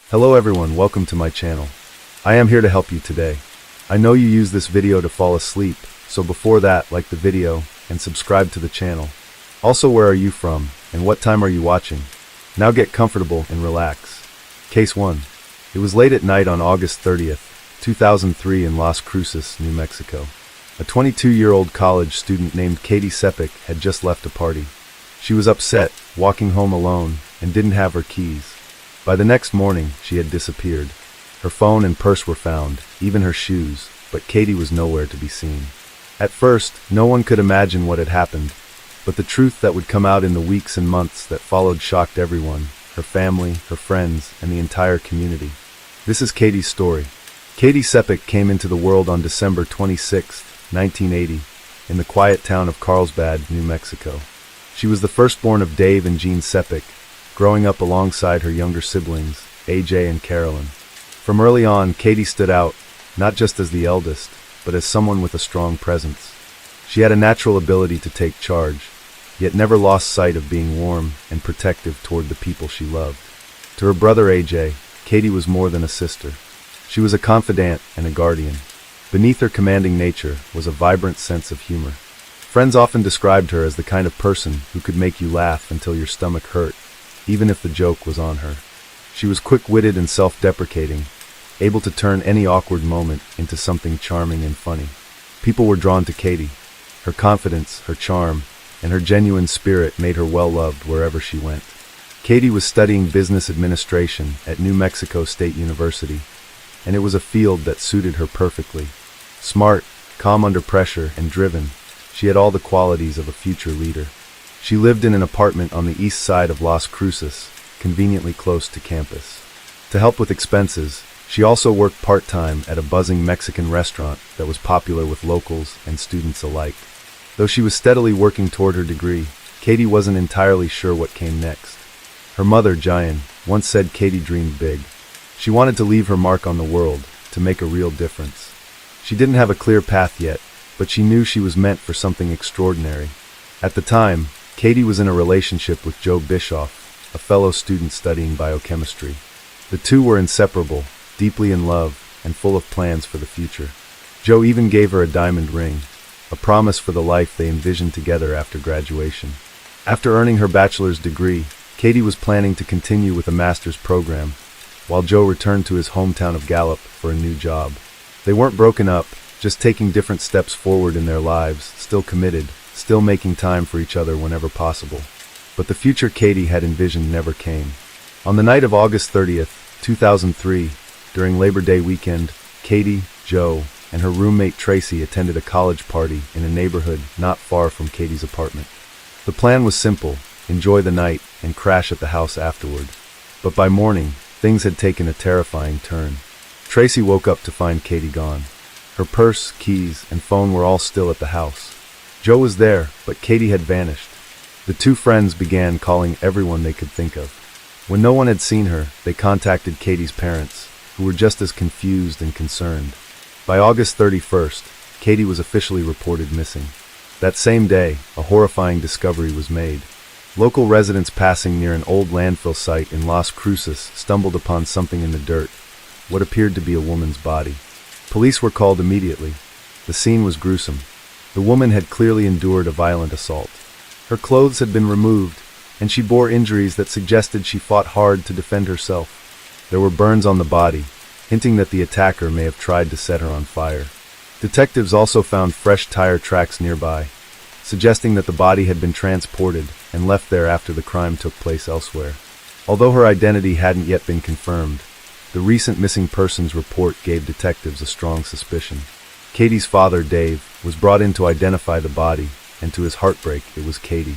Hello everyone, welcome to my channel. I am here to help you today. I know you use this video to fall asleep, so before that, like the video and subscribe to the channel. Also, where are you from and what time are you watching? Now get comfortable and relax. Case 1. It was late at night on August 30th, 2003 in Las Cruces, New Mexico. A 22-year-old college student named Katie Sepik had just left a party. She was upset, walking home alone, and didn't have her keys. By the next morning, she had disappeared. Her phone and purse were found, even her shoes, but Katie was nowhere to be seen. At first, no one could imagine what had happened, but the truth that would come out in the weeks and months that followed shocked everyone, her family, her friends, and the entire community. This is Katie's story. Katie Sepik came into the world on December 26, 1980, in the quiet town of Carlsbad, New Mexico. She was the firstborn of Dave and Jean Sepik, growing up alongside her younger siblings, AJ and Carolyn. From early on, Katie stood out, not just as the eldest, but as someone with a strong presence. She had a natural ability to take charge, yet never lost sight of being warm and protective toward the people she loved. To her brother AJ, Katie was more than a sister. She was a confidant and a guardian. Beneath her commanding nature was a vibrant sense of humor. Friends often described her as the kind of person who could make you laugh until your stomach hurt, even if the joke was on her. She was quick-witted and self-deprecating, able to turn any awkward moment into something charming and funny. People were drawn to Katie. Her confidence, her charm, and her genuine spirit made her well-loved wherever she went. Katie was studying business administration at New Mexico State University, and it was a field that suited her perfectly. Smart, calm under pressure, and driven, she had all the qualities of a future leader. She lived in an apartment on the east side of Las Cruces, conveniently close to campus. To help with expenses, she also worked part-time at a buzzing Mexican restaurant that was popular with locals and students alike. Though she was steadily working toward her degree, Katie wasn't entirely sure what came next. Her mother, Jayan, once said Katie dreamed big. She wanted to leave her mark on the world, to make a real difference. She didn't have a clear path yet, but she knew she was meant for something extraordinary. At the time, Katie was in a relationship with Joe Bischoff, a fellow student studying biochemistry. The two were inseparable, deeply in love, and full of plans for the future. Joe even gave her a diamond ring, a promise for the life they envisioned together after graduation. After earning her bachelor's degree, Katie was planning to continue with a master's program, while Joe returned to his hometown of Gallup for a new job. They weren't broken up, just taking different steps forward in their lives, still committed, still making time for each other whenever possible. But the future Katie had envisioned never came. On the night of August 30th, 2003, during Labor Day weekend, Katie, Joe, and her roommate Tracy attended a college party in a neighborhood not far from Katie's apartment. The plan was simple: enjoy the night and crash at the house afterward. But by morning, things had taken a terrifying turn. Tracy woke up to find Katie gone. Her purse, keys, and phone were all still at the house. Joe was there, but Katie had vanished. The two friends began calling everyone they could think of. When no one had seen her, they contacted Katie's parents, who were just as confused and concerned. By August 31st, Katie was officially reported missing. That same day, a horrifying discovery was made. Local residents passing near an old landfill site in Las Cruces stumbled upon something in the dirt, what appeared to be a woman's body. Police were called immediately. The scene was gruesome. The woman had clearly endured a violent assault. Her clothes had been removed, and she bore injuries that suggested she fought hard to defend herself. There were burns on the body, hinting that the attacker may have tried to set her on fire. Detectives also found fresh tire tracks nearby, suggesting that the body had been transported and left there after the crime took place elsewhere. Although her identity hadn't yet been confirmed, the recent missing persons report gave detectives a strong suspicion. Katie's father, Dave, was brought in to identify the body, and to his heartbreak, it was Katie.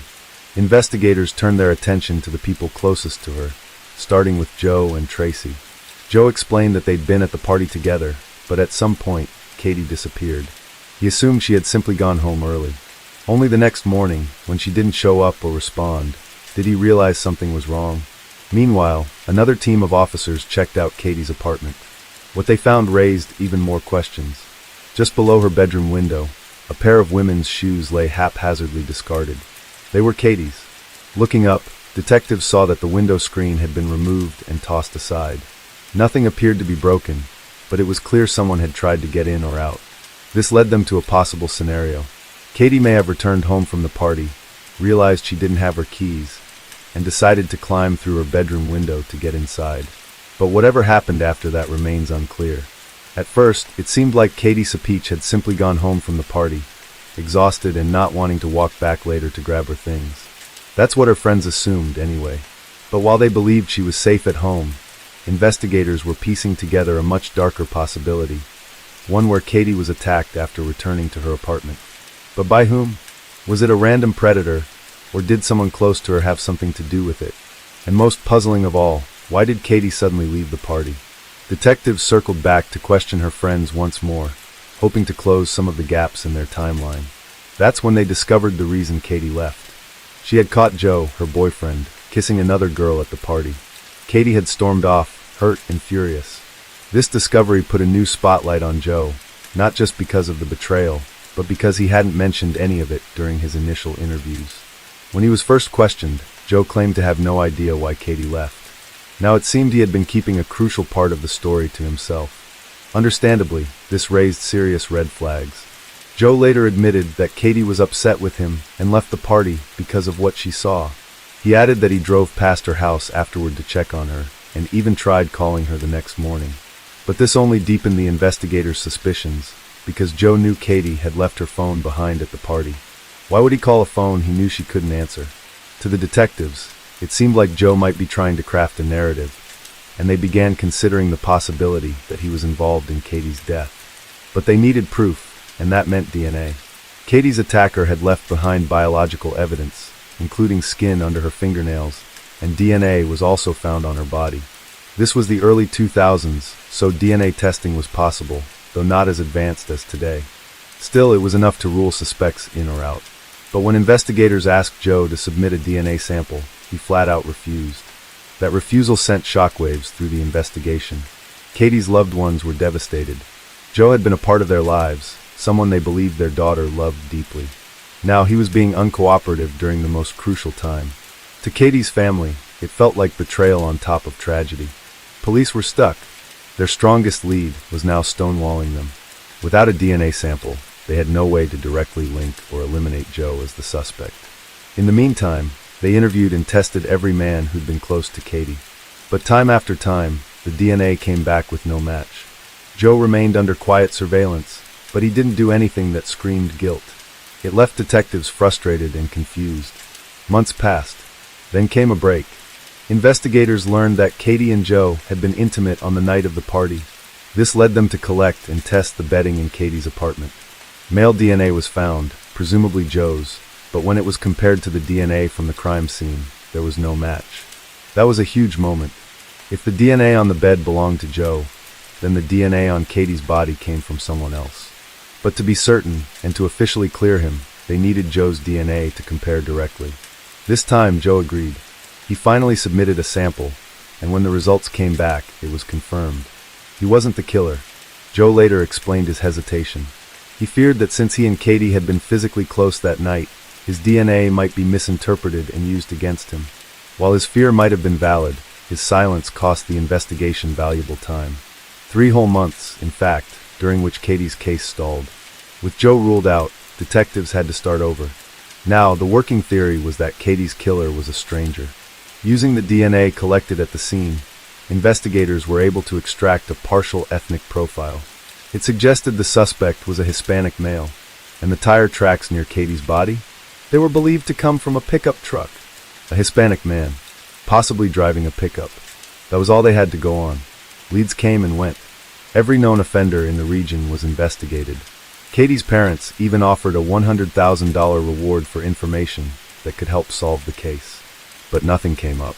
Investigators turned their attention to the people closest to her, starting with Joe and Tracy. Joe explained that they'd been at the party together, but at some point, Katie disappeared. He assumed she had simply gone home early. Only the next morning, when she didn't show up or respond, did he realize something was wrong. Meanwhile, another team of officers checked out Katie's apartment. What they found raised even more questions. Just below her bedroom window, a pair of women's shoes lay haphazardly discarded. They were Katie's. Looking up, detectives saw that the window screen had been removed and tossed aside. Nothing appeared to be broken, but it was clear someone had tried to get in or out. This led them to a possible scenario. Katie may have returned home from the party, realized she didn't have her keys, and decided to climb through her bedroom window to get inside. But whatever happened after that remains unclear. At first, it seemed like Katie Sapich had simply gone home from the party, exhausted and not wanting to walk back later to grab her things. That's what her friends assumed, anyway. But while they believed she was safe at home, investigators were piecing together a much darker possibility, one where Katie was attacked after returning to her apartment. But by whom? Was it a random predator, or did someone close to her have something to do with it? And most puzzling of all, why did Katie suddenly leave the party? Detectives circled back to question her friends once more, hoping to close some of the gaps in their timeline. That's when they discovered the reason Katie left. She had caught Joe, her boyfriend, kissing another girl at the party. Katie had stormed off, hurt and furious. This discovery put a new spotlight on Joe, not just because of the betrayal, but because he hadn't mentioned any of it during his initial interviews. When he was first questioned, Joe claimed to have no idea why Katie left. Now it seemed he had been keeping a crucial part of the story to himself. Understandably, this raised serious red flags. Joe later admitted that Katie was upset with him and left the party because of what she saw. He added that he drove past her house afterward to check on her, and even tried calling her the next morning. But this only deepened the investigators' suspicions, because Joe knew Katie had left her phone behind at the party. Why would he call a phone he knew she couldn't answer? To the detectives, it seemed like Joe might be trying to craft a narrative, and they began considering the possibility that he was involved in Katie's death. But they needed proof, and that meant DNA. Katie's attacker had left behind biological evidence, including skin under her fingernails, and DNA was also found on her body. This was the early 2000s, so DNA testing was possible, though not as advanced as today. Still, it was enough to rule suspects in or out. But when investigators asked Joe to submit a DNA sample, he flat out refused. That refusal sent shockwaves through the investigation. Katie's loved ones were devastated. Joe had been a part of their lives, someone they believed their daughter loved deeply. Now he was being uncooperative during the most crucial time. To Katie's family, it felt like betrayal on top of tragedy. Police were stuck. Their strongest lead was now stonewalling them. Without a DNA sample, they had no way to directly link or eliminate Joe as the suspect. In the meantime, they interviewed and tested every man who'd been close to Katie. But time after time, the DNA came back with no match. Joe remained under quiet surveillance, but he didn't do anything that screamed guilt. It left detectives frustrated and confused. Months passed. Then came a break. Investigators learned that Katie and Joe had been intimate on the night of the party. This led them to collect and test the bedding in Katie's apartment. Male DNA was found, presumably Joe's, but when it was compared to the DNA from the crime scene, there was no match. That was a huge moment. If the DNA on the bed belonged to Joe, then the DNA on Katie's body came from someone else. But to be certain, and to officially clear him, they needed Joe's DNA to compare directly. This time, Joe agreed. He finally submitted a sample, and when the results came back, it was confirmed. He wasn't the killer. Joe later explained his hesitation. He feared that since he and Katie had been physically close that night, his DNA might be misinterpreted and used against him. While his fear might have been valid, his silence cost the investigation valuable time. 3 whole months, in fact, during which Katie's case stalled. With Joe ruled out, detectives had to start over. Now, the working theory was that Katie's killer was a stranger. Using the DNA collected at the scene, investigators were able to extract a partial ethnic profile. It suggested the suspect was a Hispanic male, and the tire tracks near Katie's body? They were believed to come from a pickup truck. A Hispanic man, possibly driving a pickup. That was all they had to go on. Leads came and went. Every known offender in the region was investigated. Katie's parents even offered a $100,000 reward for information that could help solve the case. But nothing came up.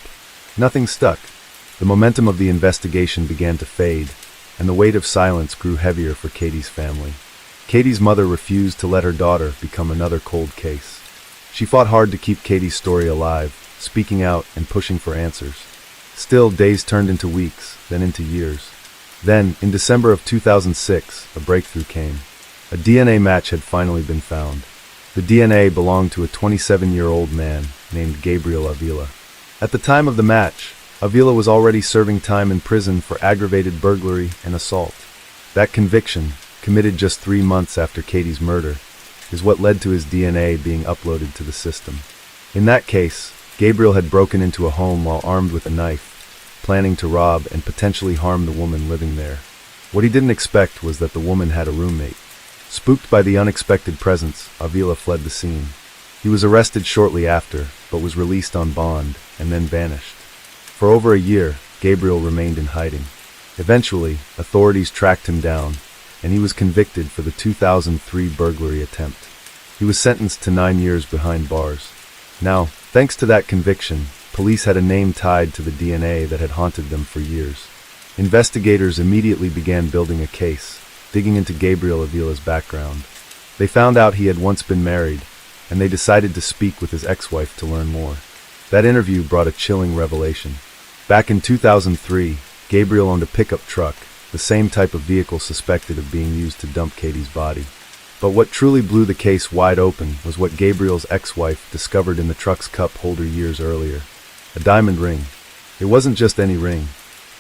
Nothing stuck. The momentum of the investigation began to fade, and the weight of silence grew heavier for Katie's family. Katie's mother refused to let her daughter become another cold case. She fought hard to keep Katie's story alive, speaking out and pushing for answers. Still, days turned into weeks, then into years. Then, in December of 2006, a breakthrough came. A DNA match had finally been found. The DNA belonged to a 27-year-old man named Gabriel Avila. At the time of the match, Avila was already serving time in prison for aggravated burglary and assault. That conviction, committed just 3 months after Katie's murder, is what led to his DNA being uploaded to the system. In that case, Gabriel had broken into a home while armed with a knife, planning to rob and potentially harm the woman living there. What he didn't expect was that the woman had a roommate. Spooked by the unexpected presence, Avila fled the scene. He was arrested shortly after, but was released on bond and then vanished. For over a year, Gabriel remained in hiding. Eventually, authorities tracked him down, and he was convicted for the 2003 burglary attempt. He was sentenced to 9 years behind bars. Now, thanks to that conviction, police had a name tied to the DNA that had haunted them for years. Investigators immediately began building a case, digging into Gabriel Avila's background. They found out he had once been married, and they decided to speak with his ex-wife to learn more. That interview brought a chilling revelation. Back in 2003, Gabriel owned a pickup truck, the same type of vehicle suspected of being used to dump Katie's body. But what truly blew the case wide open was what Gabriel's ex-wife discovered in the truck's cup holder years earlier. A diamond ring. It wasn't just any ring.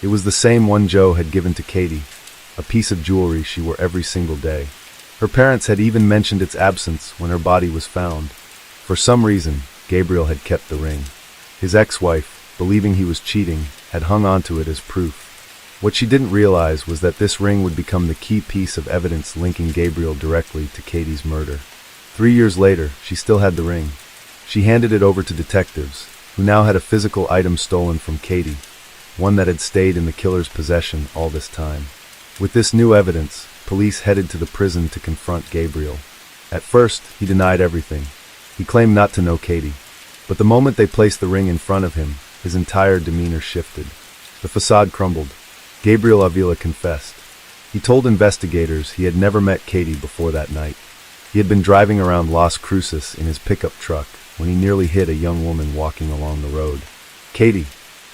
It was the same one Joe had given to Katie, a piece of jewelry she wore every single day. Her parents had even mentioned its absence when her body was found. For some reason, Gabriel had kept the ring. His ex-wife, believing he was cheating, had hung onto it as proof. What she didn't realize was that this ring would become the key piece of evidence linking Gabriel directly to Katie's murder. 3 years later, she still had the ring. She handed it over to detectives, who now had a physical item stolen from Katie, one that had stayed in the killer's possession all this time. With this new evidence, police headed to the prison to confront Gabriel. At first, he denied everything. He claimed not to know Katie. But the moment they placed the ring in front of him, his entire demeanor shifted. The facade crumbled. Gabriel Avila confessed. He told investigators he had never met Katie before that night. He had been driving around Las Cruces in his pickup truck when he nearly hit a young woman walking along the road. Katie.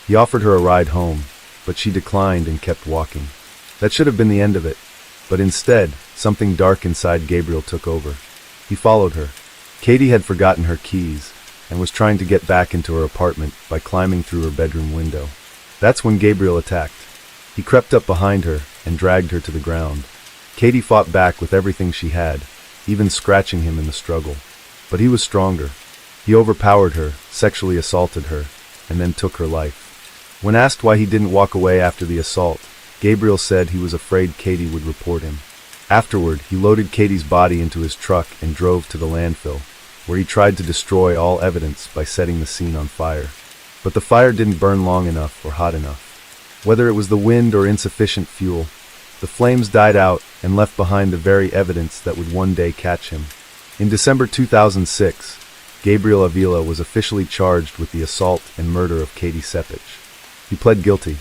He offered her a ride home, but she declined and kept walking. That should have been the end of it, but instead, something dark inside Gabriel took over. He followed her. Katie had forgotten her keys and was trying to get back into her apartment by climbing through her bedroom window. That's when Gabriel attacked. He crept up behind her and dragged her to the ground. Katie fought back with everything she had, even scratching him in the struggle. But he was stronger. He overpowered her, sexually assaulted her, and then took her life. When asked why he didn't walk away after the assault, Gabriel said he was afraid Katie would report him. Afterward, he loaded Katie's body into his truck and drove to the landfill, where he tried to destroy all evidence by setting the scene on fire. But the fire didn't burn long enough or hot enough. Whether it was the wind or insufficient fuel, the flames died out and left behind the very evidence that would one day catch him. In December 2006, Gabriel Avila was officially charged with the assault and murder of Katie Sepich. He pled guilty.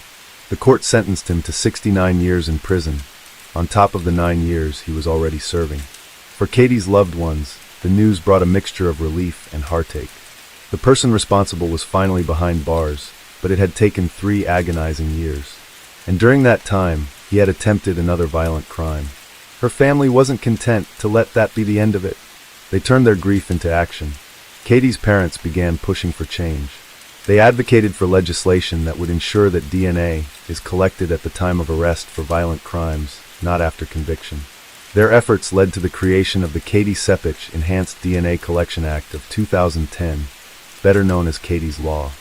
The court sentenced him to 69 years in prison, on top of the 9 years he was already serving. For Katie's loved ones, the news brought a mixture of relief and heartache. The person responsible was finally behind bars, but it had taken 3 agonizing years. And during that time, he had attempted another violent crime. Her family wasn't content to let that be the end of it. They turned their grief into action. Katie's parents began pushing for change. They advocated for legislation that would ensure that DNA is collected at the time of arrest for violent crimes, not after conviction. Their efforts led to the creation of the Katie Sepich Enhanced DNA Collection Act of 2010, better known as Katie's Law.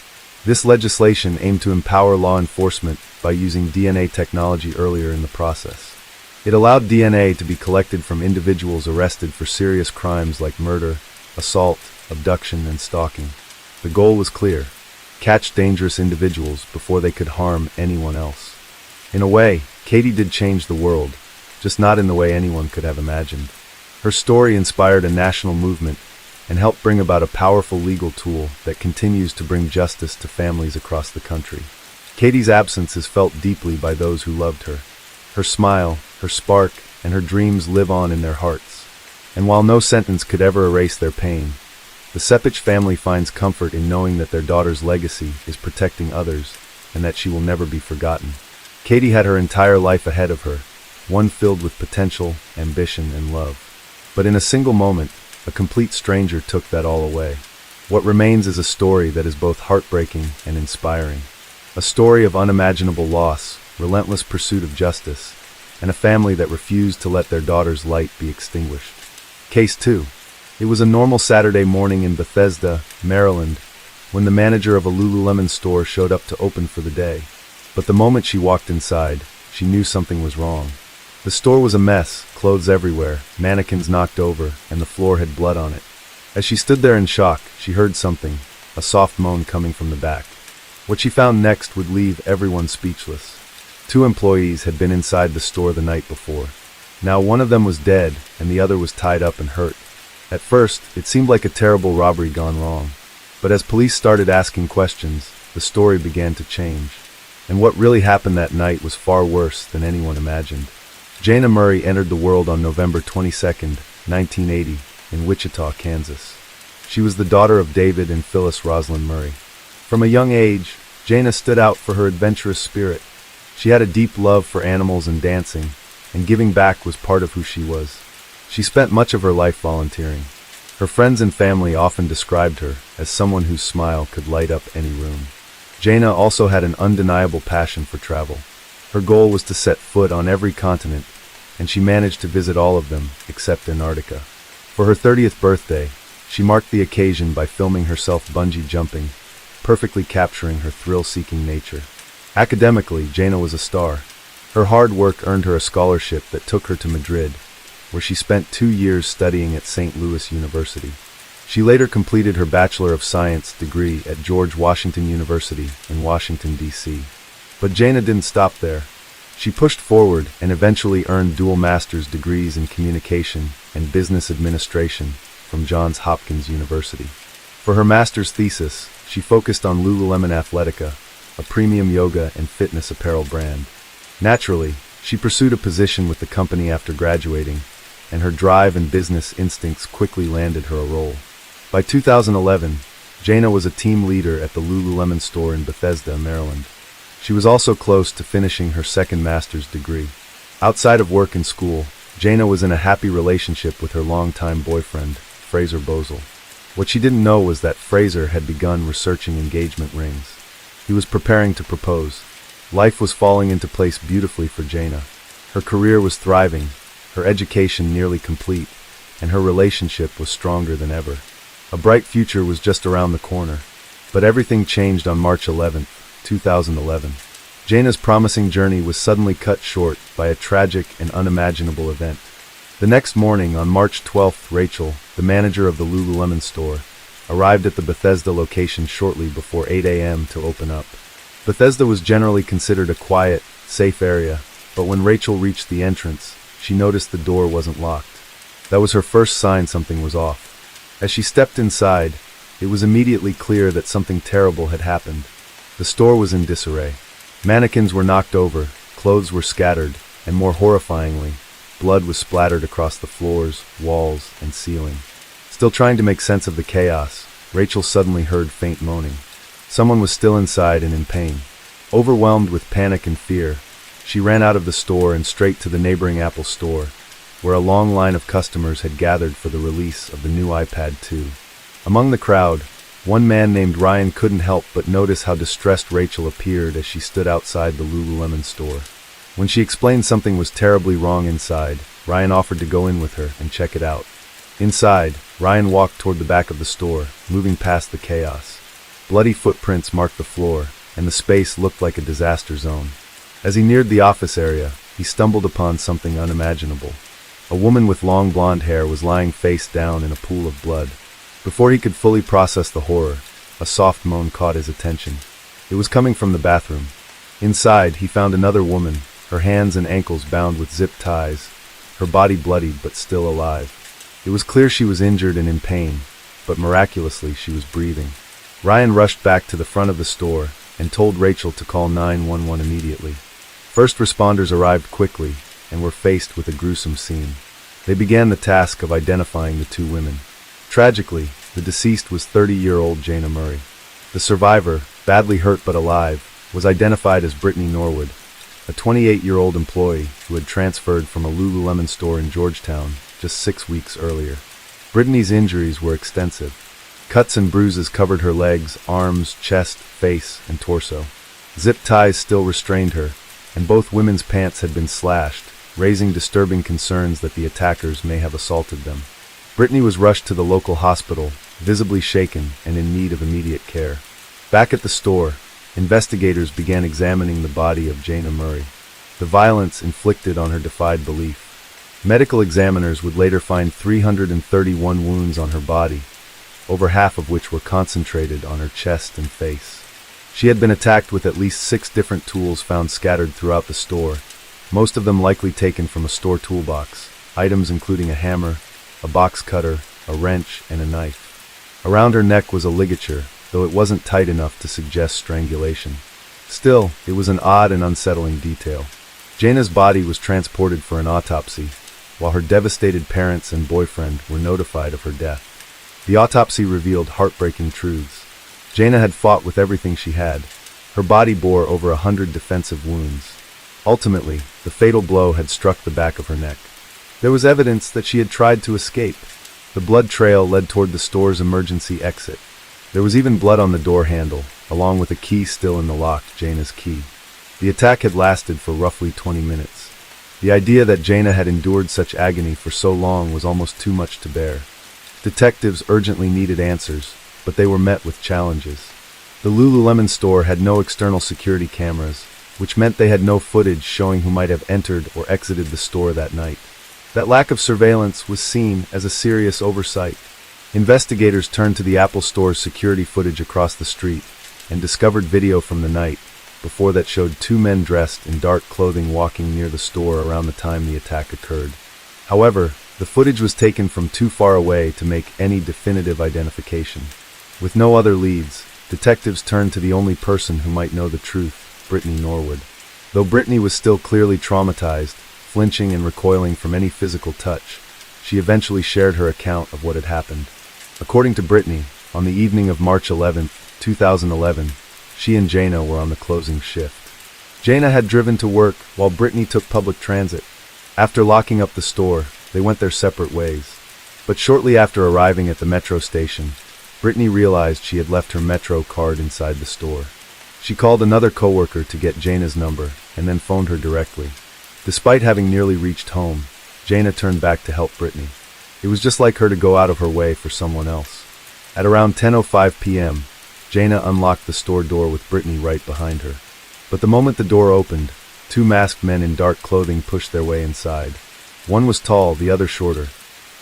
This legislation aimed to empower law enforcement by using DNA technology earlier in the process. It allowed DNA to be collected from individuals arrested for serious crimes like murder, assault, abduction, and stalking. The goal was clear: catch dangerous individuals before they could harm anyone else. In a way, Katie did change the world, just not in the way anyone could have imagined. Her story inspired a national movement and helped bring about a powerful legal tool that continues to bring justice to families across the country. Katie's absence is felt deeply by those who loved her. Her smile, her spark, and her dreams live on in their hearts. And while no sentence could ever erase their pain, the Sepich family finds comfort in knowing that their daughter's legacy is protecting others and that she will never be forgotten. Katie had her entire life ahead of her, one filled with potential, ambition, and love. But in a single moment, a complete stranger took that all away. What remains is a story that is both heartbreaking and inspiring. A story of unimaginable loss, relentless pursuit of justice, and a family that refused to let their daughter's light be extinguished. Case 2. It was a normal Saturday morning in Bethesda, Maryland, when the manager of a Lululemon store showed up to open for the day. But the moment she walked inside, she knew something was wrong. The store was a mess, clothes everywhere, mannequins knocked over, and the floor had blood on it. As she stood there in shock, she heard something, a soft moan coming from the back. What she found next would leave everyone speechless. 2 employees had been inside the store the night before. Now one of them was dead, and the other was tied up and hurt. At first, it seemed like a terrible robbery gone wrong. But as police started asking questions, the story began to change. And what really happened that night was far worse than anyone imagined. Jana Murray entered the world on November 22, 1980, in Wichita, Kansas. She was the daughter of David and Phyllis Rosalind Murray. From a young age, Jana stood out for her adventurous spirit. She had a deep love for animals and dancing, and giving back was part of who she was. She spent much of her life volunteering. Her friends and family often described her as someone whose smile could light up any room. Jana also had an undeniable passion for travel. Her goal was to set foot on every continent, and she managed to visit all of them except Antarctica. For her 30th birthday, she marked the occasion by filming herself bungee jumping, perfectly capturing her thrill-seeking nature. Academically, Jana was a star. Her hard work earned her a scholarship that took her to Madrid, where she spent 2 years studying at St. Louis University. She later completed her Bachelor of Science degree at George Washington University in Washington, D.C. But Jana didn't stop there. She pushed forward and eventually earned dual master's degrees in communication and business administration from Johns Hopkins University. For her master's thesis, she focused on Lululemon Athletica, a premium yoga and fitness apparel brand. Naturally, she pursued a position with the company after graduating, and her drive and business instincts quickly landed her a role. By 2011, Jana was a team leader at the Lululemon store in Bethesda, Maryland. She was also close to finishing her second master's degree. Outside of work and school, Jana was in a happy relationship with her longtime boyfriend, Fraser Bozel. What she didn't know was that Fraser had begun researching engagement rings. He was preparing to propose. Life was falling into place beautifully for Jana. Her career was thriving, her education nearly complete, and her relationship was stronger than ever. A bright future was just around the corner. But everything changed on March 11, 2011. Jana's promising journey was suddenly cut short by a tragic and unimaginable event. The next morning, on March 12th, Rachel, the manager of the Lululemon store, arrived at the Bethesda location shortly before 8 a.m. to open up. Bethesda was generally considered a quiet, safe area, but when Rachel reached the entrance, she noticed the door wasn't locked. That was her first sign something was off. As she stepped inside, it was immediately clear that something terrible had happened. The store was in disarray. Mannequins were knocked over, clothes were scattered, and more horrifyingly, blood was splattered across the floors, walls, and ceiling. Still trying to make sense of the chaos, Rachel suddenly heard faint moaning. Someone was still inside and in pain. Overwhelmed with panic and fear, she ran out of the store and straight to the neighboring Apple store, where a long line of customers had gathered for the release of the new iPad 2. Among the crowd, one man named Ryan couldn't help but notice how distressed Rachel appeared as she stood outside the Lululemon store. When she explained something was terribly wrong inside, Ryan offered to go in with her and check it out. Inside, Ryan walked toward the back of the store, moving past the chaos. Bloody footprints marked the floor, and the space looked like a disaster zone. As he neared the office area, he stumbled upon something unimaginable. A woman with long blonde hair was lying face down in a pool of blood. Before he could fully process the horror, a soft moan caught his attention. It was coming from the bathroom. Inside, he found another woman, her hands and ankles bound with zip ties, her body bloodied but still alive. It was clear she was injured and in pain, but miraculously she was breathing. Ryan rushed back to the front of the store and told Rachel to call 911 immediately. First responders arrived quickly and were faced with a gruesome scene. They began the task of identifying the 2 women. Tragically, the deceased was 30-year-old Jana Murray. The survivor, badly hurt but alive, was identified as Brittany Norwood, a 28-year-old employee who had transferred from a Lululemon store in Georgetown just 6 weeks earlier. Brittany's injuries were extensive. Cuts and bruises covered her legs, arms, chest, face, and torso. Zip ties still restrained her, and both women's pants had been slashed, raising disturbing concerns that the attackers may have assaulted them. Brittany was rushed to the local hospital, visibly shaken and in need of immediate care. Back at the store, investigators began examining the body of Jana Murray. The violence inflicted on her defied belief. Medical examiners would later find 331 wounds on her body, over half of which were concentrated on her chest and face. She had been attacked with at least 6 different tools found scattered throughout the store, most of them likely taken from a store toolbox, items including a hammer, a box cutter, a wrench, and a knife. Around her neck was a ligature, though it wasn't tight enough to suggest strangulation. Still, it was an odd and unsettling detail. Jana's body was transported for an autopsy, while her devastated parents and boyfriend were notified of her death. The autopsy revealed heartbreaking truths. Jana had fought with everything she had. Her body bore over 100 defensive wounds. Ultimately, the fatal blow had struck the back of her neck. There was evidence that she had tried to escape. The blood trail led toward the store's emergency exit. There was even blood on the door handle, along with a key still in the lock, Jana's key. The attack had lasted for roughly 20 minutes. The idea that Jana had endured such agony for so long was almost too much to bear. Detectives urgently needed answers, but they were met with challenges. The Lululemon store had no external security cameras, which meant they had no footage showing who might have entered or exited the store that night. That lack of surveillance was seen as a serious oversight. Investigators turned to the Apple Store's security footage across the street and discovered video from the night before that showed 2 men dressed in dark clothing walking near the store around the time the attack occurred. However, the footage was taken from too far away to make any definitive identification. With no other leads, detectives turned to the only person who might know the truth, Brittany Norwood. Though Brittany was still clearly traumatized, flinching and recoiling from any physical touch, she eventually shared her account of what had happened. According to Brittany, on the evening of March 11, 2011, she and Jana were on the closing shift. Jana had driven to work while Brittany took public transit. After locking up the store, they went their separate ways. But shortly after arriving at the metro station, Brittany realized she had left her metro card inside the store. She called another coworker to get Jana's number and then phoned her directly. Despite having nearly reached home, Jana turned back to help Brittany. It was just like her to go out of her way for someone else. At around 10:05 p.m., Jana unlocked the store door with Brittany right behind her. But the moment the door opened, 2 masked men in dark clothing pushed their way inside. One was tall, the other shorter.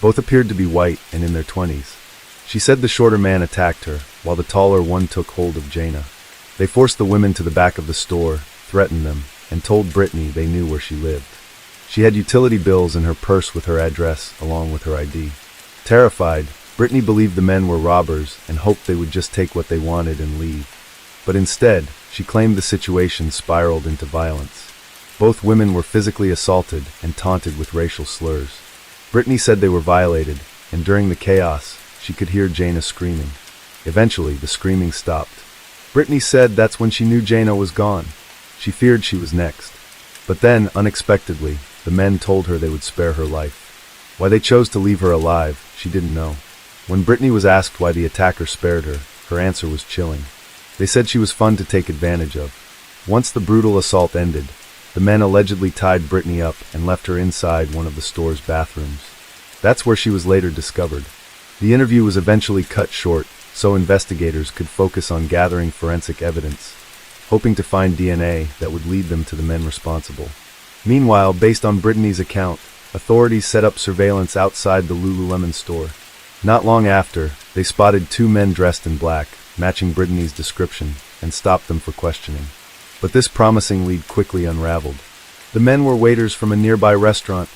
Both appeared to be white and in their 20s. She said the shorter man attacked her, while the taller one took hold of Jana. They forced the women to the back of the store, threatened them, and told Brittany they knew where she lived. She had utility bills in her purse with her address, along with her ID. Terrified, Brittany believed the men were robbers and hoped they would just take what they wanted and leave. But instead, she claimed the situation spiraled into violence. Both women were physically assaulted and taunted with racial slurs. Brittany said they were violated, and during the chaos, she could hear Jana screaming. Eventually, the screaming stopped. Brittany said that's when she knew Jana was gone. She feared she was next. But then, unexpectedly, the men told her they would spare her life. Why they chose to leave her alive, she didn't know. When Brittany was asked why the attacker spared her, her answer was chilling. They said she was fun to take advantage of. Once the brutal assault ended, the men allegedly tied Brittany up and left her inside one of the store's bathrooms. That's where she was later discovered. The interview was eventually cut short, so investigators could focus on gathering forensic evidence, hoping to find DNA that would lead them to the men responsible. Meanwhile, based on Brittany's account, authorities set up surveillance outside the Lululemon store. Not long after, they spotted 2 men dressed in black, matching Brittany's description, and stopped them for questioning. But this promising lead quickly unraveled. The men were waiters from a nearby restaurant,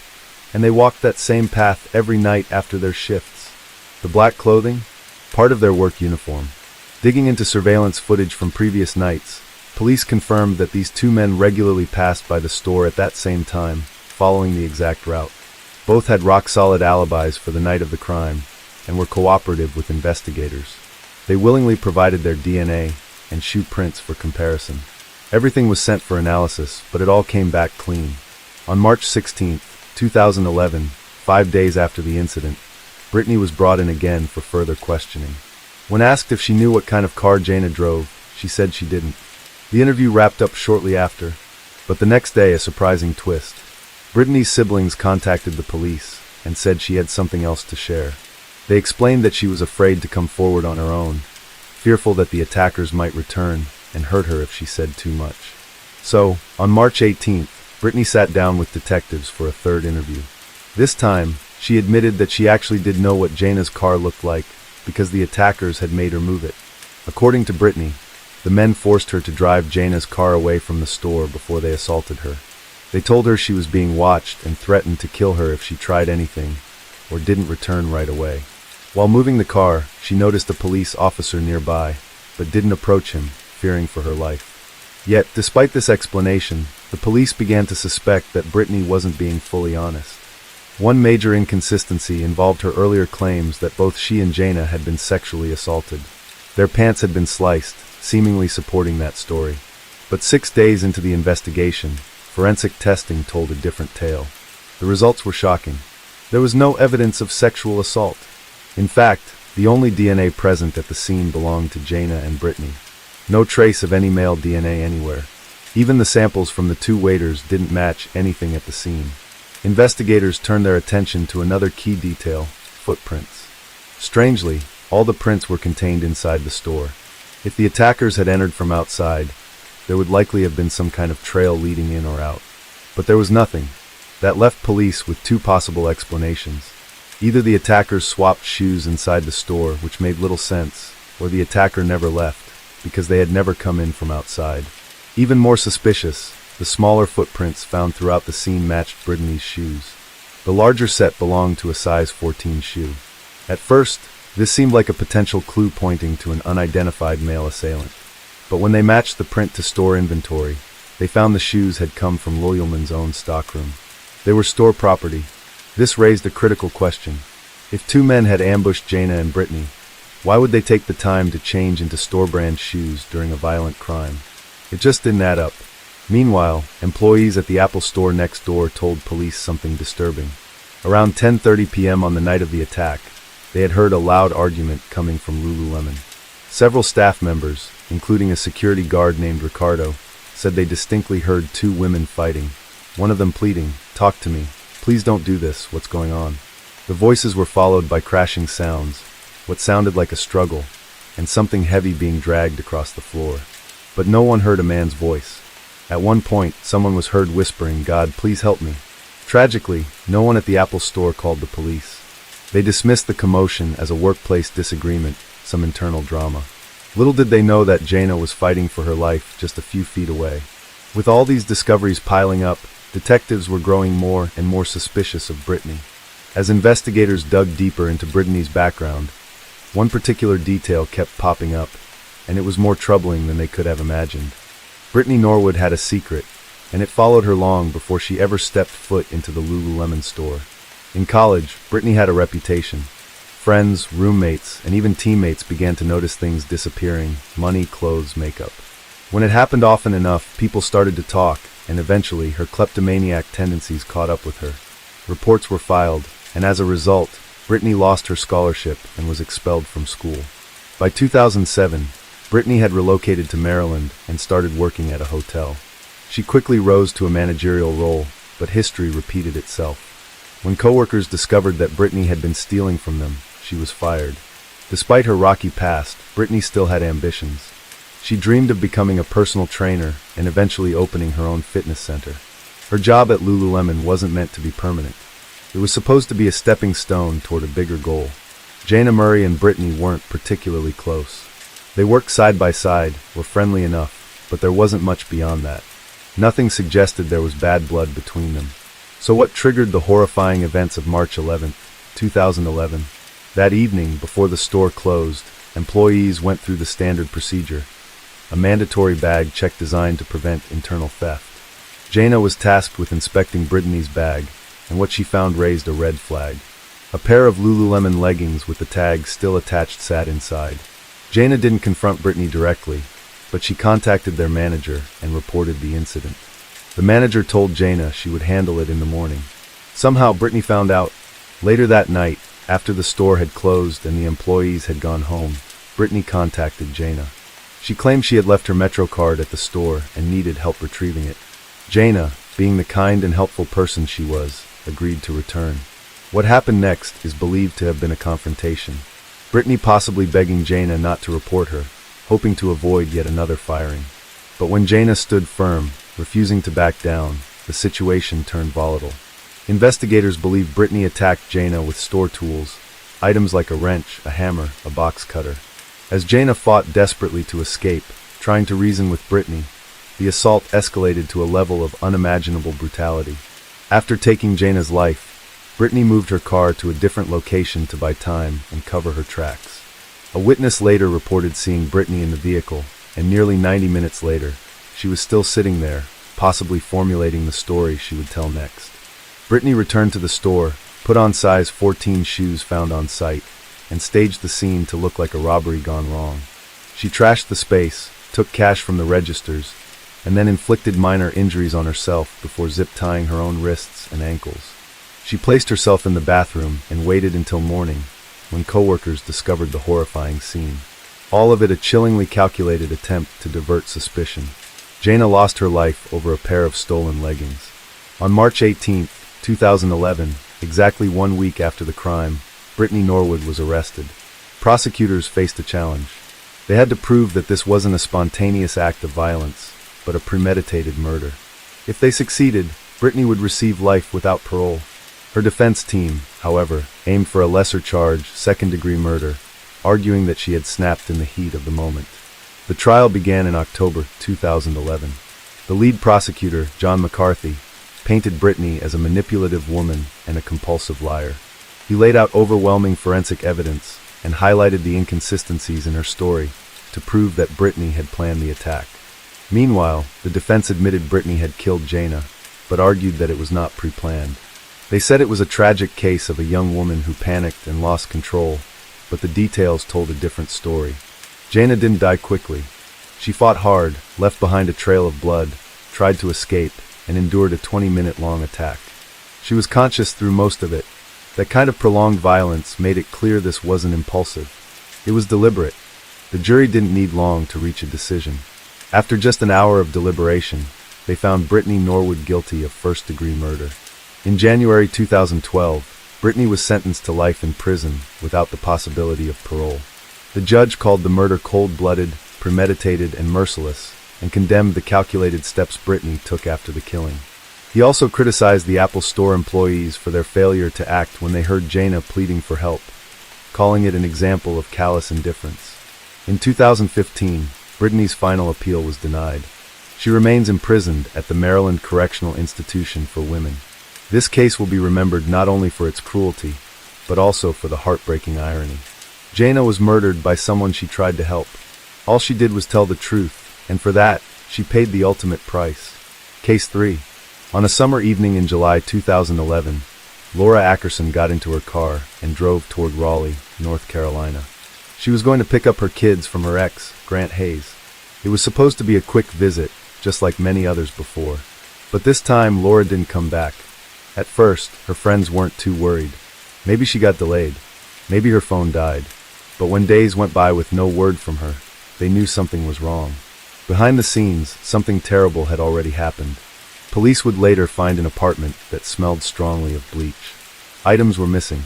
and they walked that same path every night after their shifts. The black clothing? Part of their work uniform. Digging into surveillance footage from previous nights, police confirmed that these 2 men regularly passed by the store at that same time, following the exact route. Both had rock-solid alibis for the night of the crime, and were cooperative with investigators. They willingly provided their DNA and shoe prints for comparison. Everything was sent for analysis, but it all came back clean. On March 16, 2011, 5 days after the incident, Brittany was brought in again for further questioning. When asked if she knew what kind of car Jana drove, she said she didn't. The interview wrapped up shortly after, but the next day a surprising twist. Brittany's siblings contacted the police and said she had something else to share. They explained that she was afraid to come forward on her own, fearful that the attackers might return and hurt her if she said too much. So, on March 18th, Brittany sat down with detectives for a third interview. This time, she admitted that she actually did know what Jana's car looked like because the attackers had made her move it. According to Brittany, the men forced her to drive Jana's car away from the store before they assaulted her. They told her she was being watched and threatened to kill her if she tried anything or didn't return right away. While moving the car, she noticed a police officer nearby, but didn't approach him, fearing for her life. Yet, despite this explanation, the police began to suspect that Brittany wasn't being fully honest. One major inconsistency involved her earlier claims that both she and Jana had been sexually assaulted. Their pants had been sliced, seemingly supporting that story. But 6 days into the investigation, forensic testing told a different tale. The results were shocking. There was no evidence of sexual assault. In fact, the only DNA present at the scene belonged to Jana and Brittany. No trace of any male DNA anywhere. Even the samples from the two waiters didn't match anything at the scene. Investigators turned their attention to another key detail: footprints. Strangely, all the prints were contained inside the store. If the attackers had entered from outside, there would likely have been some kind of trail leading in or out. But there was nothing. That left police with two possible explanations. Either the attackers swapped shoes inside the store, which made little sense, or the attacker never left, because they had never come in from outside. Even more suspicious, the smaller footprints found throughout the scene matched Brittany's shoes. The larger set belonged to a size 14 shoe. At first, this seemed like a potential clue pointing to an unidentified male assailant. But when they matched the print to store inventory, they found the shoes had come from Loyalman's own stockroom. They were store property. This raised a critical question. If two men had ambushed Jana and Brittany, why would they take the time to change into store-brand shoes during a violent crime? It just didn't add up. Meanwhile, employees at the Apple store next door told police something disturbing. Around 10:30 p.m. on the night of the attack, they had heard a loud argument coming from Lululemon. Several staff members, including a security guard named Ricardo, said they distinctly heard two women fighting, one of them pleading, "Talk to me. Please don't do this. What's going on?" The voices were followed by crashing sounds, what sounded like a struggle, and something heavy being dragged across the floor. But no one heard a man's voice. At one point, someone was heard whispering, "God, please help me." Tragically, no one at the Apple store called the police. They dismissed the commotion as a workplace disagreement, some internal drama. Little did they know that Jana was fighting for her life just a few feet away. With all these discoveries piling up, detectives were growing more and more suspicious of Brittany. As investigators dug deeper into Brittany's background, one particular detail kept popping up, and it was more troubling than they could have imagined. Brittany Norwood had a secret, and it followed her long before she ever stepped foot into the Lululemon store. In college, Brittany had a reputation. Friends, roommates, and even teammates began to notice things disappearing: money, clothes, makeup. When it happened often enough, people started to talk, and eventually her kleptomaniac tendencies caught up with her. Reports were filed, and as a result, Brittany lost her scholarship and was expelled from school. By 2007, Brittany had relocated to Maryland and started working at a hotel. She quickly rose to a managerial role, but history repeated itself. When coworkers discovered that Brittany had been stealing from them, she was fired. Despite her rocky past, Brittany still had ambitions. She dreamed of becoming a personal trainer and eventually opening her own fitness center. Her job at Lululemon wasn't meant to be permanent. It was supposed to be a stepping stone toward a bigger goal. Jana Murray and Brittany weren't particularly close. They worked side by side, were friendly enough, but there wasn't much beyond that. Nothing suggested there was bad blood between them. So what triggered the horrifying events of March 11, 2011? That evening, before the store closed, employees went through the standard procedure, a mandatory bag check designed to prevent internal theft. Jana was tasked with inspecting Brittany's bag, and what she found raised a red flag. A pair of Lululemon leggings with the tag still attached sat inside. Jana didn't confront Brittany directly, but she contacted their manager and reported the incident. The manager told Jana she would handle it in the morning. Somehow Brittany found out. Later that night, after the store had closed and the employees had gone home, Brittany contacted Jana. She claimed she had left her Metro card at the store and needed help retrieving it. Jaina, being the kind and helpful person she was, agreed to return. What happened next is believed to have been a confrontation. Brittany possibly begging Jaina not to report her, hoping to avoid yet another firing. But when Jaina stood firm, refusing to back down, the situation turned volatile. Investigators believe Brittany attacked Jaina with store tools, items like a wrench, a hammer, a box cutter. As Jaina fought desperately to escape, trying to reason with Brittany, the assault escalated to a level of unimaginable brutality. After taking Jaina's life, Brittany moved her car to a different location to buy time and cover her tracks. A witness later reported seeing Brittany in the vehicle, and nearly 90 minutes later, she was still sitting there, possibly formulating the story she would tell next. Brittany returned to the store, put on size 14 shoes found on site, and staged the scene to look like a robbery gone wrong. She trashed the space, took cash from the registers, and then inflicted minor injuries on herself before zip-tying her own wrists and ankles. She placed herself in the bathroom and waited until morning, when coworkers discovered the horrifying scene. All of it a chillingly calculated attempt to divert suspicion. Jaina lost her life over a pair of stolen leggings. On March 18, 2011, exactly 1 week after the crime, Brittany Norwood was arrested. Prosecutors faced a challenge. They had to prove that this wasn't a spontaneous act of violence, but a premeditated murder. If they succeeded, Brittany would receive life without parole. Her defense team, however, aimed for a lesser charge, second-degree murder, arguing that she had snapped in the heat of the moment. The trial began in October 2011. The lead prosecutor, John McCarthy, painted Brittany as a manipulative woman and a compulsive liar. He laid out overwhelming forensic evidence and highlighted the inconsistencies in her story to prove that Brittany had planned the attack. Meanwhile, the defense admitted Brittany had killed Jaina, but argued that it was not pre-planned. They said it was a tragic case of a young woman who panicked and lost control, but the details told a different story. Jaina didn't die quickly. She fought hard, left behind a trail of blood, tried to escape, and endured a 20-minute-long attack. She was conscious through most of it. That kind of prolonged violence made it clear this wasn't impulsive. It was deliberate. The jury didn't need long to reach a decision. After just an hour of deliberation, they found Brittany Norwood guilty of first-degree murder. In January 2012, Brittany was sentenced to life in prison without the possibility of parole. The judge called the murder cold-blooded, premeditated, and merciless, and condemned the calculated steps Brittany took after the killing. He also criticized the Apple Store employees for their failure to act when they heard Jaina pleading for help, calling it an example of callous indifference. In 2015, Brittany's final appeal was denied. She remains imprisoned at the Maryland Correctional Institution for Women. This case will be remembered not only for its cruelty, but also for the heartbreaking irony. Jaina was murdered by someone she tried to help. All she did was tell the truth, and for that, she paid the ultimate price. Case 3. On a summer evening in July 2011, Laura Ackerson got into her car and drove toward Raleigh, North Carolina. She was going to pick up her kids from her ex, Grant Hayes. It was supposed to be a quick visit, just like many others before. But this time, Laura didn't come back. At first, her friends weren't too worried. Maybe she got delayed. Maybe her phone died. But when days went by with no word from her, they knew something was wrong. Behind the scenes, something terrible had already happened. Police would later find an apartment that smelled strongly of bleach. Items were missing.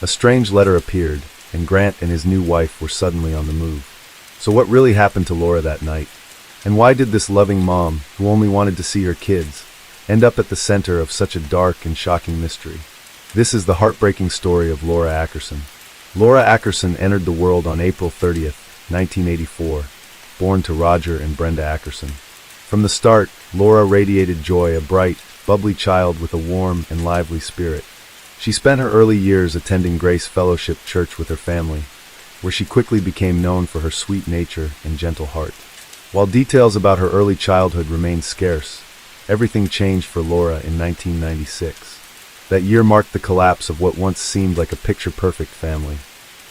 A strange letter appeared, and Grant and his new wife were suddenly on the move. So what really happened to Laura that night? And why did this loving mom, who only wanted to see her kids, end up at the center of such a dark and shocking mystery? This is the heartbreaking story of Laura Ackerson. Laura Ackerson entered the world on April 30th, 1984, born to Roger and Brenda Ackerson. From the start, Laura radiated joy, a bright, bubbly child with a warm and lively spirit. She spent her early years attending Grace Fellowship Church with her family, where she quickly became known for her sweet nature and gentle heart. While details about her early childhood remain scarce, everything changed for Laura in 1996. That year marked the collapse of what once seemed like a picture-perfect family.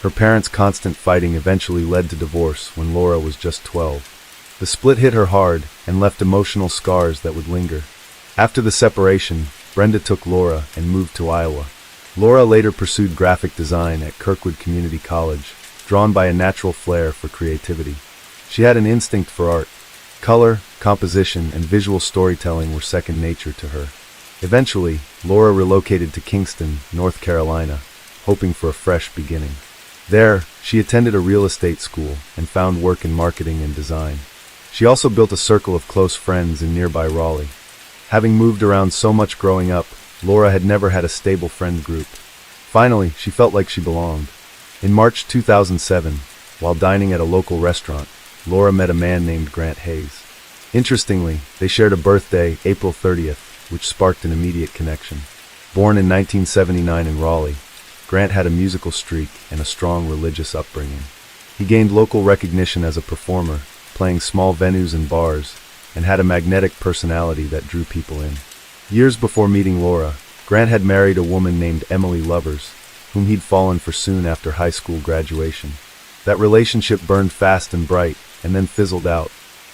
Her parents' constant fighting eventually led to divorce when Laura was just 12. The split hit her hard and left emotional scars that would linger. After the separation, Brenda took Laura and moved to Iowa. Laura later pursued graphic design at Kirkwood Community College, drawn by a natural flair for creativity. She had an instinct for art. Color, composition, and visual storytelling were second nature to her. Eventually, Laura relocated to Kingston, North Carolina, hoping for a fresh beginning. There, she attended a real estate school and found work in marketing and design. She also built a circle of close friends in nearby Raleigh. Having moved around so much growing up, Laura had never had a stable friend group. Finally, she felt like she belonged. In March 2007, while dining at a local restaurant, Laura met a man named Grant Hayes. Interestingly, they shared a birthday, April 30th, which sparked an immediate connection. Born in 1979 in Raleigh, Grant had a musical streak and a strong religious upbringing. He gained local recognition as a performer, playing small venues and bars, and had a magnetic personality that drew people in. Years before meeting Laura, Grant had married a woman named Emily Lovers, whom he'd fallen for soon after high school graduation. That relationship burned fast and bright, and then fizzled out.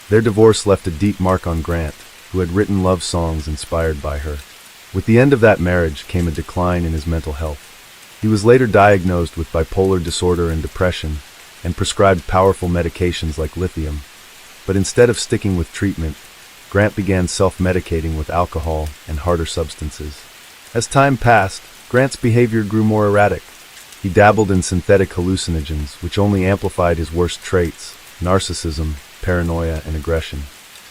Their divorce left a deep mark on Grant, who had written love songs inspired by her. With the end of that marriage came a decline in his mental health. He was later diagnosed with bipolar disorder and depression, and prescribed powerful medications like lithium. But instead of sticking with treatment, Grant began self-medicating with alcohol and harder substances. As time passed, Grant's behavior grew more erratic. He dabbled in synthetic hallucinogens, which only amplified his worst traits: narcissism, paranoia, and aggression.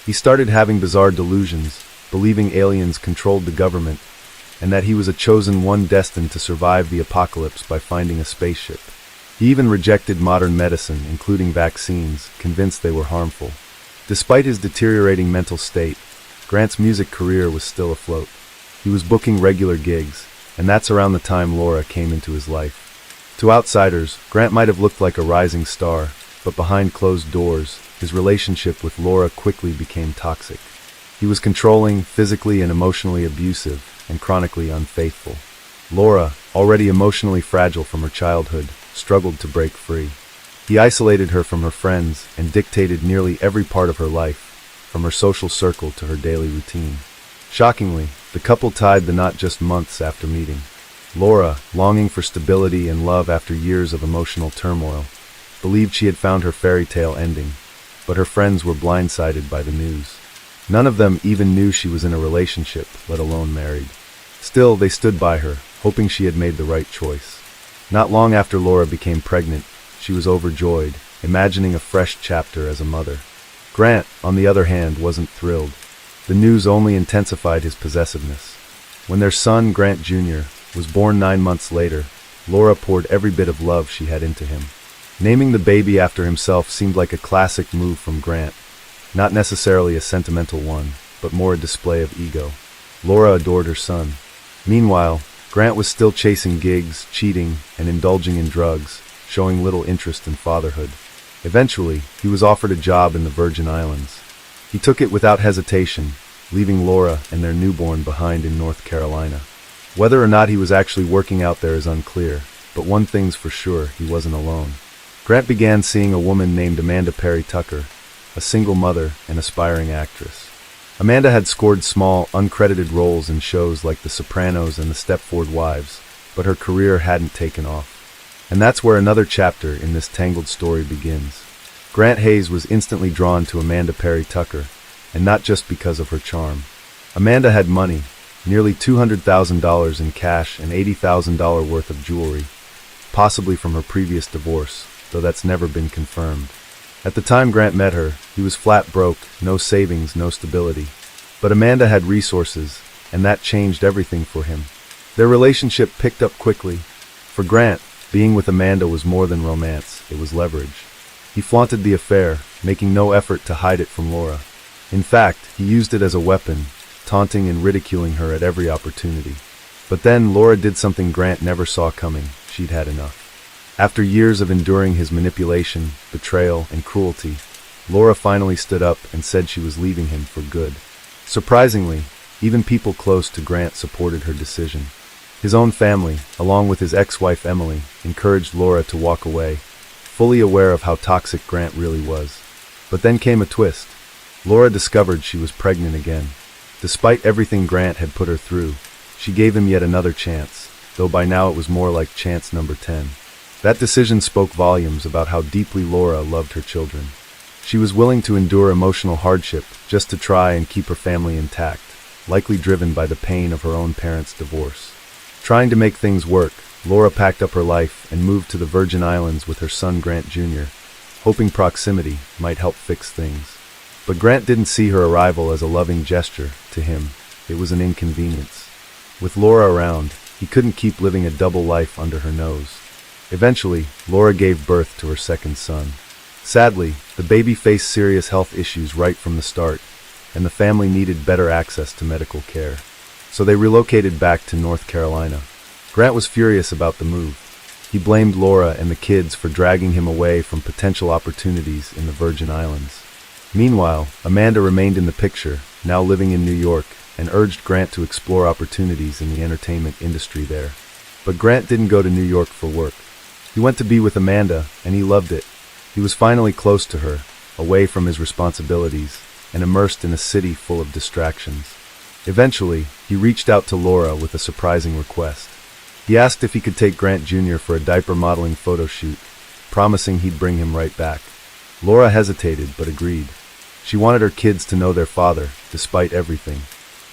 He started having bizarre delusions, believing aliens controlled the government, and that he was a chosen one destined to survive the apocalypse by finding a spaceship. He even rejected modern medicine, including vaccines, convinced they were harmful. Despite his deteriorating mental state, Grant's music career was still afloat. He was booking regular gigs, and that's around the time Laura came into his life. To outsiders, Grant might have looked like a rising star, but behind closed doors, his relationship with Laura quickly became toxic. He was controlling, physically and emotionally abusive, and chronically unfaithful. Laura, already emotionally fragile from her childhood, struggled to break free. He isolated her from her friends and dictated nearly every part of her life, from her social circle to her daily routine. Shockingly, the couple tied the knot just months after meeting. Laura, longing for stability and love after years of emotional turmoil, believed she had found her fairy tale ending, but her friends were blindsided by the news. None of them even knew she was in a relationship, let alone married. Still, they stood by her, hoping she had made the right choice. Not long after Laura became pregnant, she was overjoyed, imagining a fresh chapter as a mother. Grant, on the other hand, wasn't thrilled. The news only intensified his possessiveness. When their son, Grant Jr., was born 9 months later, Laura poured every bit of love she had into him. Naming the baby after himself seemed like a classic move from Grant. Not necessarily a sentimental one, but more a display of ego. Laura adored her son. Meanwhile, Grant was still chasing gigs, cheating, and indulging in drugs, showing little interest in fatherhood. Eventually, he was offered a job in the Virgin Islands. He took it without hesitation, leaving Laura and their newborn behind in North Carolina. Whether or not he was actually working out there is unclear, but one thing's for sure, he wasn't alone. Grant began seeing a woman named Amanda Perry Tucker, a single mother and aspiring actress. Amanda had scored small, uncredited roles in shows like The Sopranos and The Stepford Wives, but her career hadn't taken off. And that's where another chapter in this tangled story begins. Grant Hayes was instantly drawn to Amanda Perry Tucker, and not just because of her charm. Amanda had money, nearly $200,000 in cash and $80,000 worth of jewelry, possibly from her previous divorce, though that's never been confirmed. At the time Grant met her, he was flat broke, no savings, no stability. But Amanda had resources, and that changed everything for him. Their relationship picked up quickly. For Grant, being with Amanda was more than romance, it was leverage. He flaunted the affair, making no effort to hide it from Laura. In fact, he used it as a weapon, taunting and ridiculing her at every opportunity. But then Laura did something Grant never saw coming. She'd had enough. After years of enduring his manipulation, betrayal, and cruelty, Laura finally stood up and said she was leaving him for good. Surprisingly, even people close to Grant supported her decision. His own family, along with his ex-wife Emily, encouraged Laura to walk away, fully aware of how toxic Grant really was. But then came a twist. Laura discovered she was pregnant again. Despite everything Grant had put her through, she gave him yet another chance, though by now it was more like chance number 10. That decision spoke volumes about how deeply Laura loved her children. She was willing to endure emotional hardship just to try and keep her family intact, likely driven by the pain of her own parents' divorce. Trying to make things work, Laura packed up her life and moved to the Virgin Islands with her son Grant Jr., hoping proximity might help fix things. But Grant didn't see her arrival as a loving gesture. To him, it was an inconvenience. With Laura around, he couldn't keep living a double life under her nose. Eventually, Laura gave birth to her second son. Sadly, the baby faced serious health issues right from the start, and the family needed better access to medical care. So they relocated back to North Carolina. Grant was furious about the move. He blamed Laura and the kids for dragging him away from potential opportunities in the Virgin Islands. Meanwhile, Amanda remained in the picture, now living in New York, and urged Grant to explore opportunities in the entertainment industry there. But Grant didn't go to New York for work. He went to be with Amanda, and he loved it. He was finally close to her, away from his responsibilities, and immersed in a city full of distractions. Eventually, he reached out to Laura with a surprising request. He asked if he could take Grant Jr. for a diaper modeling photo shoot, promising he'd bring him right back. Laura hesitated but agreed. She wanted her kids to know their father, despite everything.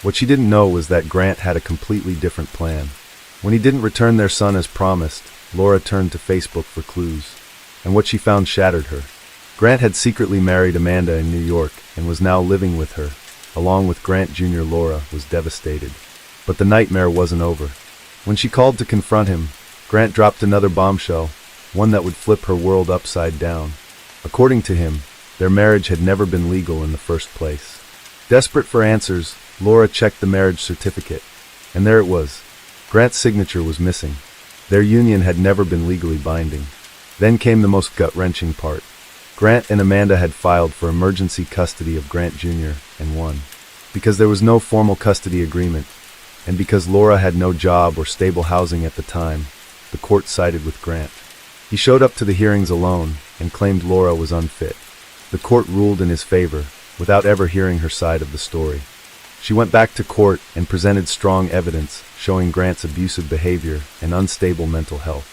What she didn't know was that Grant had a completely different plan. When he didn't return their son as promised, Laura turned to Facebook for clues, and what she found shattered her. Grant had secretly married Amanda in New York and was now living with her. Along with Grant Jr., Laura was devastated. But the nightmare wasn't over. When she called to confront him, Grant dropped another bombshell, one that would flip her world upside down. According to him, their marriage had never been legal in the first place. Desperate for answers, Laura checked the marriage certificate, and there it was. Grant's signature was missing. Their union had never been legally binding. Then came the most gut-wrenching part. Grant and Amanda had filed for emergency custody of Grant Jr. and won. Because there was no formal custody agreement, and because Laura had no job or stable housing at the time, the court sided with Grant. He showed up to the hearings alone and claimed Laura was unfit. The court ruled in his favor, without ever hearing her side of the story. She went back to court and presented strong evidence showing Grant's abusive behavior and unstable mental health.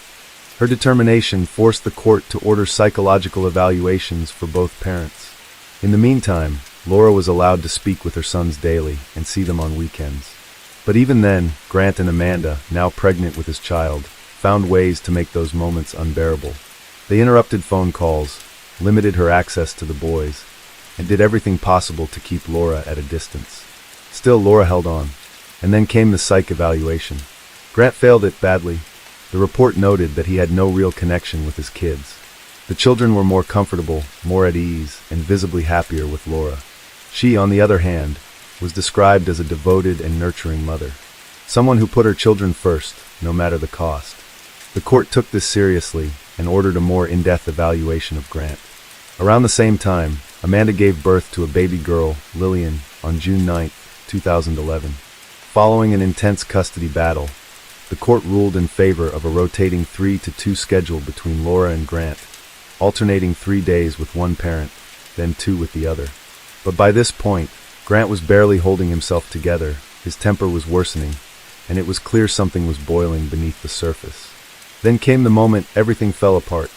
Her determination forced the court to order psychological evaluations for both parents. In the meantime, Laura was allowed to speak with her sons daily and see them on weekends. But even then, Grant and Amanda, now pregnant with his child, found ways to make those moments unbearable. They interrupted phone calls, limited her access to the boys, and did everything possible to keep Laura at a distance. Still, Laura held on. And then came the psych evaluation. Grant failed it badly. The report noted that he had no real connection with his kids. The children were more comfortable, more at ease, and visibly happier with Laura. She, on the other hand, was described as a devoted and nurturing mother. Someone who put her children first, no matter the cost. The court took this seriously and ordered a more in-depth evaluation of Grant. Around the same time, Amanda gave birth to a baby girl, Lillian, on June 9, 2011. Following an intense custody battle, the court ruled in favor of a rotating 3-2 schedule between Laura and Grant, alternating 3 days with one parent, then 2 with the other. But by this point, Grant was barely holding himself together, his temper was worsening, and it was clear something was boiling beneath the surface. Then came the moment everything fell apart.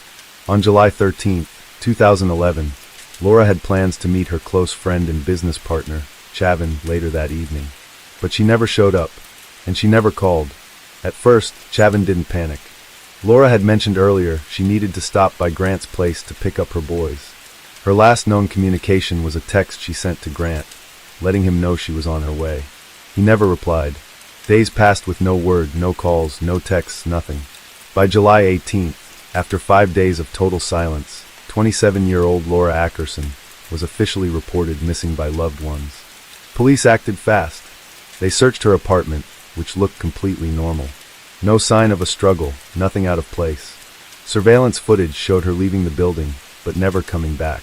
On July 13, 2011, Laura had plans to meet her close friend and business partner, Chavin, later that evening. But she never showed up, and she never called. At first, Chavin didn't panic. Laura had mentioned earlier she needed to stop by Grant's place to pick up her boys. Her last known communication was a text she sent to Grant, letting him know she was on her way. He never replied. Days passed with no word, no calls, no texts, nothing. By July 18th, after 5 days of total silence, 27-year-old Laura Ackerson was officially reported missing by loved ones. Police acted fast. They searched her apartment, which looked completely normal. No sign of a struggle, nothing out of place. Surveillance footage showed her leaving the building, but never coming back.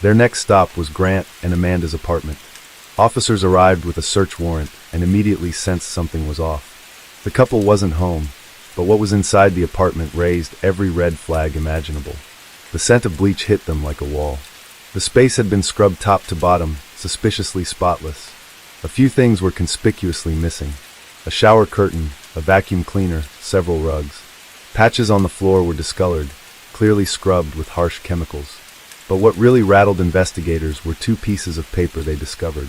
Their next stop was Grant and Amanda's apartment. Officers arrived with a search warrant and immediately sensed something was off. The couple wasn't home, but what was inside the apartment raised every red flag imaginable. The scent of bleach hit them like a wall. The space had been scrubbed top to bottom, suspiciously spotless. A few things were conspicuously missing. A shower curtain, a vacuum cleaner, several rugs. Patches on the floor were discolored, clearly scrubbed with harsh chemicals. But what really rattled investigators were two pieces of paper they discovered.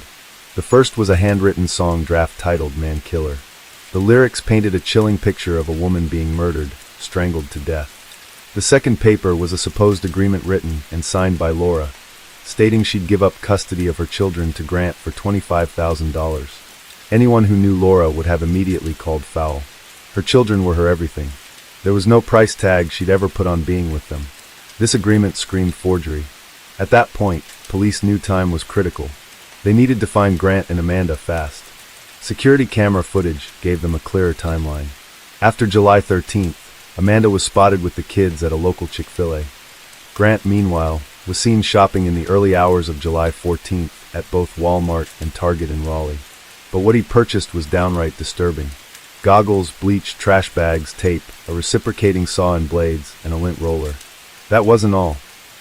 The first was a handwritten song draft titled "Man Killer." The lyrics painted a chilling picture of a woman being murdered, strangled to death. The second paper was a supposed agreement written and signed by Laura, stating she'd give up custody of her children to Grant for $25,000. Anyone who knew Laura would have immediately called foul. Her children were her everything. There was no price tag she'd ever put on being with them. This agreement screamed forgery. At that point, police knew time was critical. They needed to find Grant and Amanda fast. Security camera footage gave them a clearer timeline. After July 13th, Amanda was spotted with the kids at a local Chick-fil-A. Grant, meanwhile, was seen shopping in the early hours of July 14th at both Walmart and Target in Raleigh. But what he purchased was downright disturbing. Goggles, bleach, trash bags, tape, a reciprocating saw and blades, and a lint roller. That wasn't all.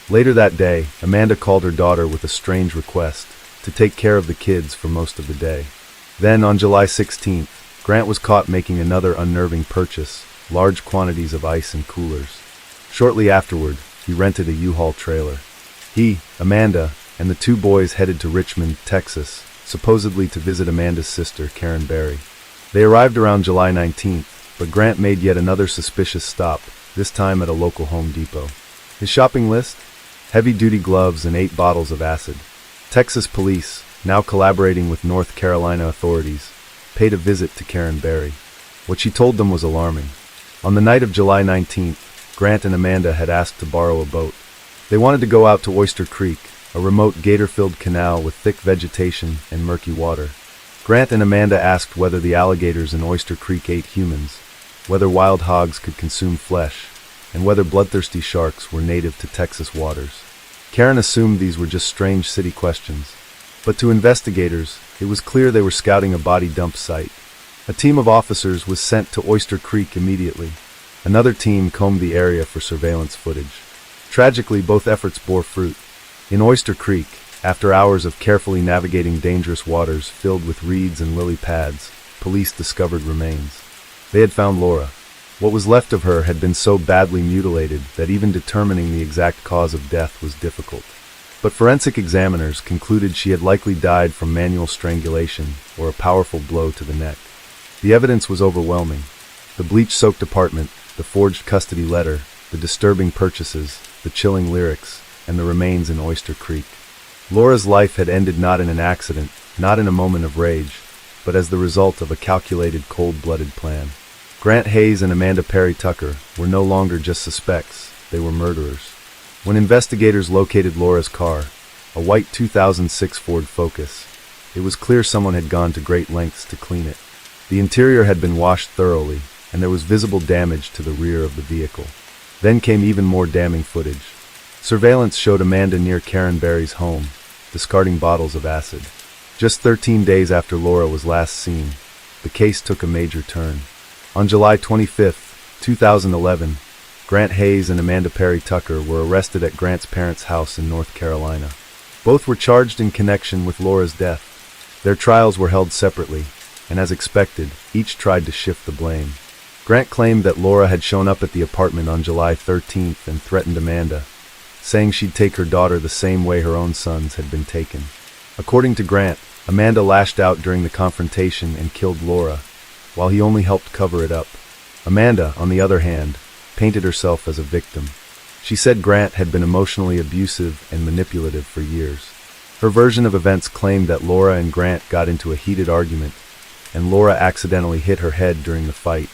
Later that day, Amanda called her daughter with a strange request to take care of the kids for most of the day. Then, on July 16th, Grant was caught making another unnerving purchase, large quantities of ice and coolers. Shortly afterward, he rented a U-Haul trailer. He, Amanda, and the two boys headed to Richmond, Texas, supposedly to visit Amanda's sister, Karen Berry. They arrived around July 19th, but Grant made yet another suspicious stop, this time at a local Home Depot. His shopping list? Heavy-duty gloves and 8 bottles of acid. Texas police, now collaborating with North Carolina authorities, paid a visit to Karen Berry. What she told them was alarming. On the night of July 19th, Grant and Amanda had asked to borrow a boat. They wanted to go out to Oyster Creek, a remote gator-filled canal with thick vegetation and murky water. Grant and Amanda asked whether the alligators in Oyster Creek ate humans, whether wild hogs could consume flesh, and whether bloodthirsty sharks were native to Texas waters. Karen assumed these were just strange city questions. But to investigators, it was clear they were scouting a body dump site. A team of officers was sent to Oyster Creek immediately. Another team combed the area for surveillance footage. Tragically, both efforts bore fruit. In Oyster Creek, after hours of carefully navigating dangerous waters filled with reeds and lily pads, police discovered remains. They had found Laura. What was left of her had been so badly mutilated that even determining the exact cause of death was difficult. But forensic examiners concluded she had likely died from manual strangulation or a powerful blow to the neck. The evidence was overwhelming. The bleach-soaked apartment, the forged custody letter, the disturbing purchases, the chilling lyrics, and the remains in Oyster Creek. Laura's life had ended not in an accident, not in a moment of rage, but as the result of a calculated, cold-blooded plan. Grant Hayes and Amanda Perry Tucker were no longer just suspects, they were murderers. When investigators located Laura's car, a white 2006 Ford Focus, it was clear someone had gone to great lengths to clean it. The interior had been washed thoroughly, and there was visible damage to the rear of the vehicle. Then came even more damning footage. Surveillance showed Amanda near Karen Berry's home, discarding bottles of acid. Just 13 days after Laura was last seen, the case took a major turn. On July 25, 2011, Grant Hayes and Amanda Perry Tucker were arrested at Grant's parents' house in North Carolina. Both were charged in connection with Laura's death. Their trials were held separately, and as expected, each tried to shift the blame. Grant claimed that Laura had shown up at the apartment on July 13th and threatened Amanda, saying she'd take her daughter the same way her own sons had been taken. According to Grant, Amanda lashed out during the confrontation and killed Laura, while he only helped cover it up. Amanda, on the other hand, painted herself as a victim. She said Grant had been emotionally abusive and manipulative for years. Her version of events claimed that Laura and Grant got into a heated argument, and Laura accidentally hit her head during the fight,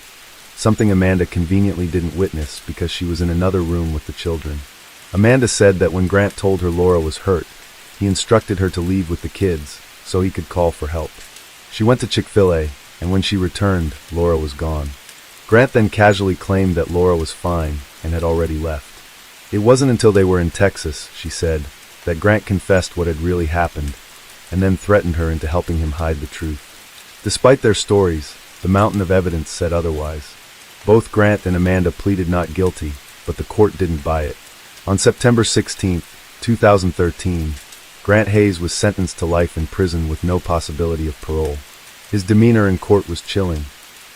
something Amanda conveniently didn't witness because she was in another room with the children. Amanda said that when Grant told her Laura was hurt, he instructed her to leave with the kids so he could call for help. She went to Chick-fil-A, and when she returned, Laura was gone. Grant then casually claimed that Laura was fine and had already left. It wasn't until they were in Texas, she said, that Grant confessed what had really happened, and then threatened her into helping him hide the truth. Despite their stories, the mountain of evidence said otherwise. Both Grant and Amanda pleaded not guilty, but the court didn't buy it. On September 16, 2013, Grant Hayes was sentenced to life in prison with no possibility of parole. His demeanor in court was chilling.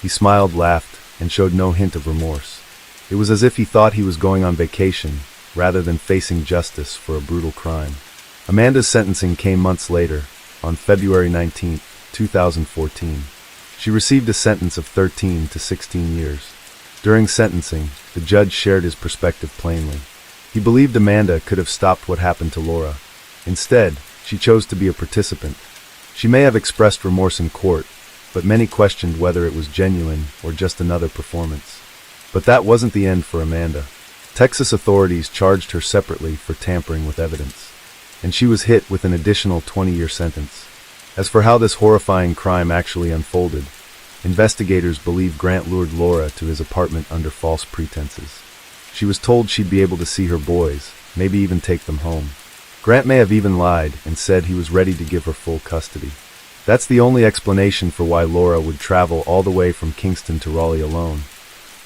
He smiled, laughed, and showed no hint of remorse. It was as if he thought he was going on vacation, rather than facing justice for a brutal crime. Amanda's sentencing came months later, on February 19, 2014. She received a sentence of 13 to 16 years. During sentencing, the judge shared his perspective plainly. He believed Amanda could have stopped what happened to Laura. Instead, she chose to be a participant. She may have expressed remorse in court, but many questioned whether it was genuine or just another performance. But that wasn't the end for Amanda. Texas authorities charged her separately for tampering with evidence, and she was hit with an additional 20-year sentence. As for how this horrifying crime actually unfolded, investigators believe Grant lured Laura to his apartment under false pretenses. She was told she'd be able to see her boys, maybe even take them home. Grant may have even lied and said he was ready to give her full custody. That's the only explanation for why Laura would travel all the way from Kingston to Raleigh alone,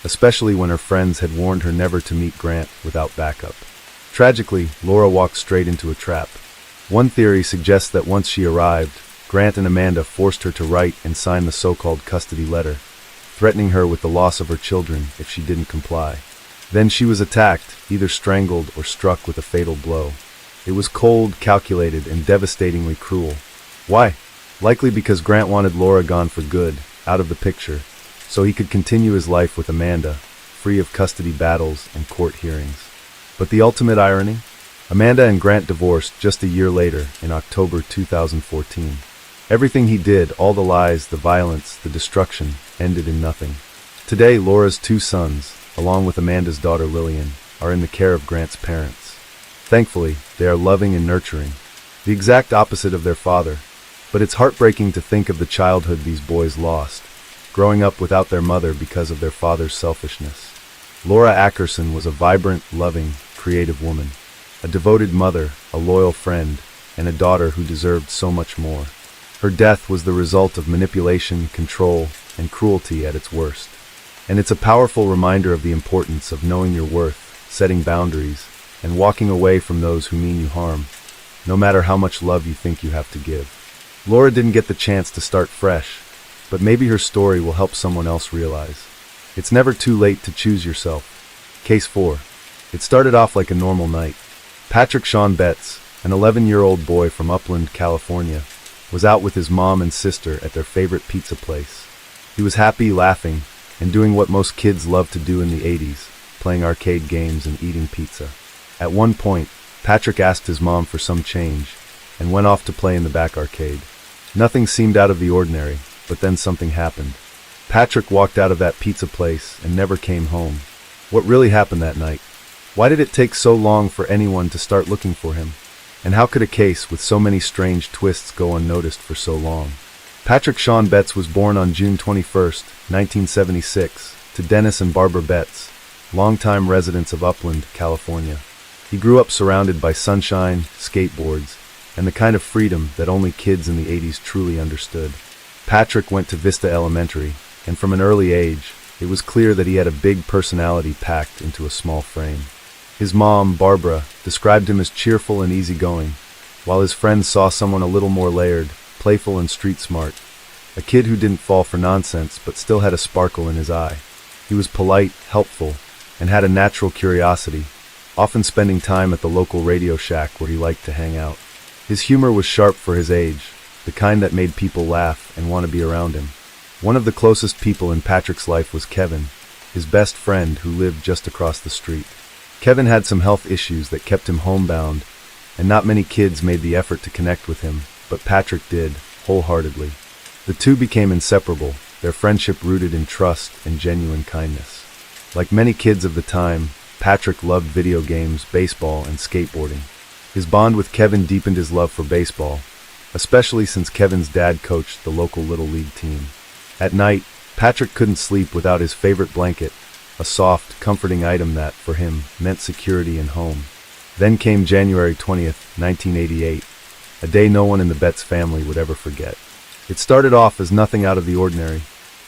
especially when her friends had warned her never to meet Grant without backup. Tragically, Laura walked straight into a trap. One theory suggests that once she arrived, Grant and Amanda forced her to write and sign the so-called custody letter, threatening her with the loss of her children if she didn't comply. Then she was attacked, either strangled or struck with a fatal blow. It was cold, calculated, and devastatingly cruel. Why? Likely because Grant wanted Laura gone for good, out of the picture, so he could continue his life with Amanda, free of custody battles and court hearings. But the ultimate irony? Amanda and Grant divorced just a year later, in October 2014. Everything he did, all the lies, the violence, the destruction, ended in nothing. Today, Laura's two sons, along with Amanda's daughter Lillian, are in the care of Grant's parents. Thankfully, they are loving and nurturing, the exact opposite of their father. But it's heartbreaking to think of the childhood these boys lost, growing up without their mother because of their father's selfishness. Laura Ackerson was a vibrant, loving, creative woman, a devoted mother, a loyal friend, and a daughter who deserved so much more. Her death was the result of manipulation, control, and cruelty at its worst. And it's a powerful reminder of the importance of knowing your worth, setting boundaries, and walking away from those who mean you harm, no matter how much love you think you have to give. Laura didn't get the chance to start fresh, but maybe her story will help someone else realize it's never too late to choose yourself. Case 4. It started off like a normal night. Patrick Sean Betts, an 11-year-old boy from Upland, California, was out with his mom and sister at their favorite pizza place. He was happy, laughing, and doing what most kids loved to do in the 80s, playing arcade games and eating pizza. At one point, Patrick asked his mom for some change and went off to play in the back arcade. Nothing seemed out of the ordinary, but then something happened. Patrick walked out of that pizza place and never came home. What really happened that night? Why did it take so long for anyone to start looking for him? And how could a case with so many strange twists go unnoticed for so long? Patrick Sean Betts was born on June 21, 1976, to Dennis and Barbara Betts, longtime residents of Upland, California. He grew up surrounded by sunshine, skateboards, and the kind of freedom that only kids in the 80s truly understood. Patrick went to Vista Elementary, and from an early age, it was clear that he had a big personality packed into a small frame. His mom, Barbara, described him as cheerful and easygoing, while his friends saw someone a little more layered, playful and street smart. A kid who didn't fall for nonsense but still had a sparkle in his eye. He was polite, helpful, and had a natural curiosity, often spending time at the local radio shack where he liked to hang out. His humor was sharp for his age, the kind that made people laugh and want to be around him. One of the closest people in Patrick's life was Kevin, his best friend who lived just across the street. Kevin had some health issues that kept him homebound, and not many kids made the effort to connect with him, but Patrick did, wholeheartedly. The two became inseparable, their friendship rooted in trust and genuine kindness. Like many kids of the time, Patrick loved video games, baseball, and skateboarding. His bond with Kevin deepened his love for baseball, especially since Kevin's dad coached the local Little League team. At night, Patrick couldn't sleep without his favorite blanket, a soft, comforting item that, for him, meant security and home. Then came January 20th, 1988, a day no one in the Betts family would ever forget. It started off as nothing out of the ordinary.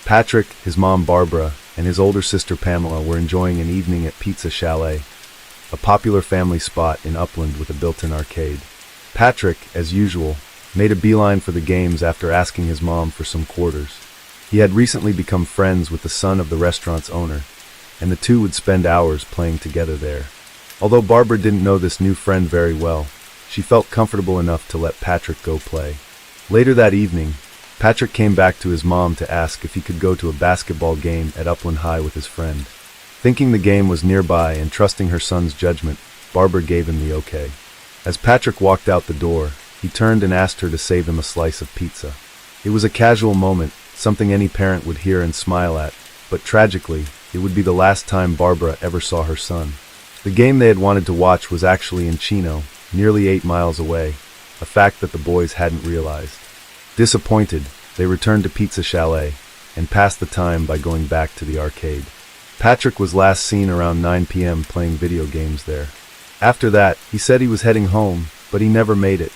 Patrick, his mom Barbara, and his older sister Pamela were enjoying an evening at Pizza Chalet, a popular family spot in Upland with a built-in arcade. Patrick, as usual, made a beeline for the games after asking his mom for some quarters. He had recently become friends with the son of the restaurant's owner, and the two would spend hours playing together there. Although Barbara didn't know this new friend very well, she felt comfortable enough to let Patrick go play. Later that evening, Patrick came back to his mom to ask if he could go to a basketball game at Upland High with his friend. Thinking the game was nearby and trusting her son's judgment, Barbara gave him the okay. As Patrick walked out the door, he turned and asked her to save him a slice of pizza. It was a casual moment, something any parent would hear and smile at, but tragically, it would be the last time Barbara ever saw her son. The game they had wanted to watch was actually in Chino, nearly 8 miles away, a fact that the boys hadn't realized. Disappointed, they returned to Pizza Chalet and passed the time by going back to the arcade. Patrick was last seen around 9 p.m. playing video games there. After that, he said he was heading home, but he never made it.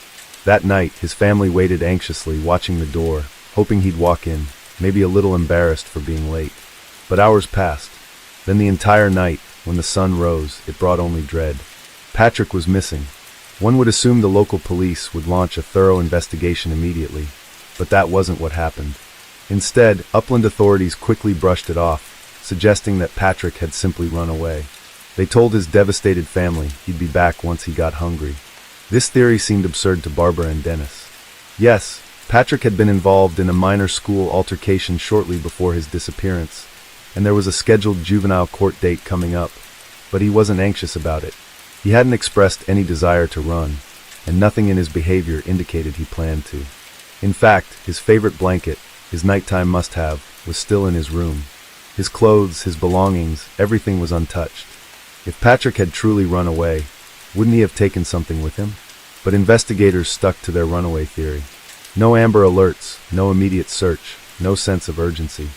That night, his family waited anxiously, watching the door, hoping he'd walk in, maybe a little embarrassed for being late. But hours passed. Then the entire night, when the sun rose, it brought only dread. Patrick was missing. One would assume the local police would launch a thorough investigation immediately, but that wasn't what happened. Instead, Upland authorities quickly brushed it off, suggesting that Patrick had simply run away. They told his devastated family he'd be back once he got hungry. This theory seemed absurd to Barbara and Dennis. Yes, Patrick had been involved in a minor school altercation shortly before his disappearance, and there was a scheduled juvenile court date coming up, but he wasn't anxious about it. He hadn't expressed any desire to run, and nothing in his behavior indicated he planned to. In fact, his favorite blanket, his nighttime must-have, was still in his room. His clothes, his belongings, everything was untouched. If Patrick had truly run away, wouldn't he have taken something with him? But investigators stuck to their runaway theory. No Amber Alerts, no immediate search, no sense of urgency.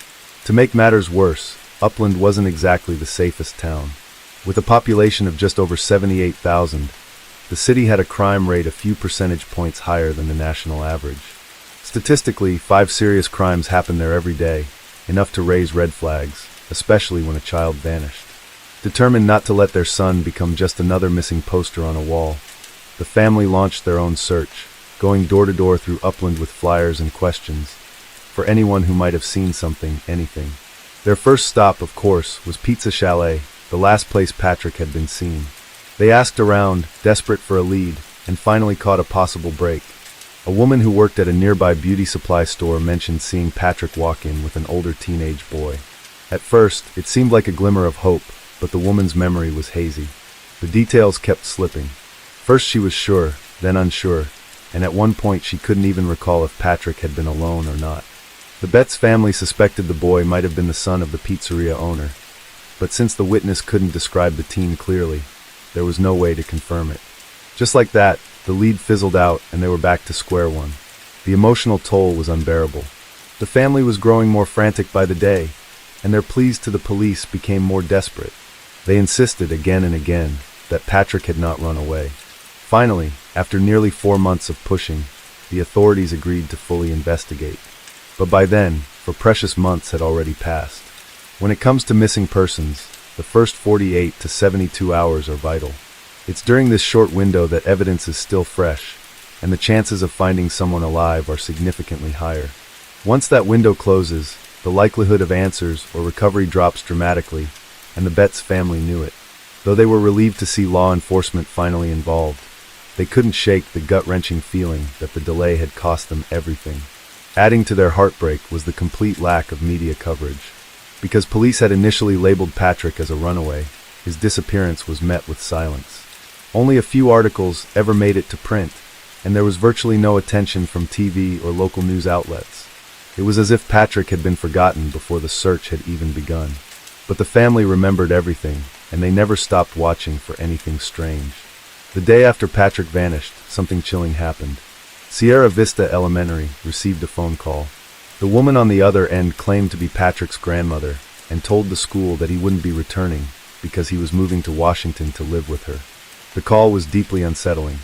To make matters worse, Upland wasn't exactly the safest town. With a population of just over 78,000, the city had a crime rate a few percentage points higher than the national average. Statistically, 5 serious crimes happen there every day, enough to raise red flags, especially when a child vanished. Determined not to let their son become just another missing poster on a wall, the family launched their own search, going door to door through Upland with flyers and questions, for anyone who might have seen something, anything. Their first stop, of course, was Pizza Chalet, the last place Patrick had been seen. They asked around, desperate for a lead, and finally caught a possible break. A woman who worked at a nearby beauty supply store mentioned seeing Patrick walk in with an older teenage boy. At first, it seemed like a glimmer of hope, but the woman's memory was hazy. The details kept slipping. First she was sure, then unsure, and at one point she couldn't even recall if Patrick had been alone or not. The Betts family suspected the boy might have been the son of the pizzeria owner, but since the witness couldn't describe the teen clearly, there was no way to confirm it. Just like that, the lead fizzled out and they were back to square one. The emotional toll was unbearable. The family was growing more frantic by the day, and their pleas to the police became more desperate. They insisted again and again that Patrick had not run away. Finally, after nearly 4 months of pushing, the authorities agreed to fully investigate. But by then, for precious months had already passed. When it comes to missing persons, the first 48 to 72 hours are vital. It's during this short window that evidence is still fresh, and the chances of finding someone alive are significantly higher. Once that window closes, the likelihood of answers or recovery drops dramatically, and the Betts family knew it. Though they were relieved to see law enforcement finally involved, they couldn't shake the gut-wrenching feeling that the delay had cost them everything. Adding to their heartbreak was the complete lack of media coverage. Because police had initially labeled Patrick as a runaway, his disappearance was met with silence. Only a few articles ever made it to print, and there was virtually no attention from TV or local news outlets. It was as if Patrick had been forgotten before the search had even begun. But the family remembered everything, and they never stopped watching for anything strange. The day after Patrick vanished, something chilling happened. Sierra Vista Elementary received a phone call. The woman on the other end claimed to be Patrick's grandmother and told the school that he wouldn't be returning because he was moving to Washington to live with her. The call was deeply unsettling.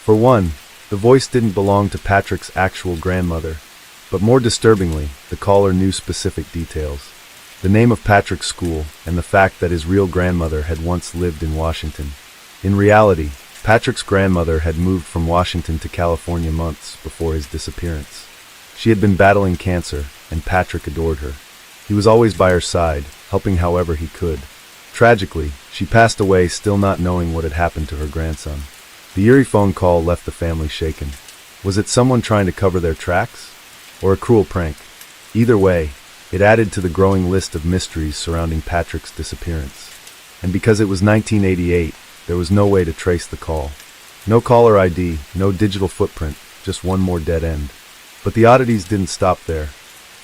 For one, the voice didn't belong to Patrick's actual grandmother, but more disturbingly, the caller knew specific details. The name of Patrick's school and the fact that his real grandmother had once lived in Washington. In reality, Patrick's grandmother had moved from Washington to California months before his disappearance. She had been battling cancer, and Patrick adored her. He was always by her side, helping however he could. Tragically, she passed away still not knowing what had happened to her grandson. The eerie phone call left the family shaken. Was it someone trying to cover their tracks? Or a cruel prank? Either way, it added to the growing list of mysteries surrounding Patrick's disappearance. And because it was 1988, there was no way to trace the call. No caller ID, no digital footprint, just one more dead end. But the oddities didn't stop there.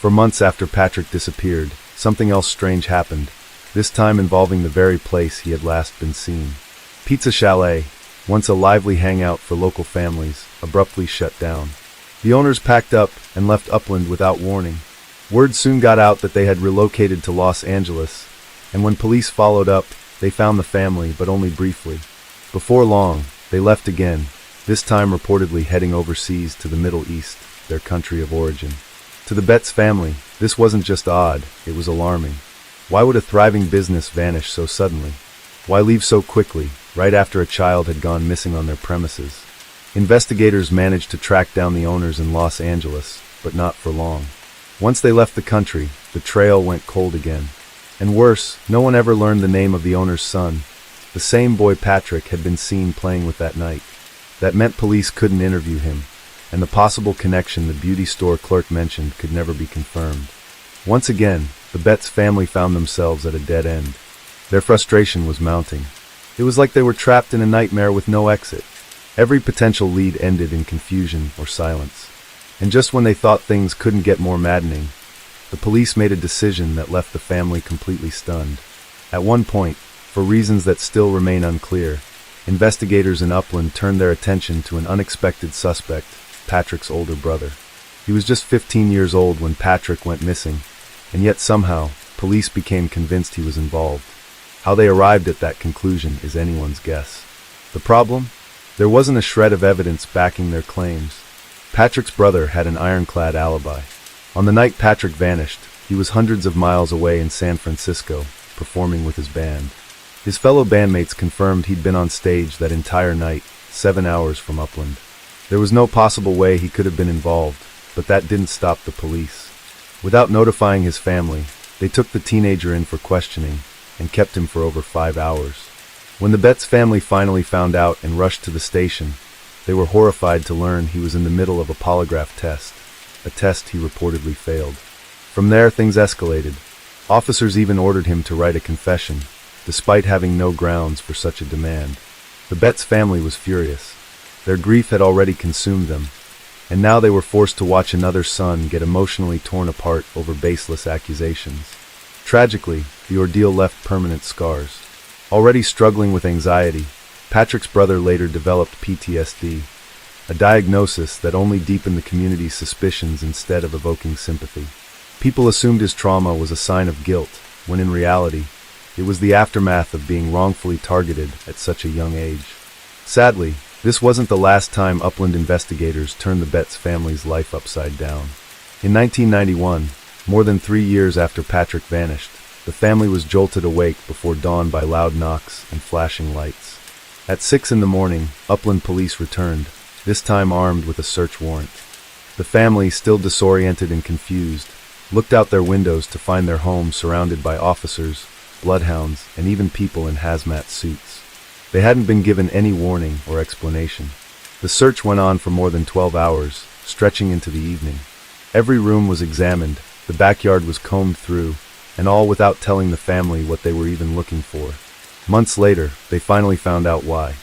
For months after Patrick disappeared, something else strange happened, this time involving the very place he had last been seen. Pizza Chalet, once a lively hangout for local families, abruptly shut down. The owners packed up and left Upland without warning. Word soon got out that they had relocated to Los Angeles, and when police followed up, they found the family, but only briefly. Before long, they left again, this time reportedly heading overseas to the Middle East, their country of origin. To the Betts family, this wasn't just odd, it was alarming. Why would a thriving business vanish so suddenly? Why leave so quickly, right after a child had gone missing on their premises? Investigators managed to track down the owners in Los Angeles, but not for long. Once they left the country, the trail went cold again. And worse, no one ever learned the name of the owner's son. The same boy Patrick had been seen playing with that night. That meant police couldn't interview him, and the possible connection the beauty store clerk mentioned could never be confirmed. Once again, the Betts family found themselves at a dead end. Their frustration was mounting. It was like they were trapped in a nightmare with no exit. Every potential lead ended in confusion or silence. And just when they thought things couldn't get more maddening, the police made a decision that left the family completely stunned. At one point, for reasons that still remain unclear, investigators in Upland turned their attention to an unexpected suspect, Patrick's older brother. He was just 15 years old when Patrick went missing, and yet somehow, police became convinced he was involved. How they arrived at that conclusion is anyone's guess. The problem? There wasn't a shred of evidence backing their claims. Patrick's brother had an ironclad alibi. On the night Patrick vanished, he was hundreds of miles away in San Francisco, performing with his band. His fellow bandmates confirmed he'd been on stage that entire night, 7 hours from Upland. There was no possible way he could have been involved, but that didn't stop the police. Without notifying his family, they took the teenager in for questioning and kept him for over 5 hours. When the Betts family finally found out and rushed to the station, they were horrified to learn he was in the middle of a polygraph test, a test he reportedly failed. From there, things escalated. Officers even ordered him to write a confession, despite having no grounds for such a demand. The Betts family was furious. Their grief had already consumed them, and now they were forced to watch another son get emotionally torn apart over baseless accusations. Tragically, the ordeal left permanent scars. Already struggling with anxiety, Patrick's brother later developed PTSD, a diagnosis that only deepened the community's suspicions instead of evoking sympathy. People assumed his trauma was a sign of guilt, when in reality, it was the aftermath of being wrongfully targeted at such a young age. Sadly, this wasn't the last time Upland investigators turned the Betts family's life upside down. In 1991, more than 3 years after Patrick vanished, the family was jolted awake before dawn by loud knocks and flashing lights. At 6 in the morning, Upland police returned, this time armed with a search warrant. The family, still disoriented and confused, looked out their windows to find their home surrounded by officers, bloodhounds, and even people in hazmat suits. They hadn't been given any warning or explanation. The search went on for more than 12 hours, stretching into the evening. Every room was examined, the backyard was combed through, and all without telling the family what they were even looking for. Months later, they finally found out why.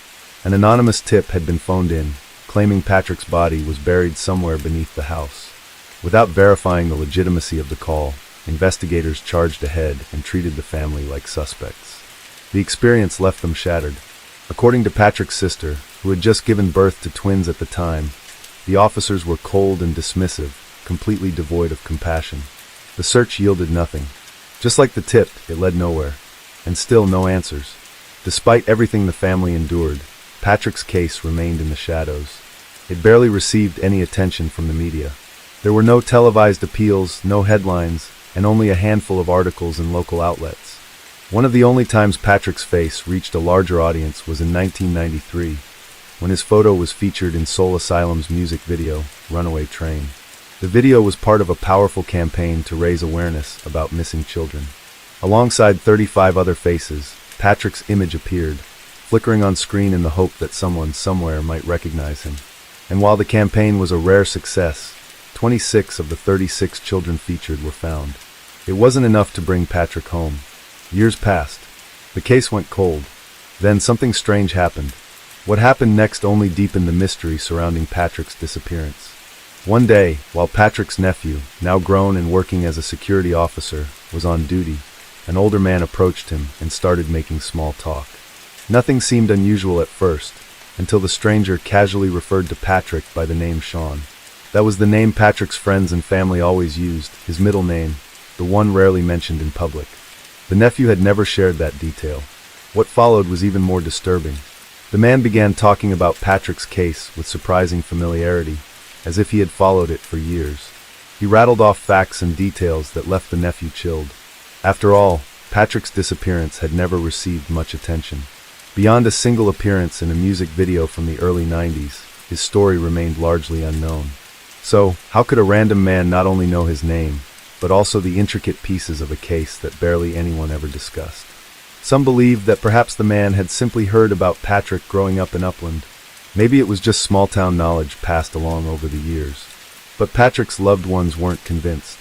An anonymous tip had been phoned in, claiming Patrick's body was buried somewhere beneath the house. Without verifying the legitimacy of the call, investigators charged ahead and treated the family like suspects. The experience left them shattered. According to Patrick's sister, who had just given birth to twins at the time, the officers were cold and dismissive, completely devoid of compassion. The search yielded nothing. Just like the tip, it led nowhere. And still no answers. Despite everything the family endured, Patrick's case remained in the shadows. It barely received any attention from the media. There were no televised appeals, no headlines, and only a handful of articles in local outlets. One of the only times Patrick's face reached a larger audience was in 1993, when his photo was featured in Soul Asylum's music video, Runaway Train. The video was part of a powerful campaign to raise awareness about missing children. Alongside 35 other faces, Patrick's image appeared, flickering on screen in the hope that someone somewhere might recognize him. And while the campaign was a rare success, 26 of the 36 children featured were found. It wasn't enough to bring Patrick home. Years passed. The case went cold. Then something strange happened. What happened next only deepened the mystery surrounding Patrick's disappearance. One day, while Patrick's nephew, now grown and working as a security officer, was on duty, an older man approached him and started making small talk. Nothing seemed unusual at first, until the stranger casually referred to Patrick by the name Sean. That was the name Patrick's friends and family always used, his middle name, the one rarely mentioned in public. The nephew had never shared that detail. What followed was even more disturbing. The man began talking about Patrick's case with surprising familiarity, as if he had followed it for years. He rattled off facts and details that left the nephew chilled. After all, Patrick's disappearance had never received much attention. Beyond a single appearance in a music video from the early 90s, his story remained largely unknown. So, how could a random man not only know his name, but also the intricate pieces of a case that barely anyone ever discussed? Some believed that perhaps the man had simply heard about Patrick growing up in Upland. Maybe it was just small-town knowledge passed along over the years. But Patrick's loved ones weren't convinced.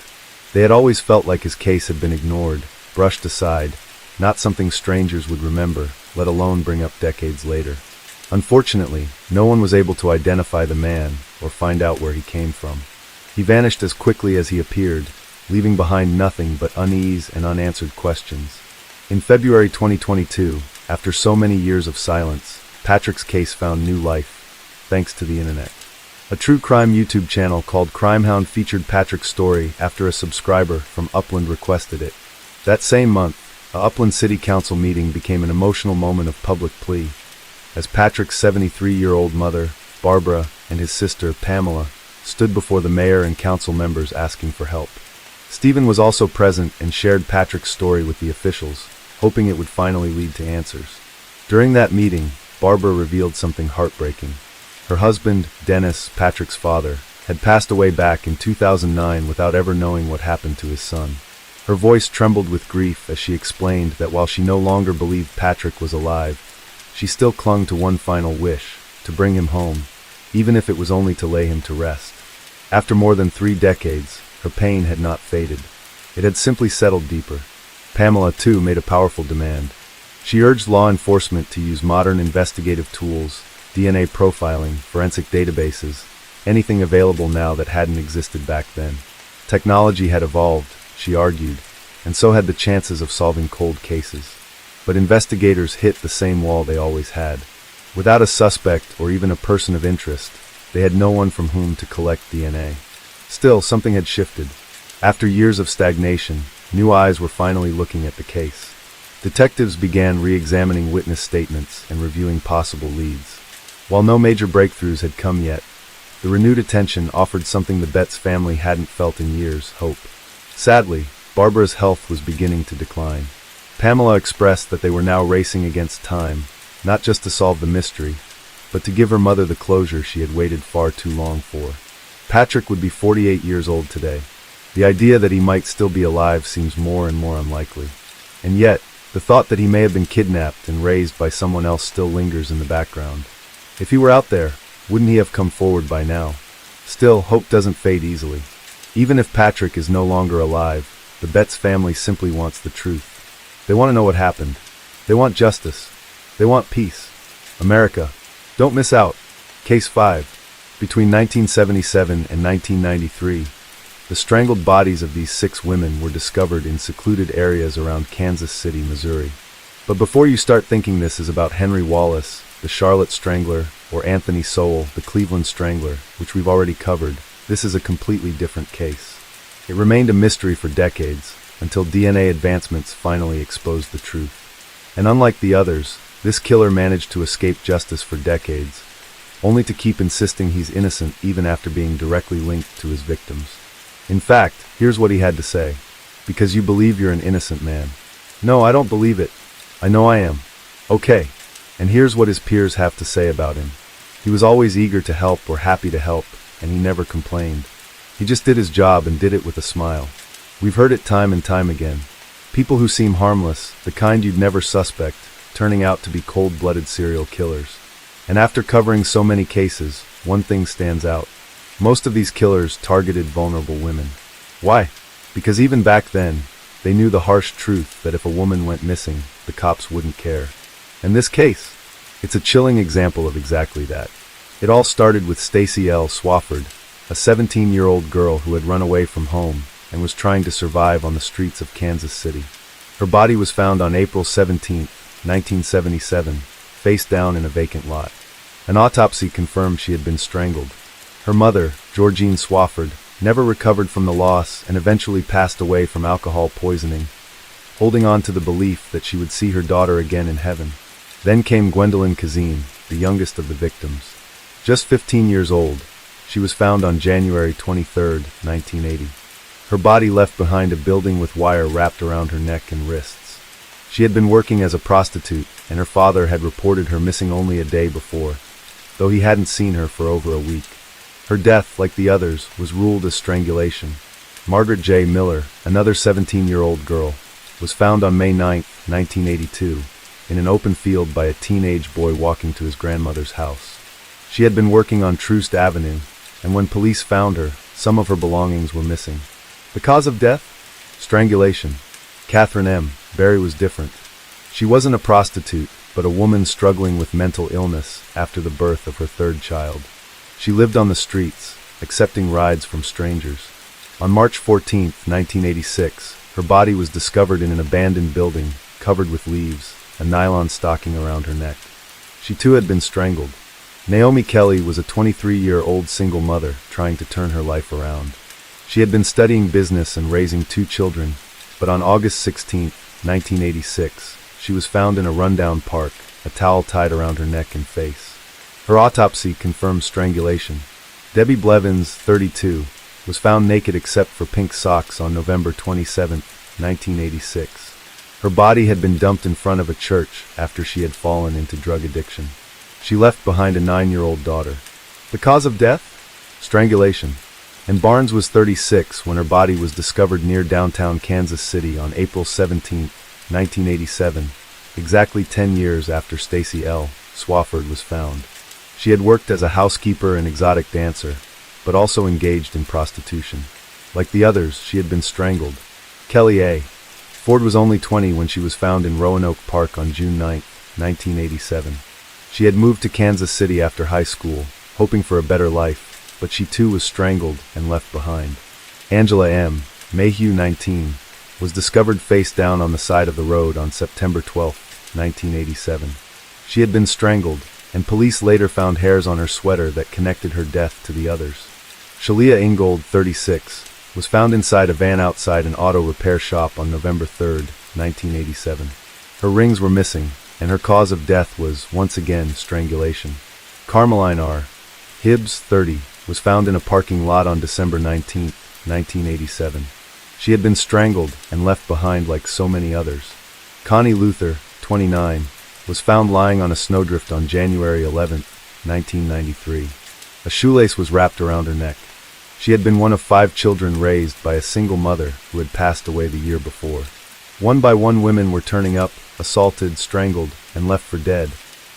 They had always felt like his case had been ignored, brushed aside, not something strangers would remember, let alone bring up decades later. Unfortunately, no one was able to identify the man or find out where he came from. He vanished as quickly as he appeared, leaving behind nothing but unease and unanswered questions. In February 2022, after so many years of silence, Patrick's case found new life, thanks to the internet. A true crime YouTube channel called Crimehound featured Patrick's story after a subscriber from Upland requested it. That same month, a Upland City Council meeting became an emotional moment of public plea, as Patrick's 73-year-old mother, Barbara, and his sister, Pamela, stood before the mayor and council members asking for help. Stephen was also present and shared Patrick's story with the officials, hoping it would finally lead to answers. During that meeting, Barbara revealed something heartbreaking. Her husband, Dennis, Patrick's father, had passed away back in 2009 without ever knowing what happened to his son. Her voice trembled with grief as she explained that while she no longer believed Patrick was alive, she still clung to one final wish, to bring him home, even if it was only to lay him to rest. After more than 3 decades, her pain had not faded. It had simply settled deeper. Pamela, too, made a powerful demand. She urged law enforcement to use modern investigative tools, DNA profiling, forensic databases, anything available now that hadn't existed back then. Technology had evolved, she argued, and so had the chances of solving cold cases. But investigators hit the same wall they always had. Without a suspect or even a person of interest, they had no one from whom to collect DNA. Still, something had shifted. After years of stagnation, new eyes were finally looking at the case. Detectives began re-examining witness statements and reviewing possible leads. While no major breakthroughs had come yet, the renewed attention offered something the Betts family hadn't felt in years: hope. Sadly, Barbara's health was beginning to decline. Pamela expressed that they were now racing against time, not just to solve the mystery, but to give her mother the closure she had waited far too long for. Patrick would be 48 years old today. The idea that he might still be alive seems more and more unlikely. And yet, the thought that he may have been kidnapped and raised by someone else still lingers in the background. If he were out there, wouldn't he have come forward by now? Still, hope doesn't fade easily. Even if Patrick is no longer alive, the Betts family simply wants the truth. They want to know what happened. They want justice. They want peace. America, don't miss out. Case 5. Between 1977 and 1993, the strangled bodies of these 6 women were discovered in secluded areas around Kansas City, Missouri. But before you start thinking this is about Henry Wallace, the Charlotte Strangler, or Anthony Sowell, the Cleveland Strangler, which we've already covered, this is a completely different case. It remained a mystery for decades, until DNA advancements finally exposed the truth. And unlike the others, this killer managed to escape justice for decades, only to keep insisting he's innocent even after being directly linked to his victims. In fact, here's what he had to say. Because you believe you're an innocent man. No, I don't believe it. I know I am. Okay. And here's what his peers have to say about him. He was always eager to help or happy to help, and he never complained. He just did his job and did it with a smile. We've heard it time and time again. People who seem harmless, the kind you'd never suspect, turning out to be cold-blooded serial killers. And after covering so many cases, one thing stands out. Most of these killers targeted vulnerable women. Why? Because even back then, they knew the harsh truth that if a woman went missing, the cops wouldn't care. In this case, it's a chilling example of exactly that. It all started with Stacy L. Swafford, a 17-year-old girl who had run away from home and was trying to survive on the streets of Kansas City. Her body was found on April 17, 1977, face down in a vacant lot. An autopsy confirmed she had been strangled. Her mother, Georgine Swafford, never recovered from the loss and eventually passed away from alcohol poisoning, holding on to the belief that she would see her daughter again in heaven. Then came Gwendolyn Kazim, the youngest of the victims. Just 15 years old, she was found on January 23, 1980. Her body left behind a building with wire wrapped around her neck and wrists. She had been working as a prostitute, and her father had reported her missing only a day before, though he hadn't seen her for over a week. Her death, like the others, was ruled as strangulation. Margaret J. Miller, another 17-year-old girl, was found on May 9, 1982, in an open field by a teenage boy walking to his grandmother's house. She had been working on Troost Avenue, and when police found her, some of her belongings were missing. The cause of death? Strangulation. Catherine M. Berry was different. She wasn't a prostitute, but a woman struggling with mental illness after the birth of her third child. She lived on the streets, accepting rides from strangers. On March 14, 1986, her body was discovered in an abandoned building, covered with leaves, a nylon stocking around her neck. She too had been strangled. Naomi Kelly was a 23-year-old single mother trying to turn her life around. She had been studying business and raising 2 children, but on August 16, 1986, she was found in a rundown park, a towel tied around her neck and face. Her autopsy confirmed strangulation. Debbie Blevins, 32, was found naked except for pink socks on November 27, 1986. Her body had been dumped in front of a church after she had fallen into drug addiction. She left behind a 9-year-old daughter. The cause of death? Strangulation. And Barnes was 36 when her body was discovered near downtown Kansas City on April 17, 1987, exactly 10 years after Stacy L. Swafford was found. She had worked as a housekeeper and exotic dancer, but also engaged in prostitution. Like the others, she had been strangled. Kelly A. Ford was only 20 when she was found in Roanoke Park on June 9, 1987. She had moved to Kansas City after high school, hoping for a better life, but she too was strangled and left behind. Angela M. Mayhew, 19, was discovered face down on the side of the road on September 12, 1987. She had been strangled, and police later found hairs on her sweater that connected her death to the others. Shalia Ingold, 36, was found inside a van outside an auto repair shop on November 3, 1987. Her rings were missing, and her cause of death was, once again, strangulation. Carmeline R. Hibbs, 30, was found in a parking lot on December 19, 1987. She had been strangled and left behind like so many others. Connie Luther, 29, was found lying on a snowdrift on January 11, 1993. A shoelace was wrapped around her neck. She had been one of 5 children raised by a single mother who had passed away the year before. One by one women were turning up, assaulted, strangled, and left for dead.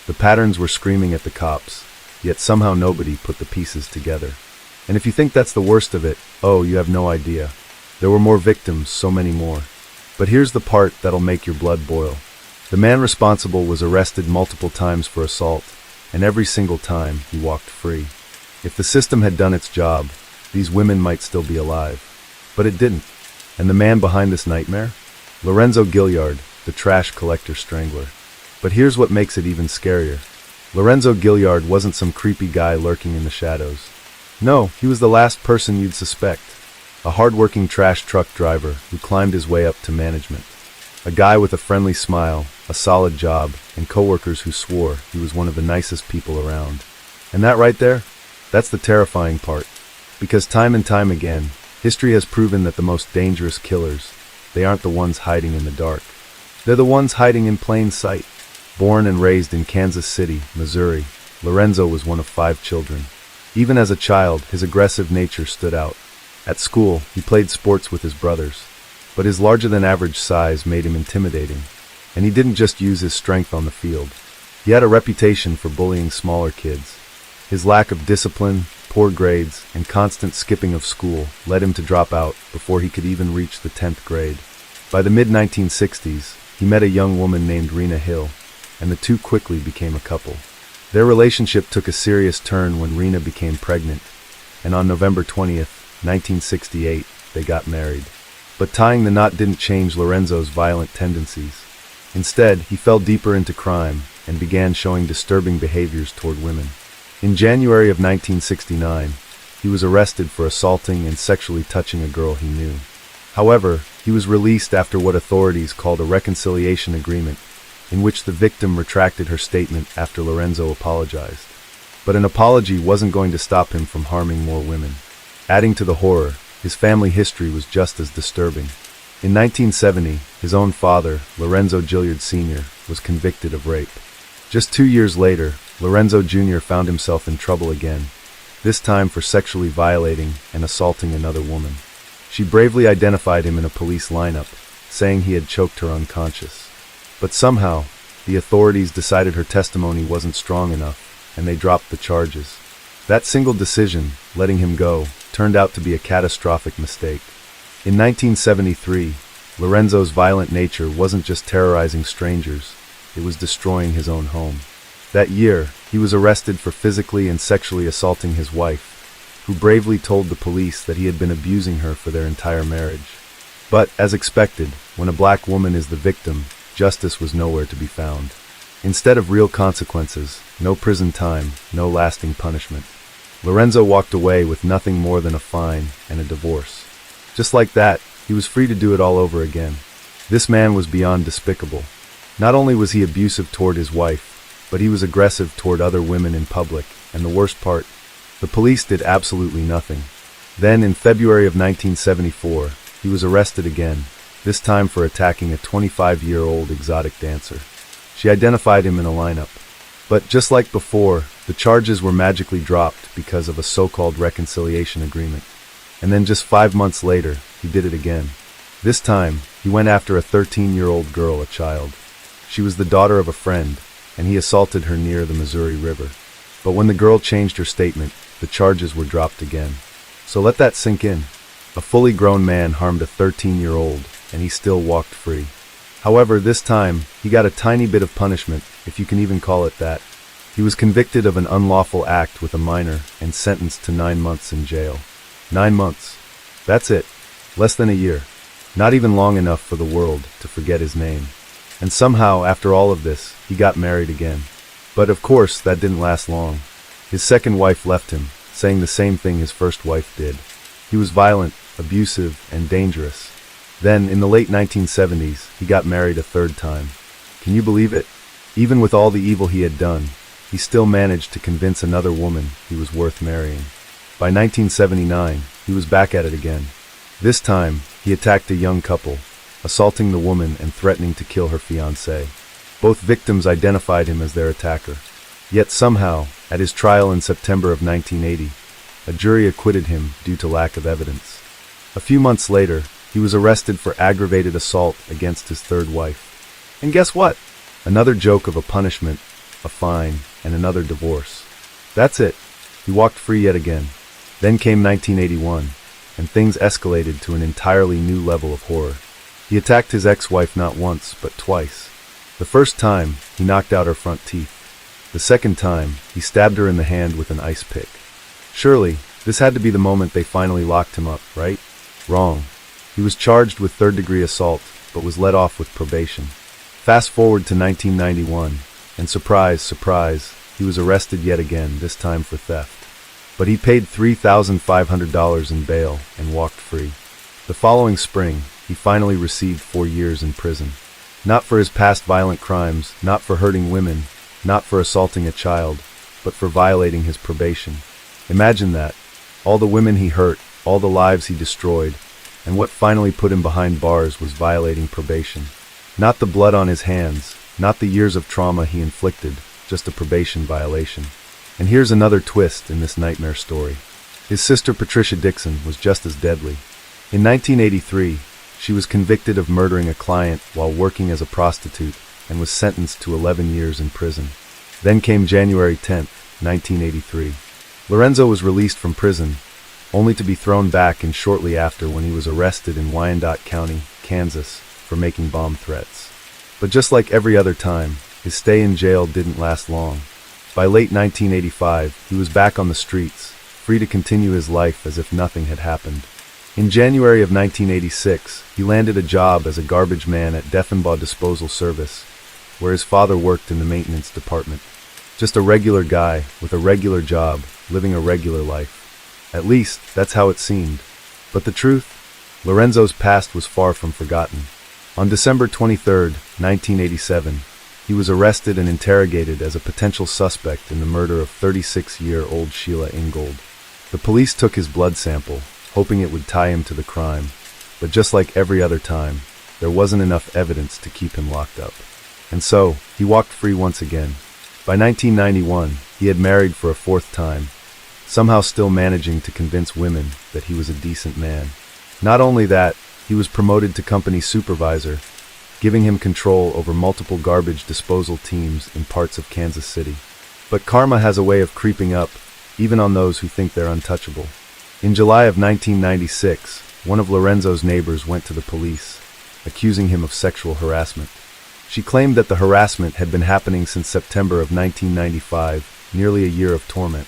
The patterns were screaming at the cops, yet somehow nobody put the pieces together. And if you think that's the worst of it, oh, you have no idea. There were more victims, so many more. But here's the part that'll make your blood boil. The man responsible was arrested multiple times for assault, and every single time he walked free. If the system had done its job, these women might still be alive. But it didn't. And the man behind this nightmare? Lorenzo Gilliard, the trash collector strangler. But here's what makes it even scarier. Lorenzo Gilliard wasn't some creepy guy lurking in the shadows. No, he was the last person you'd suspect. A hard-working trash truck driver who climbed his way up to management. A guy with a friendly smile, a solid job, and coworkers who swore he was one of the nicest people around. And that right there? That's the terrifying part. Because time and time again, history has proven that the most dangerous killers, they aren't the ones hiding in the dark. They're the ones hiding in plain sight. Born and raised in Kansas City, Missouri, Lorenzo was one of 5 children. Even as a child, his aggressive nature stood out. At school, he played sports with his brothers, but his larger-than-average size made him intimidating. And he didn't just use his strength on the field. He had a reputation for bullying smaller kids. His lack of discipline, poor grades, and constant skipping of school led him to drop out before he could even reach the 10th grade. By the mid-1960s, he met a young woman named Rena Hill, and the two quickly became a couple. Their relationship took a serious turn when Rena became pregnant, and on November 20th, 1968, they got married. But tying the knot didn't change Lorenzo's violent tendencies. Instead, he fell deeper into crime and began showing disturbing behaviors toward women. In January of 1969, he was arrested for assaulting and sexually touching a girl he knew. However, he was released after what authorities called a reconciliation agreement, in which the victim retracted her statement after Lorenzo apologized. But an apology wasn't going to stop him from harming more women. Adding to the horror, his family history was just as disturbing. In 1970, his own father, Lorenzo Gilliard Sr., was convicted of rape. Just 2 years later, Lorenzo Jr. found himself in trouble again, this time for sexually violating and assaulting another woman. She bravely identified him in a police lineup, saying he had choked her unconscious. But somehow, the authorities decided her testimony wasn't strong enough, and they dropped the charges. That single decision, letting him go, turned out to be a catastrophic mistake. In 1973, Lorenzo's violent nature wasn't just terrorizing strangers, it was destroying his own home. That year, he was arrested for physically and sexually assaulting his wife, who bravely told the police that he had been abusing her for their entire marriage. But, as expected, when a black woman is the victim, justice was nowhere to be found. Instead of real consequences, no prison time, no lasting punishment. Lorenzo walked away with nothing more than a fine and a divorce. Just like that, he was free to do it all over again. This man was beyond despicable. Not only was he abusive toward his wife, but he was aggressive toward other women in public, and the worst part, the police did absolutely nothing. Then, in February of 1974, he was arrested again, this time for attacking a 25-year-old exotic dancer. She identified him in a lineup. But just like before, the charges were magically dropped because of a so-called reconciliation agreement. And then just 5 months later, he did it again. This time, he went after a 13-year-old girl, a child. She was the daughter of a friend, and he assaulted her near the Missouri River. But when the girl changed her statement, the charges were dropped again. So let that sink in. A fully grown man harmed a 13-year-old, and he still walked free. However, this time, he got a tiny bit of punishment, if you can even call it that. He was convicted of an unlawful act with a minor and sentenced to 9 months in jail. 9 months. That's it. Less than a year. Not even long enough for the world to forget his name. And somehow, after all of this, he got married again. But of course, that didn't last long. His second wife left him, saying the same thing his first wife did. He was violent, abusive, and dangerous. Then, in the late 1970s, he got married a third time. Can you believe it? Even with all the evil he had done, he still managed to convince another woman he was worth marrying. By 1979, he was back at it again. This time, he attacked a young couple, assaulting the woman and threatening to kill her fiancé. Both victims identified him as their attacker. Yet somehow, at his trial in September of 1980, a jury acquitted him due to lack of evidence. A few months later, he was arrested for aggravated assault against his third wife. And guess what? Another joke of a punishment, a fine, and another divorce. That's it. He walked free yet again. Then came 1981, and things escalated to an entirely new level of horror. He attacked his ex-wife not once, but twice. The first time, he knocked out her front teeth. The second time, he stabbed her in the hand with an ice pick. Surely, this had to be the moment they finally locked him up, right? Wrong. He was charged with third-degree assault, but was let off with probation. Fast forward to 1991, and surprise, surprise, he was arrested yet again, this time for theft. But he paid $3,500 in bail and walked free. The following spring, he finally received 4 years in prison. Not for his past violent crimes, not for hurting women, not for assaulting a child, but for violating his probation. Imagine that. All the women he hurt, all the lives he destroyed, and what finally put him behind bars was violating probation. Not the blood on his hands, not the years of trauma he inflicted, just a probation violation. And here's another twist in this nightmare story. His sister Patricia Dixon was just as deadly. In 1983, she was convicted of murdering a client while working as a prostitute and was sentenced to 11 years in prison. Then came January 10, 1983. Lorenzo was released from prison, only to be thrown back in shortly after when he was arrested in Wyandotte County, Kansas, for making bomb threats. But just like every other time, his stay in jail didn't last long. By late 1985, he was back on the streets, free to continue his life as if nothing had happened. In January of 1986, he landed a job as a garbage man at Defenbaugh Disposal Service, where his father worked in the maintenance department. Just a regular guy with a regular job, living a regular life. At least, that's how it seemed. But the truth? Lorenzo's past was far from forgotten. On December 23, 1987, he was arrested and interrogated as a potential suspect in the murder of 36-year-old Sheila Ingold. The police took his blood sample, hoping it would tie him to the crime, but just like every other time, there wasn't enough evidence to keep him locked up. And so, he walked free once again. By 1991, he had married for a fourth time, somehow still managing to convince women that he was a decent man. Not only that, he was promoted to company supervisor, giving him control over multiple garbage disposal teams in parts of Kansas City. But karma has a way of creeping up, even on those who think they're untouchable. In July of 1996, one of Lorenzo's neighbors went to the police, accusing him of sexual harassment. She claimed that the harassment had been happening since September of 1995, nearly a year of torment.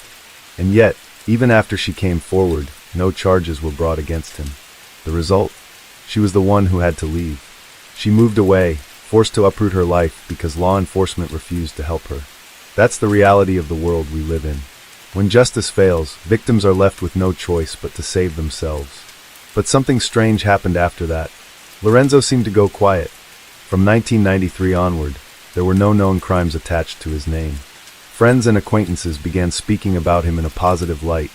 And yet, even after she came forward, no charges were brought against him. The result? She was the one who had to leave. She moved away, forced to uproot her life because law enforcement refused to help her. That's the reality of the world we live in. When justice fails, victims are left with no choice but to save themselves. But something strange happened after that. Lorenzo seemed to go quiet. From 1993 onward, there were no known crimes attached to his name. Friends and acquaintances began speaking about him in a positive light,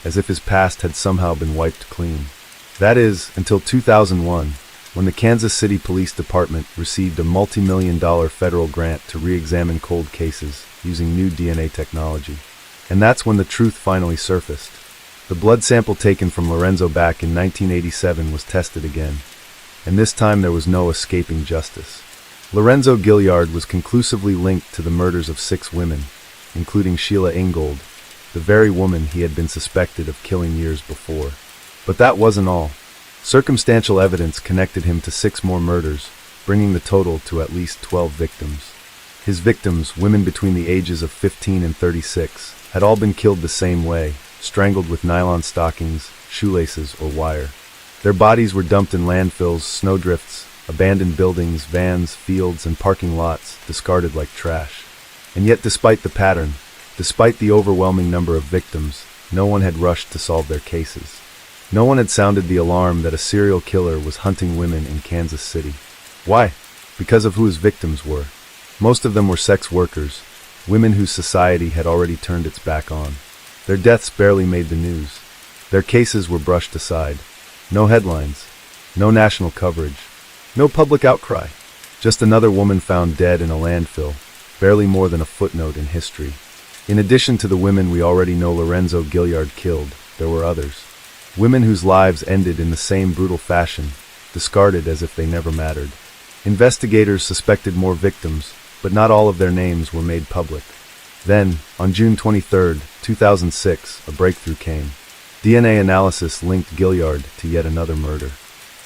as if his past had somehow been wiped clean. That is, until 2001, when the Kansas City Police Department received a multi-million-dollar federal grant to re-examine cold cases using new DNA technology. And that's when the truth finally surfaced. The blood sample taken from Lorenzo back in 1987 was tested again, and this time there was no escaping justice. Lorenzo Gilliard was conclusively linked to the murders of 6 women, including Sheila Ingold, the very woman he had been suspected of killing years before. But that wasn't all. Circumstantial evidence connected him to 6 more murders, bringing the total to at least 12 victims. His victims, women between the ages of 15 and 36, had all been killed the same way, strangled with nylon stockings, shoelaces, or wire. Their bodies were dumped in landfills, snowdrifts, abandoned buildings, vans, fields, and parking lots, discarded like trash. And yet despite the pattern, despite the overwhelming number of victims, no one had rushed to solve their cases. No one had sounded the alarm that a serial killer was hunting women in Kansas City. Why? Because of who his victims were. Most of them were sex workers, women whose society had already turned its back on. Their deaths barely made the news. Their cases were brushed aside. No headlines, no national coverage, no public outcry. Just another woman found dead in a landfill, barely more than a footnote in history. In addition to the women we already know Lorenzo Gilliard killed, there were others. Women whose lives ended in the same brutal fashion, discarded as if they never mattered. Investigators suspected more victims, but not all of their names were made public. Then, on June 23, 2006, a breakthrough came. DNA analysis linked Gilliard to yet another murder.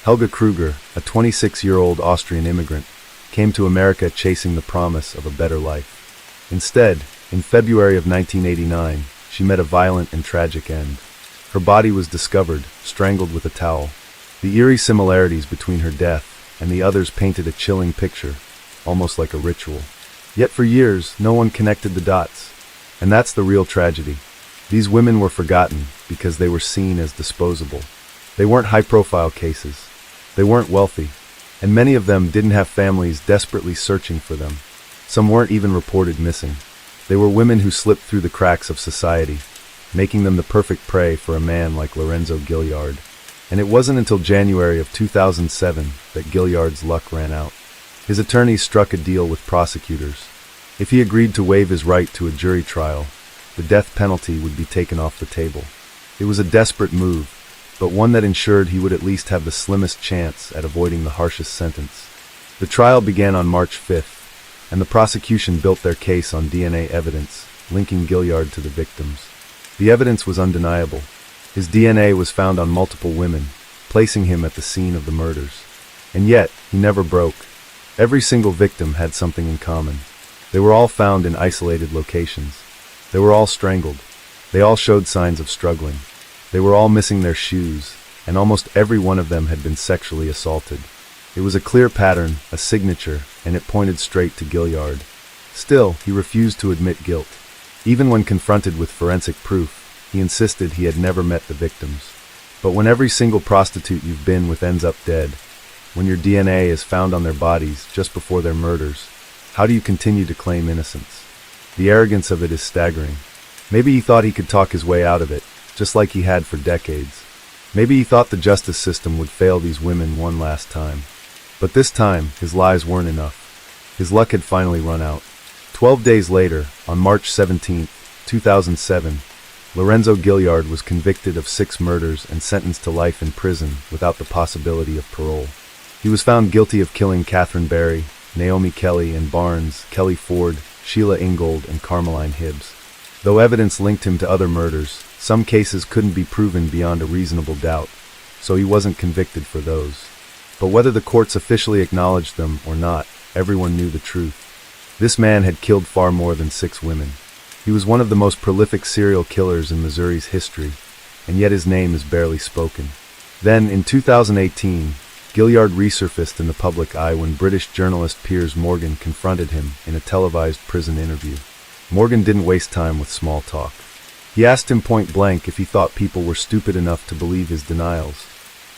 Helga Kruger, a 26-year-old Austrian immigrant, came to America chasing the promise of a better life. Instead, in February of 1989, she met a violent and tragic end. Her body was discovered, strangled with a towel. The eerie similarities between her death and the others painted a chilling picture, almost like a ritual. Yet for years, no one connected the dots. And that's the real tragedy. These women were forgotten because they were seen as disposable. They weren't high-profile cases. They weren't wealthy. And many of them didn't have families desperately searching for them. Some weren't even reported missing. They were women who slipped through the cracks of society, making them the perfect prey for a man like Lorenzo Gilliard. And it wasn't until January of 2007 that Gilliard's luck ran out. His attorneys struck a deal with prosecutors. If he agreed to waive his right to a jury trial, the death penalty would be taken off the table. It was a desperate move, but one that ensured he would at least have the slimmest chance at avoiding the harshest sentence. The trial began on March 5th, and the prosecution built their case on DNA evidence, linking Gilliard to the victims. The evidence was undeniable. His DNA was found on multiple women, placing him at the scene of the murders. And yet, he never broke. Every single victim had something in common. They were all found in isolated locations. They were all strangled. They all showed signs of struggling. They were all missing their shoes, and almost every one of them had been sexually assaulted. It was a clear pattern, a signature, and it pointed straight to Gilliard. Still, he refused to admit guilt. Even when confronted with forensic proof, he insisted he had never met the victims. But when every single prostitute you've been with ends up dead, when your DNA is found on their bodies just before their murders, how do you continue to claim innocence? The arrogance of it is staggering. Maybe he thought he could talk his way out of it, just like he had for decades. Maybe he thought the justice system would fail these women one last time. But this time, his lies weren't enough. His luck had finally run out. 12 days later, on March 17, 2007, Lorenzo Gilliard was convicted of 6 murders and sentenced to life in prison without the possibility of parole. He was found guilty of killing Catherine Barry, Naomi Kelly and Barnes, Kelly Ford, Sheila Ingold, and Carmeline Hibbs. Though evidence linked him to other murders, some cases couldn't be proven beyond a reasonable doubt, so he wasn't convicted for those. But whether the courts officially acknowledged them or not, everyone knew the truth. This man had killed far more than 6 women. He was one of the most prolific serial killers in Missouri's history, and yet his name is barely spoken. Then, in 2018, Gilliard resurfaced in the public eye when British journalist Piers Morgan confronted him in a televised prison interview. Morgan didn't waste time with small talk. He asked him point blank if he thought people were stupid enough to believe his denials.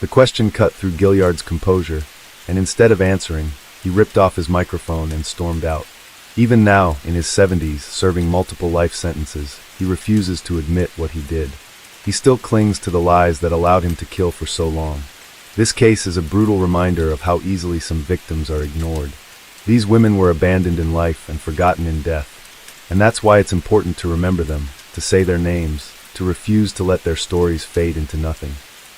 The question cut through Gilliard's composure, and instead of answering, he ripped off his microphone and stormed out. Even now, in his 70s, serving multiple life sentences, he refuses to admit what he did. He still clings to the lies that allowed him to kill for so long. This case is a brutal reminder of how easily some victims are ignored. These women were abandoned in life and forgotten in death, and that's why it's important to remember them, to say their names, to refuse to let their stories fade into nothing.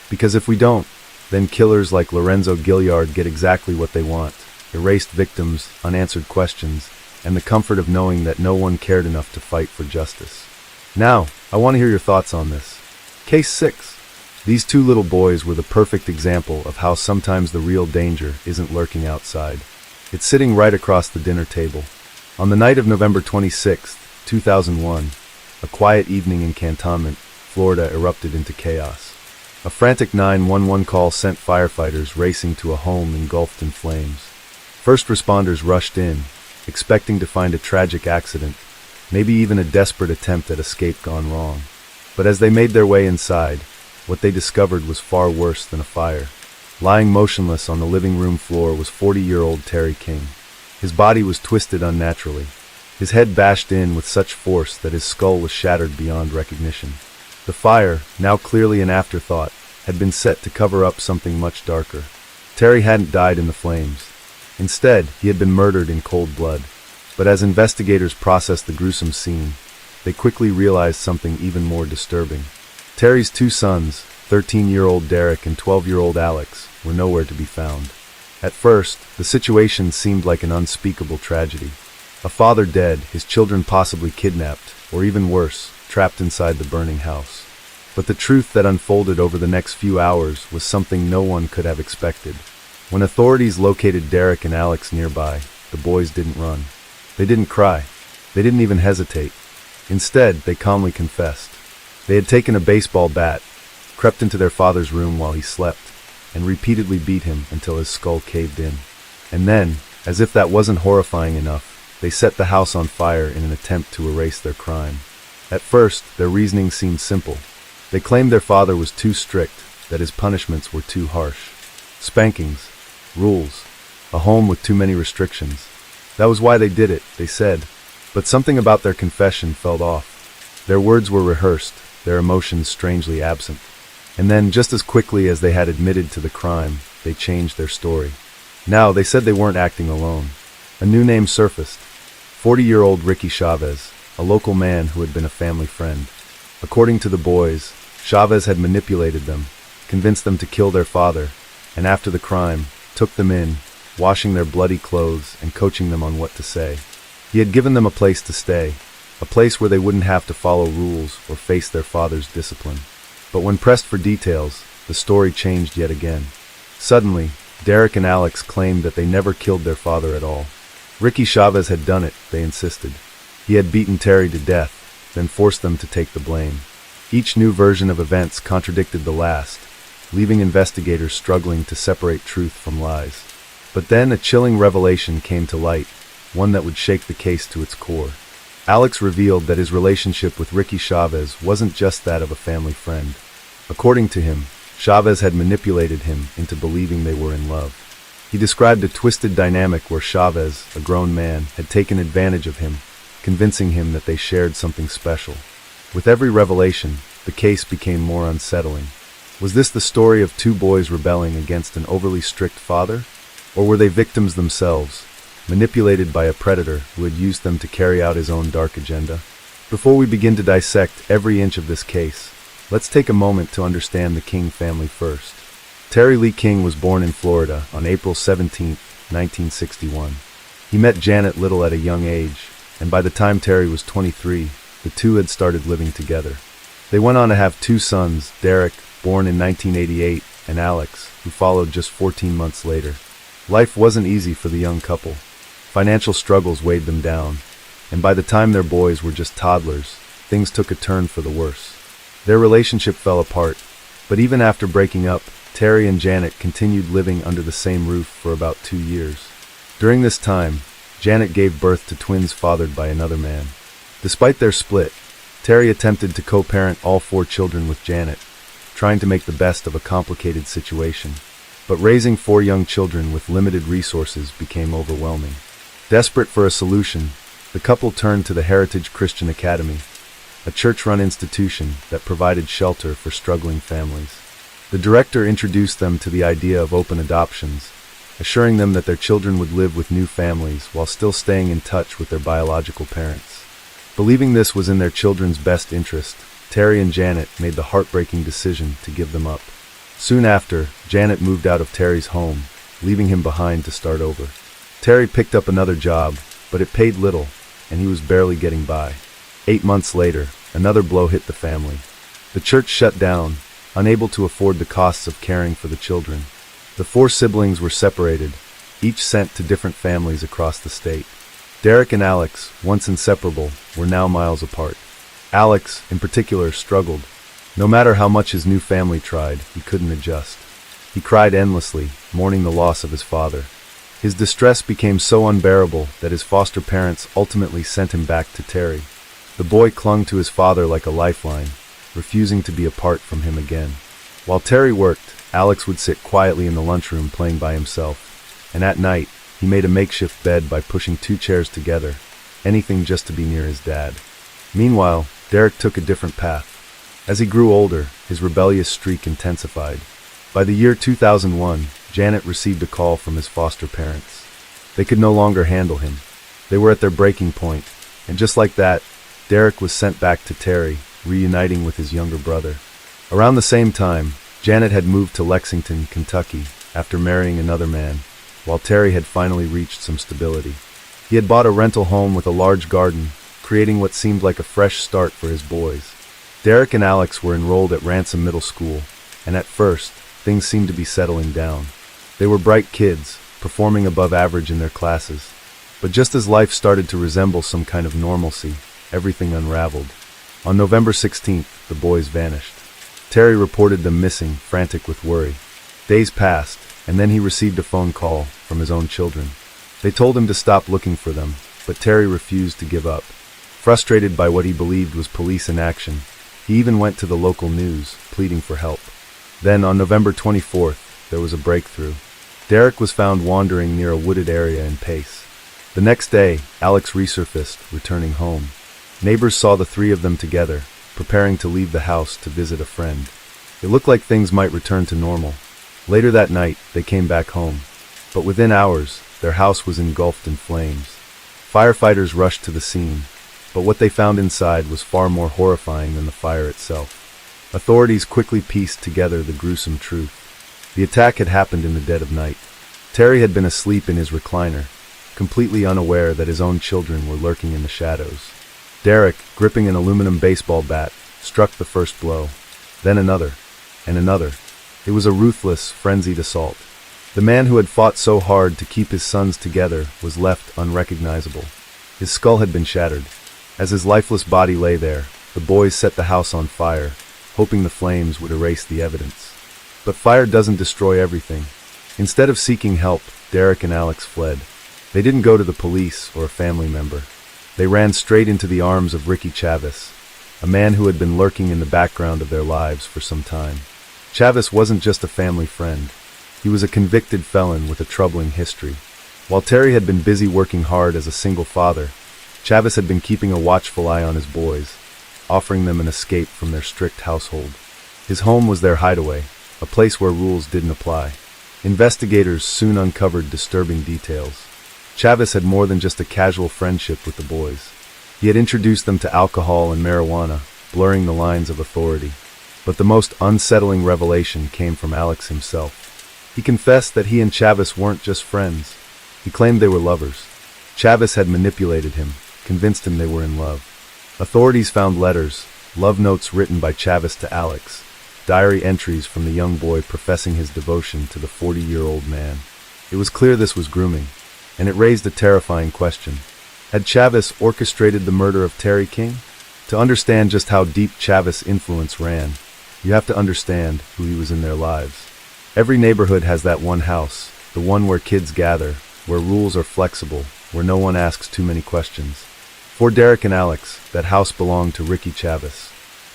Because if we don't, then killers like Lorenzo Gilliard get exactly what they want: erased victims, unanswered questions, and the comfort of knowing that no one cared enough to fight for justice. Now, I want to hear your thoughts on this. Case 6. These 2 little boys were the perfect example of how sometimes the real danger isn't lurking outside. It's sitting right across the dinner table. On the night of November 26, 2001, a quiet evening in Cantonment, Florida erupted into chaos. A frantic 911 call sent firefighters racing to a home engulfed in flames. First responders rushed in, expecting to find a tragic accident, maybe even a desperate attempt at escape gone wrong. But as they made their way inside, what they discovered was far worse than a fire. Lying motionless on the living room floor was 40-year-old Terry King. His body was twisted unnaturally, his head bashed in with such force that his skull was shattered beyond recognition. The fire, now clearly an afterthought, had been set to cover up something much darker. Terry hadn't died in the flames. Instead, he had been murdered in cold blood. But as investigators processed the gruesome scene, they quickly realized something even more disturbing. Terry's 2 sons, 13-year-old Derek and 12-year-old Alex, were nowhere to be found. At first, the situation seemed like an unspeakable tragedy. A father dead, his children possibly kidnapped, or even worse, trapped inside the burning house. But the truth that unfolded over the next few hours was something no one could have expected. When authorities located Derek and Alex nearby, the boys didn't run. They didn't cry. They didn't even hesitate. Instead, they calmly confessed. They had taken a baseball bat, crept into their father's room while he slept, and repeatedly beat him until his skull caved in. And then, as if that wasn't horrifying enough, they set the house on fire in an attempt to erase their crime. At first, their reasoning seemed simple. They claimed their father was too strict, that his punishments were too harsh. Spankings, rules, a home with too many restrictions. That was why they did it, they said. But something about their confession felt off. Their words were rehearsed, their emotions strangely absent. And then, just as quickly as they had admitted to the crime, they changed their story. Now, they said they weren't acting alone. A new name surfaced. 40-year-old Ricky Chavez, a local man who had been a family friend. According to the boys, Chavez had manipulated them, convinced them to kill their father, and after the crime, took them in, washing their bloody clothes and coaching them on what to say. He had given them a place to stay, a place where they wouldn't have to follow rules or face their father's discipline. But when pressed for details, the story changed yet again. Suddenly, Derek and Alex claimed that they never killed their father at all. Ricky Chavez had done it, they insisted. He had beaten Terry to death, then forced them to take the blame. Each new version of events contradicted the last, leaving investigators struggling to separate truth from lies. But then a chilling revelation came to light, one that would shake the case to its core. Alex revealed that his relationship with Ricky Chavez wasn't just that of a family friend. According to him, Chavez had manipulated him into believing they were in love. He described a twisted dynamic where Chavez, a grown man, had taken advantage of him, convincing him that they shared something special. With every revelation, the case became more unsettling. Was this the story of two boys rebelling against an overly strict father? Or were they victims themselves, manipulated by a predator who had used them to carry out his own dark agenda? Before we begin to dissect every inch of this case, let's take a moment to understand the King family first. Terry Lee King was born in Florida on April 17, 1961. He met Janet Little at a young age, and by the time Terry was 23, the two had started living together. They went on to have two sons, Derek, born in 1988, and Alex, who followed just 14 months later. Life wasn't easy for the young couple. Financial struggles weighed them down, and by the time their boys were just toddlers, things took a turn for the worse. Their relationship fell apart, but even after breaking up, Terry and Janet continued living under the same roof for about 2 years. During this time, Janet gave birth to twins fathered by another man. Despite their split, Terry attempted to co-parent all 4 children with Janet, trying to make the best of a complicated situation. But raising 4 young children with limited resources became overwhelming. Desperate for a solution, the couple turned to the Heritage Christian Academy, a church-run institution that provided shelter for struggling families. The director introduced them to the idea of open adoptions, assuring them that their children would live with new families while still staying in touch with their biological parents. Believing this was in their children's best interest, Terry and Janet made the heartbreaking decision to give them up. Soon after, Janet moved out of Terry's home, leaving him behind to start over. Terry picked up another job, but it paid little, and he was barely getting by. 8 months later, another blow hit the family. The church shut down, unable to afford the costs of caring for the children. The 4 siblings were separated, each sent to different families across the state. Derek and Alex, once inseparable, were now miles apart. Alex, in particular, struggled. No matter how much his new family tried, he couldn't adjust. He cried endlessly, mourning the loss of his father. His distress became so unbearable that his foster parents ultimately sent him back to Terry. The boy clung to his father like a lifeline, refusing to be apart from him again. While Terry worked, Alex would sit quietly in the lunchroom playing by himself, and at night, he made a makeshift bed by pushing 2 chairs together, anything just to be near his dad. Meanwhile, Derek took a different path. As he grew older, his rebellious streak intensified. By the year 2001, Janet received a call from his foster parents. They could no longer handle him. They were at their breaking point, and just like that, Derek was sent back to Terry, reuniting with his younger brother. Around the same time, Janet had moved to Lexington, Kentucky, after marrying another man, while Terry had finally reached some stability. He had bought a rental home with a large garden, creating what seemed like a fresh start for his boys. Derek and Alex were enrolled at Ransom Middle School, and at first, things seemed to be settling down. They were bright kids, performing above average in their classes. But just as life started to resemble some kind of normalcy, everything unraveled. On November 16th, the boys vanished. Terry reported them missing, frantic with worry. Days passed, and then he received a phone call from his own children. They told him to stop looking for them, but Terry refused to give up. Frustrated by what he believed was police inaction, he even went to the local news, pleading for help. Then, on November 24th, there was a breakthrough. Derek was found wandering near a wooded area in Pace. The next day, Alex resurfaced, returning home. Neighbors saw the 3 of them together, preparing to leave the house to visit a friend. It looked like things might return to normal. Later that night, they came back home. But within hours, their house was engulfed in flames. Firefighters rushed to the scene, but what they found inside was far more horrifying than the fire itself. Authorities quickly pieced together the gruesome truth. The attack had happened in the dead of night. Terry had been asleep in his recliner, completely unaware that his own children were lurking in the shadows. Derek, gripping an aluminum baseball bat, struck the first blow. Then another, and another. It was a ruthless, frenzied assault. The man who had fought so hard to keep his sons together was left unrecognizable. His skull had been shattered. As his lifeless body lay there, the boys set the house on fire, hoping the flames would erase the evidence. But fire doesn't destroy everything. Instead of seeking help, Derek and Alex fled. They didn't go to the police or a family member. They ran straight into the arms of Ricky Chavez, a man who had been lurking in the background of their lives for some time. Chavez wasn't just a family friend. He was a convicted felon with a troubling history. While Terry had been busy working hard as a single father, Chavez had been keeping a watchful eye on his boys, offering them an escape from their strict household. His home was their hideaway, a place where rules didn't apply. Investigators soon uncovered disturbing details. Chavez had more than just a casual friendship with the boys. He had introduced them to alcohol and marijuana, blurring the lines of authority. But the most unsettling revelation came from Alex himself. He confessed that he and Chavez weren't just friends. He claimed they were lovers. Chavez had manipulated him, convinced him they were in love. Authorities found letters, love notes written by Chavez to Alex, diary entries from the young boy professing his devotion to the 40-year-old man. It was clear this was grooming, and it raised a terrifying question. Had Chavez orchestrated the murder of Terry King? To understand just how deep Chavez's influence ran, you have to understand who he was in their lives. Every neighborhood has that one house, the one where kids gather, where rules are flexible, where no one asks too many questions. For Derek and Alex, that house belonged to Ricky Chavez.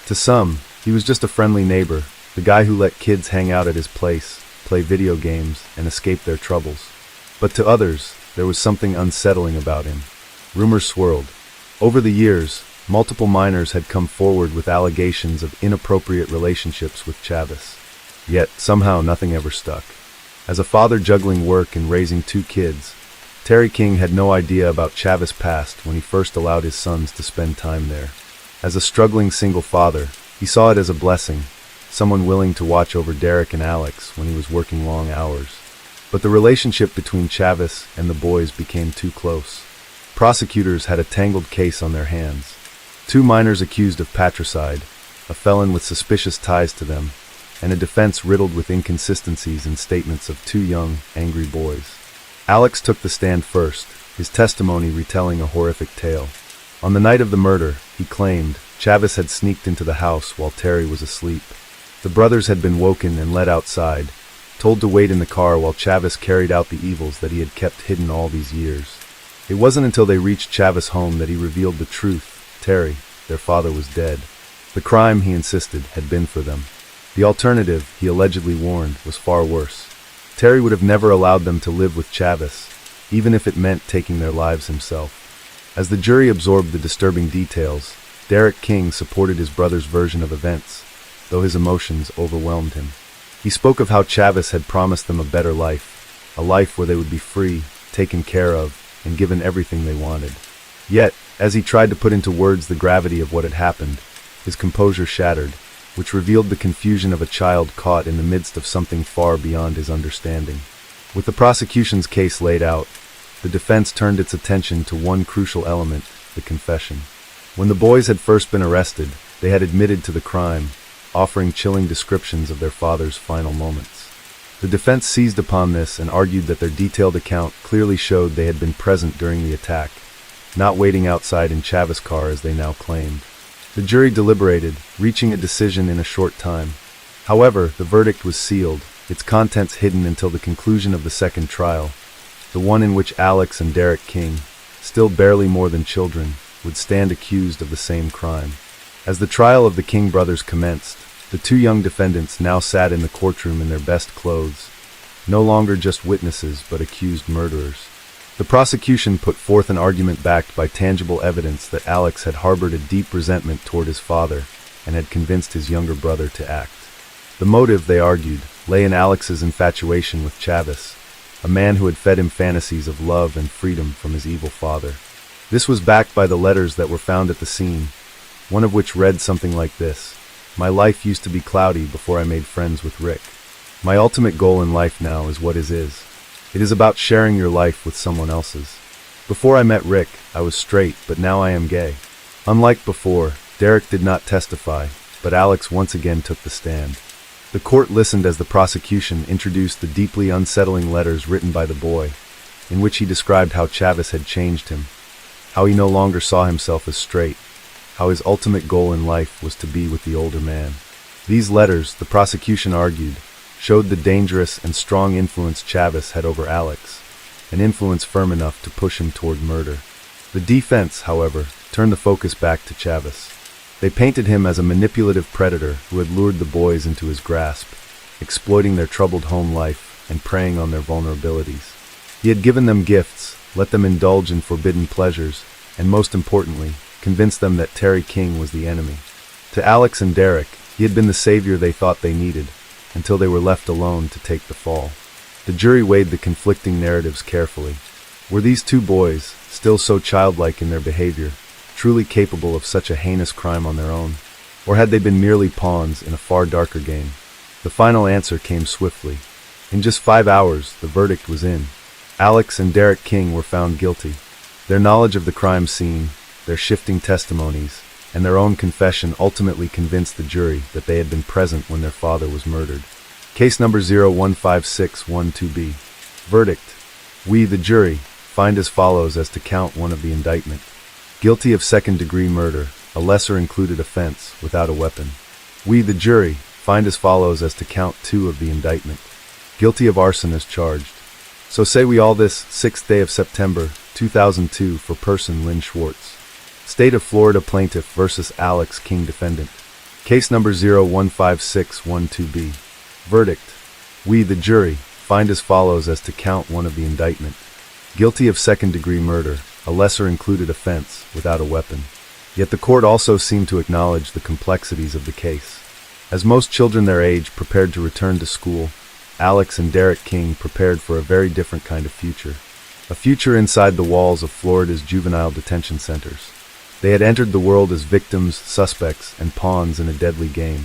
To some, he was just a friendly neighbor, the guy who let kids hang out at his place, play video games, and escape their troubles. But to others, there was something unsettling about him. Rumors swirled. Over the years, multiple minors had come forward with allegations of inappropriate relationships with Chavez. Yet, somehow, nothing ever stuck. As a father juggling work and raising 2 kids, Terry King had no idea about Chavez's past when he first allowed his sons to spend time there. As a struggling single father, he saw it as a blessing, someone willing to watch over Derek and Alex when he was working long hours. But the relationship between Chavez and the boys became too close. Prosecutors had a tangled case on their hands. 2 minors accused of patricide, a felon with suspicious ties to them, and a defense riddled with inconsistencies in statements of 2 young, angry boys. Alex took the stand first, his testimony retelling a horrific tale. On the night of the murder, he claimed, Chavez had sneaked into the house while Terry was asleep. The brothers had been woken and led outside, told to wait in the car while Chavez carried out the evils that he had kept hidden all these years. It wasn't until they reached Chavez's home that he revealed the truth. Terry, their father, was dead. The crime, he insisted, had been for them. The alternative, he allegedly warned, was far worse. Terry would have never allowed them to live with Chavez, even if it meant taking their lives himself. As the jury absorbed the disturbing details, Derek King supported his brother's version of events, though his emotions overwhelmed him. He spoke of how Chavez had promised them a better life, a life where they would be free, taken care of, and given everything they wanted. Yet, as he tried to put into words the gravity of what had happened, his composure shattered, which revealed the confusion of a child caught in the midst of something far beyond his understanding. With the prosecution's case laid out, the defense turned its attention to one crucial element, the confession. When the boys had first been arrested, they had admitted to the crime, offering chilling descriptions of their father's final moments. The defense seized upon this and argued that their detailed account clearly showed they had been present during the attack, not waiting outside in Chavez's car as they now claimed. The jury deliberated, reaching a decision in a short time. However, the verdict was sealed, its contents hidden until the conclusion of the second trial, the one in which Alex and Derek King, still barely more than children, would stand accused of the same crime. As the trial of the King brothers commenced, the 2 young defendants now sat in the courtroom in their best clothes, no longer just witnesses but accused murderers. The prosecution put forth an argument backed by tangible evidence that Alex had harbored a deep resentment toward his father and had convinced his younger brother to act. The motive, they argued, lay in Alex's infatuation with Chavez, a man who had fed him fantasies of love and freedom from his evil father. This was backed by the letters that were found at the scene, one of which read something like this: "My life used to be cloudy before I made friends with Rick. My ultimate goal in life now is what is." It is about sharing your life with someone else's. Before I met Rick, I was straight, but now I am gay. Unlike before, Derek did not testify, but Alex once again took the stand. The court listened as the prosecution introduced the deeply unsettling letters written by the boy, in which he described how Chavis had changed him, how he no longer saw himself as straight, how his ultimate goal in life was to be with the older man. These letters, the prosecution argued, showed the dangerous and strong influence Chavis had over Alex, an influence firm enough to push him toward murder. The defense, however, turned the focus back to Chavis. They painted him as a manipulative predator who had lured the boys into his grasp, exploiting their troubled home life and preying on their vulnerabilities. He had given them gifts, let them indulge in forbidden pleasures, and most importantly, convinced them that Terry King was the enemy. To Alex and Derek, he had been the savior they thought they needed, until they were left alone to take the fall. The jury weighed the conflicting narratives carefully. Were these two boys, still so childlike in their behavior, truly capable of such a heinous crime on their own? Or had they been merely pawns in a far darker game? The final answer came swiftly. In just 5 hours, the verdict was in. Alex and Derek King were found guilty. Their knowledge of the crime scene, their shifting testimonies, and their own confession ultimately convinced the jury that they had been present when their father was murdered. Case number 015612B. Verdict. We, the jury, find as follows as to count 1 of the indictment. Guilty of second-degree murder, a lesser-included offense, without a weapon. We, the jury, find as follows as to count 2 of the indictment. Guilty of arson as charged. So say we all this 6th day of September, 2002 for person Lynn Schwartz. State of Florida plaintiff versus Alex King defendant. Case number 015612B. Verdict. We, the jury, find as follows as to count 1 of the indictment. Guilty of second-degree murder, a lesser-included offense, without a weapon. Yet the court also seemed to acknowledge the complexities of the case. As most children their age prepared to return to school, Alex and Derek King prepared for a very different kind of future. A future inside the walls of Florida's juvenile detention centers. They had entered the world as victims, suspects, and pawns in a deadly game.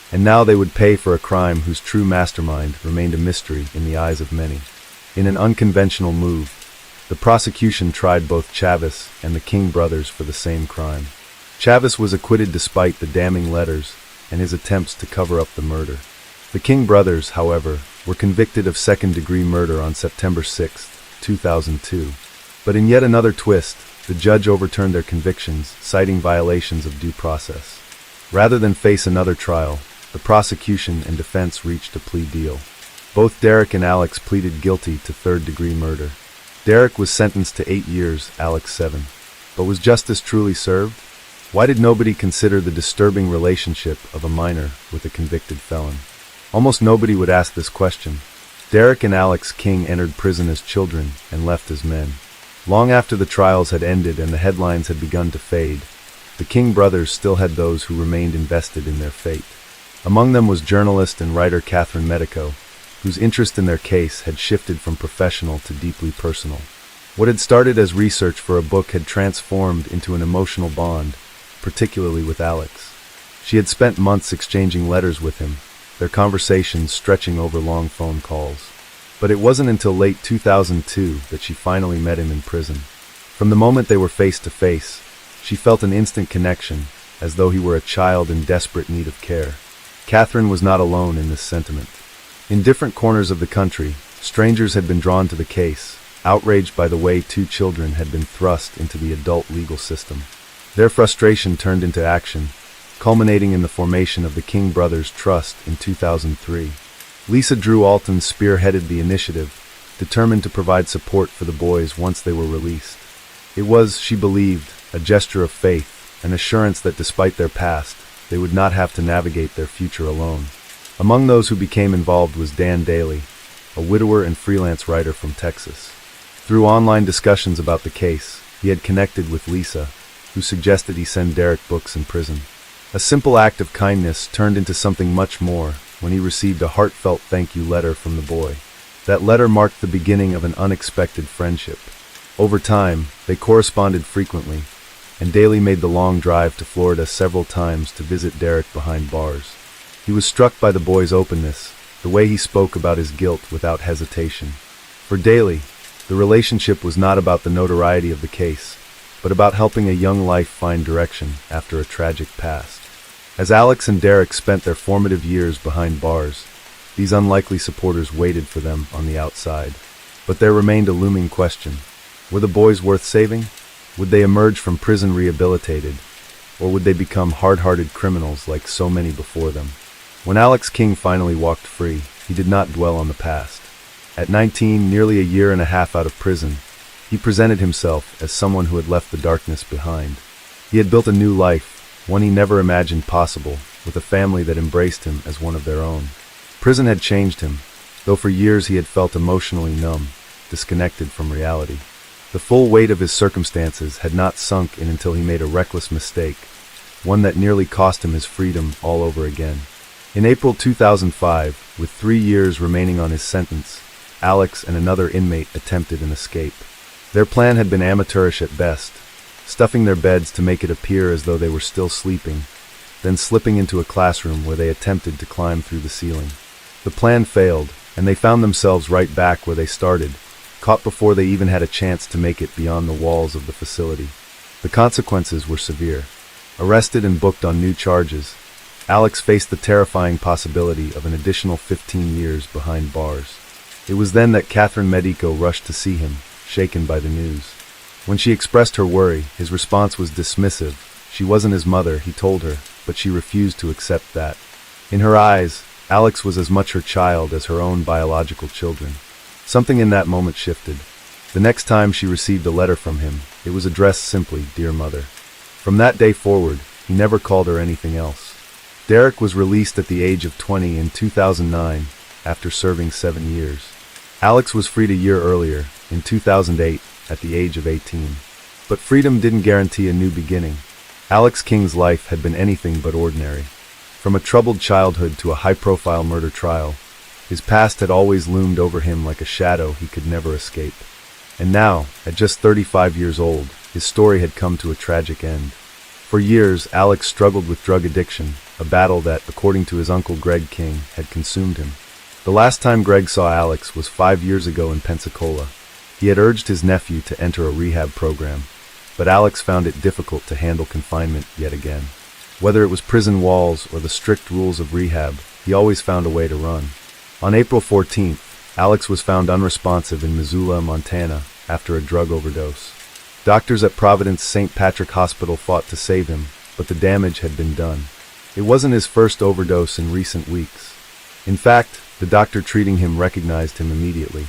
And now they would pay for a crime whose true mastermind remained a mystery in the eyes of many. In an unconventional move, the prosecution tried both Chavis and the King brothers for the same crime. Chavis was acquitted despite the damning letters and his attempts to cover up the murder. The King brothers, however, were convicted of second-degree murder on September 6, 2002. But in yet another twist, the judge overturned their convictions, citing violations of due process. Rather than face another trial, the prosecution and defense reached a plea deal. Both Derek and Alex pleaded guilty to third-degree murder. Derek was sentenced to 8 years, Alex 7. But was justice truly served? Why did nobody consider the disturbing relationship of a minor with a convicted felon? Almost nobody would ask this question. Derek and Alex King entered prison as children and left as men. Long after the trials had ended and the headlines had begun to fade, the King brothers still had those who remained invested in their fate. Among them was journalist and writer Catherine Medico, whose interest in their case had shifted from professional to deeply personal. What had started as research for a book had transformed into an emotional bond, particularly with Alex. She had spent months exchanging letters with him, their conversations stretching over long phone calls. But it wasn't until late 2002 that she finally met him in prison. From the moment they were face to face, she felt an instant connection, as though he were a child in desperate need of care. Catherine was not alone in this sentiment. In different corners of the country, strangers had been drawn to the case, outraged by the way 2 children had been thrust into the adult legal system. Their frustration turned into action, culminating in the formation of the King Brothers Trust in 2003. Lisa Drew Alton spearheaded the initiative, determined to provide support for the boys once they were released. It was, she believed, a gesture of faith, an assurance that despite their past, they would not have to navigate their future alone. Among those who became involved was Dan Daly, a widower and freelance writer from Texas. Through online discussions about the case, he had connected with Lisa, who suggested he send Derek books in prison. A simple act of kindness turned into something much more when he received a heartfelt thank you letter from the boy. That letter marked the beginning of an unexpected friendship. Over time, they corresponded frequently, and Daly made the long drive to Florida several times to visit Derek behind bars. He was struck by the boy's openness, the way he spoke about his guilt without hesitation. For Daly, the relationship was not about the notoriety of the case, but about helping a young life find direction after a tragic past. As Alex and Derek spent their formative years behind bars, these unlikely supporters waited for them on the outside. But there remained a looming question. Were the boys worth saving? Would they emerge from prison rehabilitated? Or would they become hard-hearted criminals like so many before them? When Alex King finally walked free, he did not dwell on the past. At 19, nearly a year and a half out of prison, he presented himself as someone who had left the darkness behind. He had built a new life, one he never imagined possible, with a family that embraced him as one of their own. Prison had changed him, though for years he had felt emotionally numb, disconnected from reality. The full weight of his circumstances had not sunk in until he made a reckless mistake, one that nearly cost him his freedom all over again. In April 2005, with 3 years remaining on his sentence, Alex and another inmate attempted an escape. Their plan had been amateurish at best, stuffing their beds to make it appear as though they were still sleeping, then slipping into a classroom where they attempted to climb through the ceiling. The plan failed, and they found themselves right back where they started, caught before they even had a chance to make it beyond the walls of the facility. The consequences were severe. Arrested and booked on new charges, Alex faced the terrifying possibility of an additional 15 years behind bars. It was then that Catherine Medico rushed to see him, shaken by the news. When she expressed her worry, his response was dismissive. She wasn't his mother, he told her, but she refused to accept that. In her eyes, Alex was as much her child as her own biological children. Something in that moment shifted. The next time she received a letter from him, it was addressed simply, "Dear Mother." From that day forward, he never called her anything else. Derek was released at the age of 20 in 2009, after serving 7 years. Alex was freed a year earlier, in 2008, at the age of 18. But freedom didn't guarantee a new beginning. Alex King's life had been anything but ordinary. From a troubled childhood to a high-profile murder trial, his past had always loomed over him like a shadow he could never escape. And now, at just 35 years old, his story had come to a tragic end. For years, Alex struggled with drug addiction, a battle that, according to his uncle Greg King, had consumed him. The last time Greg saw Alex was 5 years ago in Pensacola. He had urged his nephew to enter a rehab program, but Alex found it difficult to handle confinement yet again. Whether it was prison walls or the strict rules of rehab, he always found a way to run. On April 14th, Alex was found unresponsive in Missoula, Montana, after a drug overdose. Doctors at Providence St. Patrick Hospital fought to save him, but the damage had been done. It wasn't his first overdose in recent weeks. In fact, the doctor treating him recognized him immediately.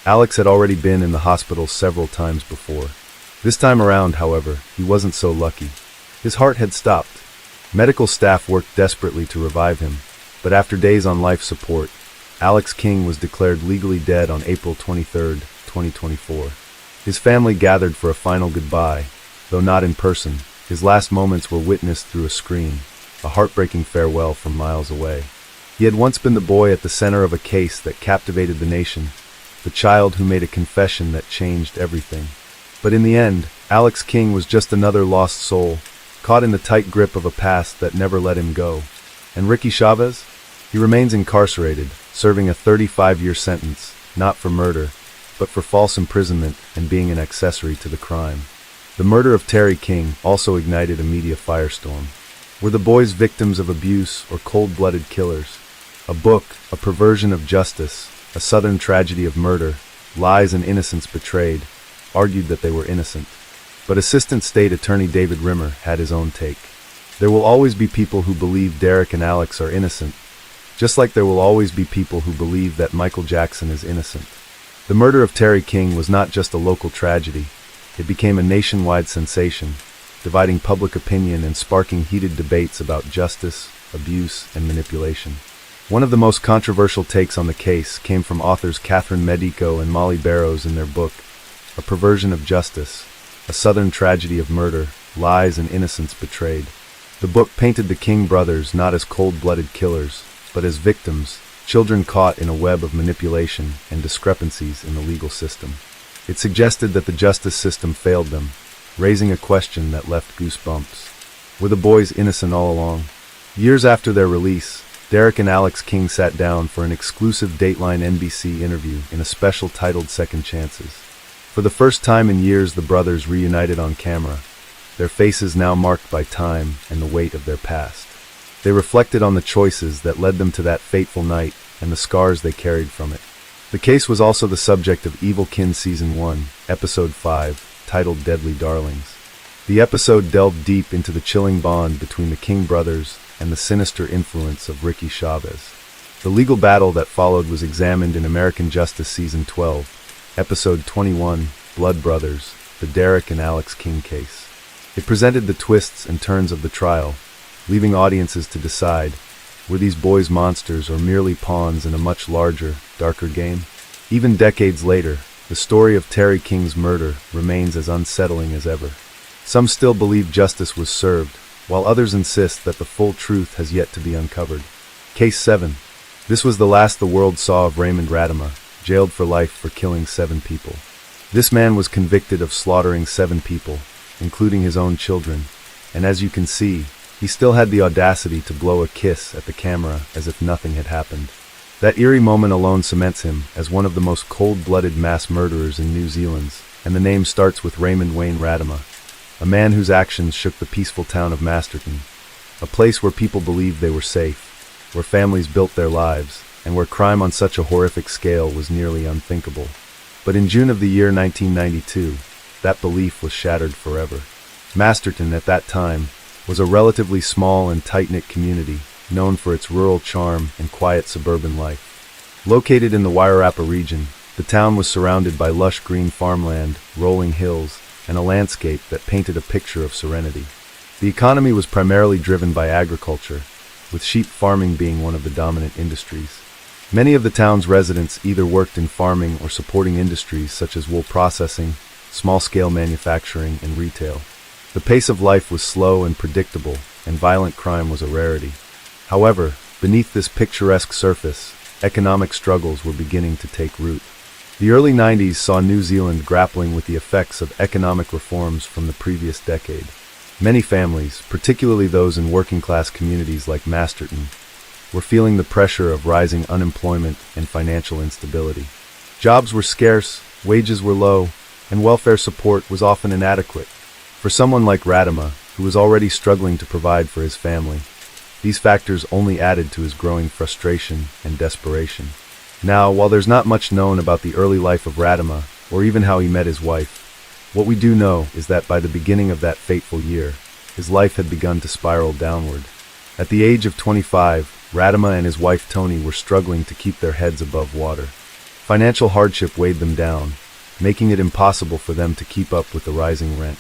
Alex had already been in the hospital several times before. This time around, however, he wasn't so lucky. His heart had stopped. Medical staff worked desperately to revive him, but after days on life support, Alex King was declared legally dead on April 23, 2024. His family gathered for a final goodbye, though not in person. His last moments were witnessed through a screen, a heartbreaking farewell from miles away. He had once been the boy at the center of a case that captivated the nation, the child who made a confession that changed everything. But in the end, Alex King was just another lost soul, caught in the tight grip of a past that never let him go. And Ricky Chavez? He remains incarcerated, serving a 35-year sentence, not for murder, but for false imprisonment and being an accessory to the crime. The murder of Terry King also ignited a media firestorm. Were the boys victims of abuse or cold-blooded killers? A book, A Perversion of Justice, A Southern Tragedy of Murder, Lies and Innocence Betrayed, argued that they were innocent. But Assistant State Attorney David Rimmer had his own take. There will always be people who believe Derek and Alex are innocent, just like there will always be people who believe that Michael Jackson is innocent. The murder of Terry King was not just a local tragedy. It became a nationwide sensation, dividing public opinion and sparking heated debates about justice, abuse, and manipulation. One of the most controversial takes on the case came from authors Catherine Medico and Molly Barrows in their book, A Perversion of Justice, A Southern Tragedy of Murder, Lies and Innocence Betrayed. The book painted the King brothers not as cold-blooded killers, but as victims, children caught in a web of manipulation and discrepancies in the legal system. It suggested that the justice system failed them, raising a question that left goosebumps. Were the boys innocent all along? Years after their release, Derek and Alex King sat down for an exclusive Dateline NBC interview in a special titled Second Chances. For the first time in years, the brothers reunited on camera, their faces now marked by time and the weight of their past. They reflected on the choices that led them to that fateful night and the scars they carried from it. The case was also the subject of Evil Kin Season 1, Episode 5, titled Deadly Darlings. The episode delved deep into the chilling bond between the King brothers and the sinister influence of Ricky Chavez. The legal battle that followed was examined in American Justice Season 12, Episode 21, Blood Brothers, the Derek and Alex King case. It presented the twists and turns of the trial, leaving audiences to decide, were these boys monsters or merely pawns in a much larger, darker game? Even decades later, the story of Terry King's murder remains as unsettling as ever. Some still believe justice was served, while others insist that the full truth has yet to be uncovered. Case 7. This was the last the world saw of Raymond Radema, jailed for life for killing 7 people. This man was convicted of slaughtering 7 people, including his own children, and as you can see, he still had the audacity to blow a kiss at the camera as if nothing had happened. That eerie moment alone cements him as one of the most cold-blooded mass murderers in New Zealand, and the name starts with Raymond Wayne Radema, a man whose actions shook the peaceful town of Masterton, a place where people believed they were safe, where families built their lives, and where crime on such a horrific scale was nearly unthinkable. But in June of the year 1992, that belief was shattered forever. Masterton, at that time, was a relatively small and tight-knit community, known for its rural charm and quiet suburban life. Located in the Wairarapa region, the town was surrounded by lush green farmland, rolling hills, and a landscape that painted a picture of serenity. The economy was primarily driven by agriculture, with sheep farming being one of the dominant industries. Many of the town's residents either worked in farming or supporting industries such as wool processing, small-scale manufacturing, and retail. The pace of life was slow and predictable, and violent crime was a rarity. However, beneath this picturesque surface, economic struggles were beginning to take root. The early 90s saw New Zealand grappling with the effects of economic reforms from the previous decade. Many families, particularly those in working-class communities like Masterton, were feeling the pressure of rising unemployment and financial instability. Jobs were scarce, wages were low, and welfare support was often inadequate. For someone like Radema, who was already struggling to provide for his family, these factors only added to his growing frustration and desperation. Now, while there's not much known about the early life of Radema, or even how he met his wife, what we do know is that by the beginning of that fateful year, his life had begun to spiral downward. At the age of 25, Radema and his wife Toni were struggling to keep their heads above water. Financial hardship weighed them down, making it impossible for them to keep up with the rising rent.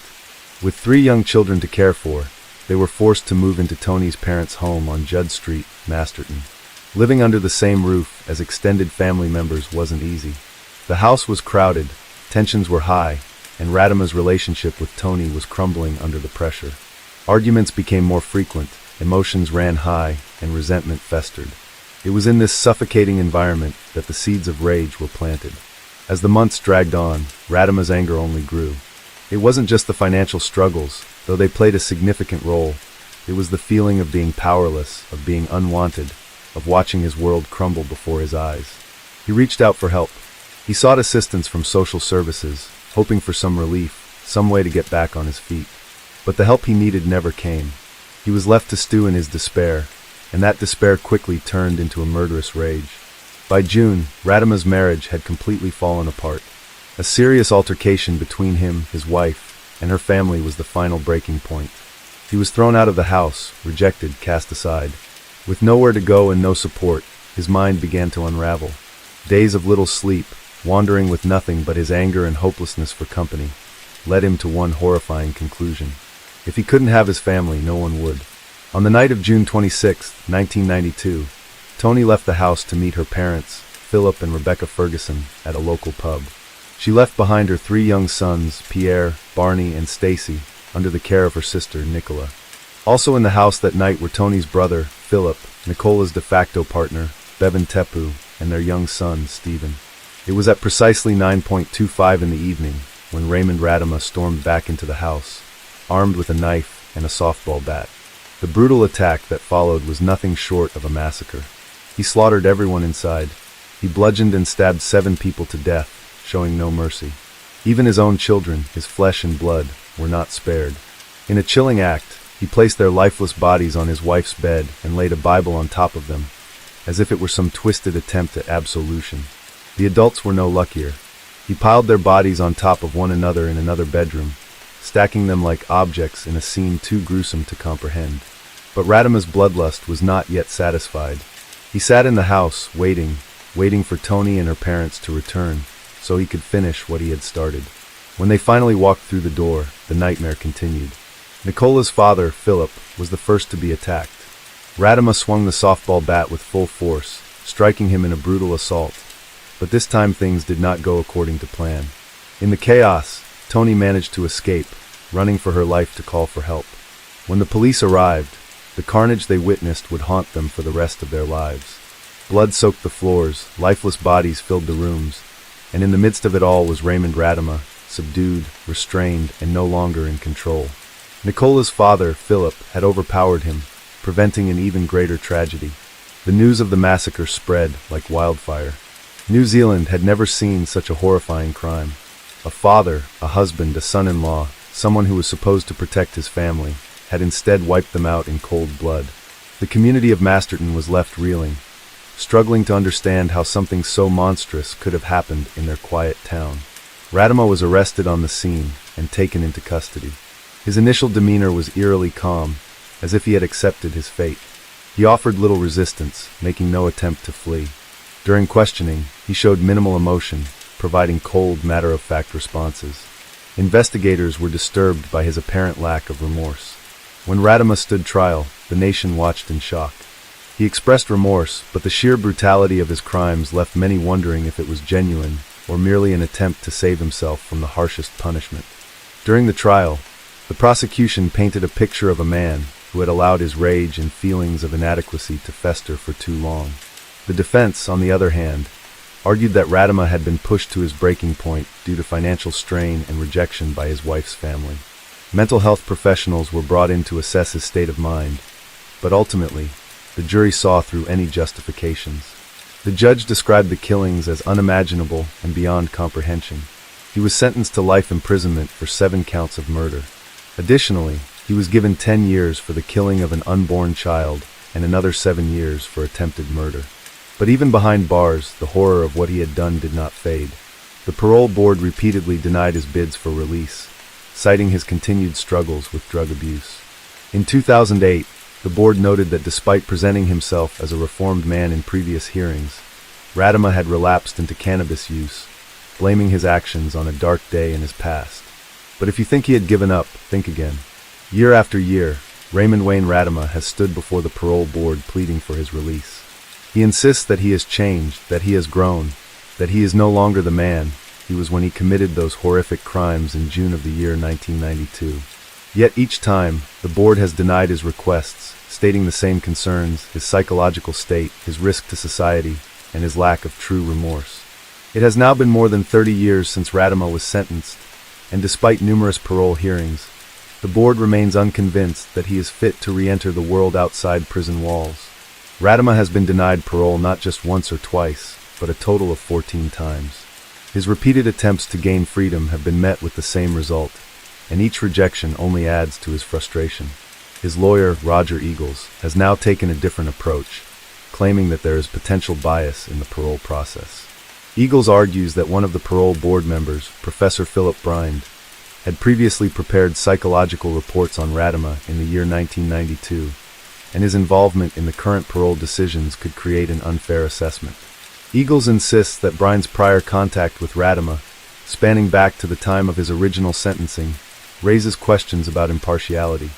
With 3 young children to care for, they were forced to move into Toni's parents' home on Judd Street, Masterton. Living under the same roof as extended family members wasn't easy. The house was crowded, tensions were high, and Radema's relationship with Toni was crumbling under the pressure. Arguments became more frequent, emotions ran high, and resentment festered. It was in this suffocating environment that the seeds of rage were planted. As the months dragged on, Radema's anger only grew. It wasn't just the financial struggles, though they played a significant role. It was the feeling of being powerless, of being unwanted, of watching his world crumble before his eyes. He reached out for help. He sought assistance from social services, hoping for some relief, some way to get back on his feet. But the help he needed never came. He was left to stew in his despair, and that despair quickly turned into a murderous rage. By June, Radema's marriage had completely fallen apart. A serious altercation between him, his wife, and her family was the final breaking point. He was thrown out of the house, rejected, cast aside. With nowhere to go and no support, his mind began to unravel. Days of little sleep, wandering with nothing but his anger and hopelessness for company, led him to one horrifying conclusion. If he couldn't have his family, no one would. On the night of June 26, 1992, Toni left the house to meet her parents, Philip and Rebecca Ferguson, at a local pub. She left behind her 3 young sons, Pierre, Barney, and Stacy, under the care of her sister, Nicola. Also in the house that night were Toni's brother, Philip, Nicola's de facto partner, Bevan Tepu, and their young son, Stephen. It was at precisely 9:25 in the evening when Raymond Radema stormed back into the house, armed with a knife and a softball bat. The brutal attack that followed was nothing short of a massacre. He slaughtered everyone inside. He bludgeoned and stabbed 7 people to death, showing no mercy. Even his own children, his flesh and blood, were not spared. In a chilling act, he placed their lifeless bodies on his wife's bed and laid a Bible on top of them, as if it were some twisted attempt at absolution. The adults were no luckier. He piled their bodies on top of one another in another bedroom, stacking them like objects in a scene too gruesome to comprehend. But Radima's bloodlust was not yet satisfied. He sat in the house, waiting for Tony and her parents to return, so he could finish what he had started. When they finally walked through the door, the nightmare continued. Nicola's father, Philip, was the first to be attacked. Radima swung the softball bat with full force, striking him in a brutal assault. But this time things did not go according to plan. In the chaos, Tony managed to escape, running for her life to call for help. When the police arrived, the carnage they witnessed would haunt them for the rest of their lives. Blood soaked the floors, lifeless bodies filled the rooms, and in the midst of it all was Raymond Radima, subdued, restrained, and no longer in control. Nicola's father, Philip, had overpowered him, preventing an even greater tragedy. The news of the massacre spread like wildfire. New Zealand had never seen such a horrifying crime. A father, a husband, a son-in-law, someone who was supposed to protect his family, had instead wiped them out in cold blood. The community of Masterton was left reeling, struggling to understand how something so monstrous could have happened in their quiet town. Radima was arrested on the scene and taken into custody. His initial demeanor was eerily calm, as if he had accepted his fate. He offered little resistance, making no attempt to flee. During questioning, he showed minimal emotion, providing cold, matter-of-fact responses. Investigators were disturbed by his apparent lack of remorse. When Radima stood trial, the nation watched in shock. He expressed remorse, but the sheer brutality of his crimes left many wondering if it was genuine or merely an attempt to save himself from the harshest punishment. During the trial, the prosecution painted a picture of a man who had allowed his rage and feelings of inadequacy to fester for too long. The defense, on the other hand, argued that Radima had been pushed to his breaking point due to financial strain and rejection by his wife's family. Mental health professionals were brought in to assess his state of mind, but ultimately, the jury saw through any justifications. The judge described the killings as unimaginable and beyond comprehension. He was sentenced to life imprisonment for 7 counts of murder. Additionally, he was given 10 years for the killing of an unborn child and another 7 years for attempted murder. But even behind bars, the horror of what he had done did not fade. The parole board repeatedly denied his bids for release, citing his continued struggles with drug abuse. In 2008, the board noted that despite presenting himself as a reformed man in previous hearings, Radima had relapsed into cannabis use, blaming his actions on a dark day in his past. But if you think he had given up, think again. Year after year, Raymond Wayne Radima has stood before the parole board pleading for his release. He insists that he has changed, that he has grown, that he is no longer the man he was when he committed those horrific crimes in June of the year 1992. Yet each time, the board has denied his requests, stating the same concerns: his psychological state, his risk to society, and his lack of true remorse. It has now been more than 30 years since Radima was sentenced, and despite numerous parole hearings, the board remains unconvinced that he is fit to re-enter the world outside prison walls. Radima has been denied parole not just once or twice, but a total of 14 times. His repeated attempts to gain freedom have been met with the same result, and each rejection only adds to his frustration. His lawyer, Roger Eagles, has now taken a different approach, claiming that there is potential bias in the parole process. Eagles argues that one of the parole board members, Professor Philip Brind, had previously prepared psychological reports on Radima in the year 1992, and his involvement in the current parole decisions could create an unfair assessment. Eagles insists that Brind's prior contact with Radima, spanning back to the time of his original sentencing, raises questions about impartiality.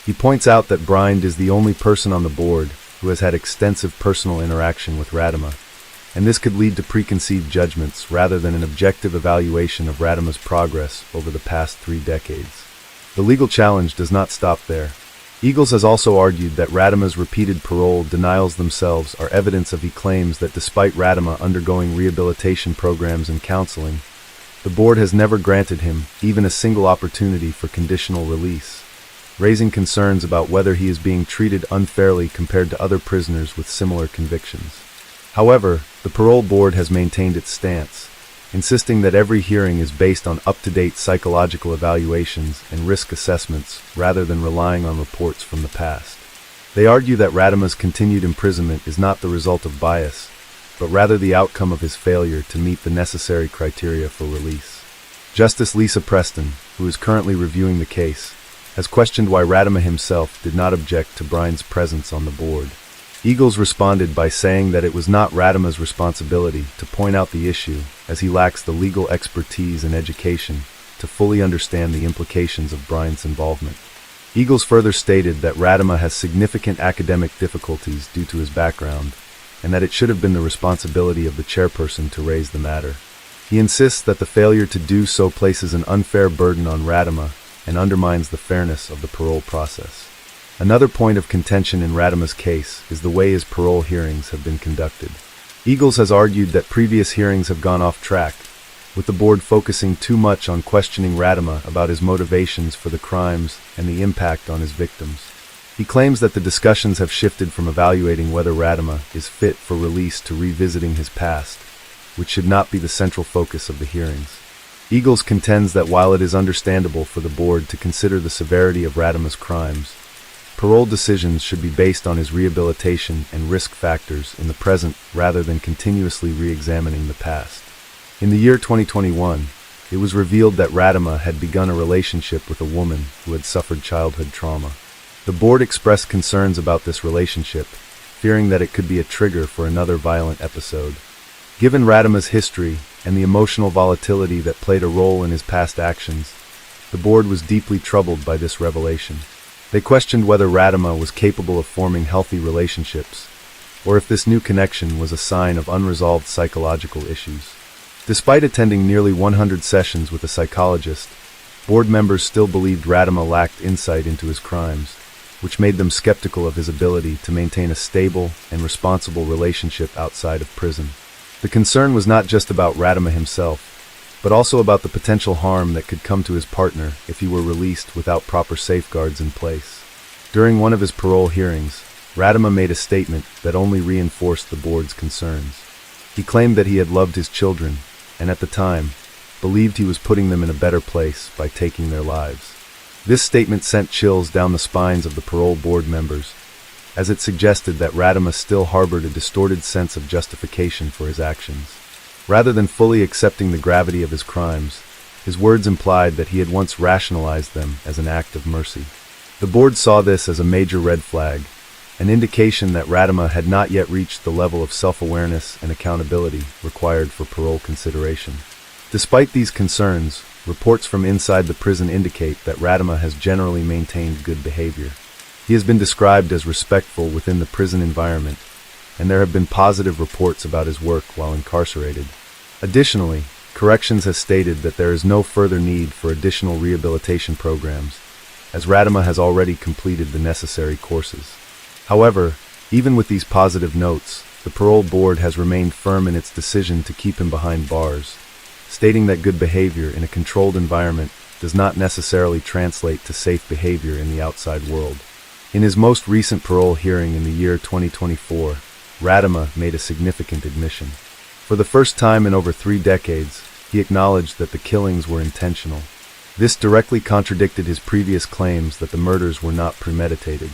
He points out that Brind is the only person on the board who has had extensive personal interaction with Radima, and this could lead to preconceived judgments rather than an objective evaluation of Radima's progress over the past 3 decades. The legal challenge does not stop there. Eagles has also argued that Radima's repeated parole denials themselves are evidence of his claims that despite Radima undergoing rehabilitation programs and counseling, the board has never granted him even a single opportunity for conditional release. raising concerns about whether he is being treated unfairly compared to other prisoners with similar convictions. However, the parole board has maintained its stance, insisting that every hearing is based on up-to-date psychological evaluations and risk assessments rather than relying on reports from the past. They argue that Radima's continued imprisonment is not the result of bias, but rather the outcome of his failure to meet the necessary criteria for release. Justice Lisa Preston, who is currently reviewing the case, has questioned why Radima himself did not object to Brian's presence on the board. Eagles responded by saying that it was not Radima's responsibility to point out the issue, as he lacks the legal expertise and education to fully understand the implications of Brian's involvement. Eagles further stated that Radima has significant academic difficulties due to his background, and that it should have been the responsibility of the chairperson to raise the matter. He insists that the failure to do so places an unfair burden on Radima and undermines the fairness of the parole process. Another point of contention in Radima's case is the way his parole hearings have been conducted. Eagles has argued that previous hearings have gone off track, with the board focusing too much on questioning Radima about his motivations for the crimes and the impact on his victims. He claims that the discussions have shifted from evaluating whether Radima is fit for release to revisiting his past, which should not be the central focus of the hearings. Eagles contends that while it is understandable for the board to consider the severity of Radima's crimes, parole decisions should be based on his rehabilitation and risk factors in the present rather than continuously re-examining the past. In the year 2021, it was revealed that Radima had begun a relationship with a woman who had suffered childhood trauma. The board expressed concerns about this relationship, fearing that it could be a trigger for another violent episode. Given Radima's history and the emotional volatility that played a role in his past actions, the board was deeply troubled by this revelation. They questioned whether Radima was capable of forming healthy relationships, or if this new connection was a sign of unresolved psychological issues. Despite attending nearly 100 sessions with a psychologist, board members still believed Radima lacked insight into his crimes, which made them skeptical of his ability to maintain a stable and responsible relationship outside of prison. The concern was not just about Radima himself, but also about the potential harm that could come to his partner if he were released without proper safeguards in place. During one of his parole hearings, Radima made a statement that only reinforced the board's concerns. He claimed that he had loved his children, and at the time, believed he was putting them in a better place by taking their lives. This statement sent chills down the spines of the parole board members, as it suggested that Radima still harbored a distorted sense of justification for his actions. Rather than fully accepting the gravity of his crimes, his words implied that he had once rationalized them as an act of mercy. The board saw this as a major red flag, an indication that Radima had not yet reached the level of self-awareness and accountability required for parole consideration. Despite these concerns, reports from inside the prison indicate that Radima has generally maintained good behavior. He has been described as respectful within the prison environment, and there have been positive reports about his work while incarcerated. Additionally, Corrections has stated that there is no further need for additional rehabilitation programs, as Radima has already completed the necessary courses. However, even with these positive notes, the parole board has remained firm in its decision to keep him behind bars, stating that good behavior in a controlled environment does not necessarily translate to safe behavior in the outside world. In his most recent parole hearing in the year 2024, Radima made a significant admission. For the first time in over 3 decades, he acknowledged that the killings were intentional. This directly contradicted his previous claims that the murders were not premeditated.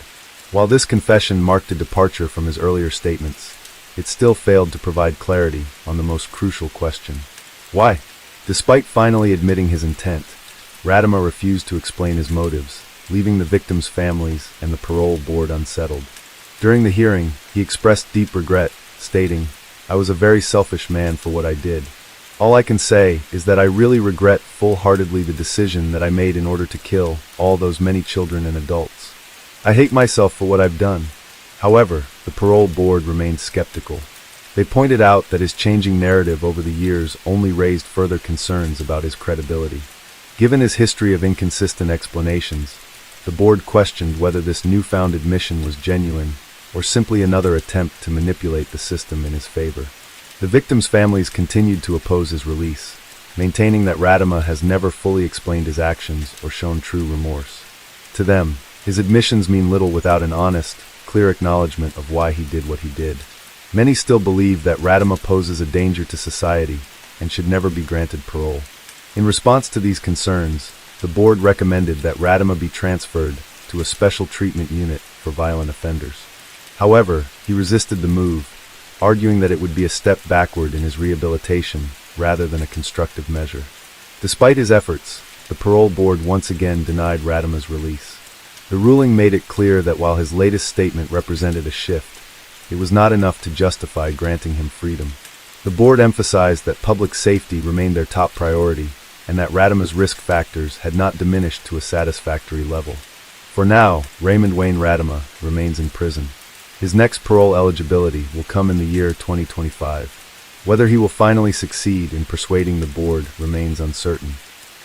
While this confession marked a departure from his earlier statements, it still failed to provide clarity on the most crucial question. Why? Despite finally admitting his intent, Radima refused to explain his motives, leaving the victims' families and the parole board unsettled. During the hearing, he expressed deep regret, stating, "I was a very selfish man for what I did. All I can say is that I really regret full-heartedly the decision that I made in order to kill all those many children and adults. I hate myself for what I've done." However, the parole board remained skeptical. They pointed out that his changing narrative over the years only raised further concerns about his credibility. Given his history of inconsistent explanations, the board questioned whether this newfound admission was genuine or simply another attempt to manipulate the system in his favor. The victims' families continued to oppose his release, maintaining that Radima has never fully explained his actions or shown true remorse. To them, His admissions mean little without an honest, clear acknowledgement of why he did what he did. Many still believe that Radama poses a danger to society and should never be granted parole. In response to these concerns, the board recommended that Radama be transferred to a special treatment unit for violent offenders. However, he resisted the move, arguing that it would be a step backward in his rehabilitation rather than a constructive measure. Despite his efforts, the parole board once again denied Radama's release. The ruling made it clear that while his latest statement represented a shift, it was not enough to justify granting him freedom. The board emphasized that public safety remained their top priority and that Radama's risk factors had not diminished to a satisfactory level. For now, Raymond Wayne Radama remains in prison. His next parole eligibility will come in the year 2025. Whether he will finally succeed in persuading the board remains uncertain.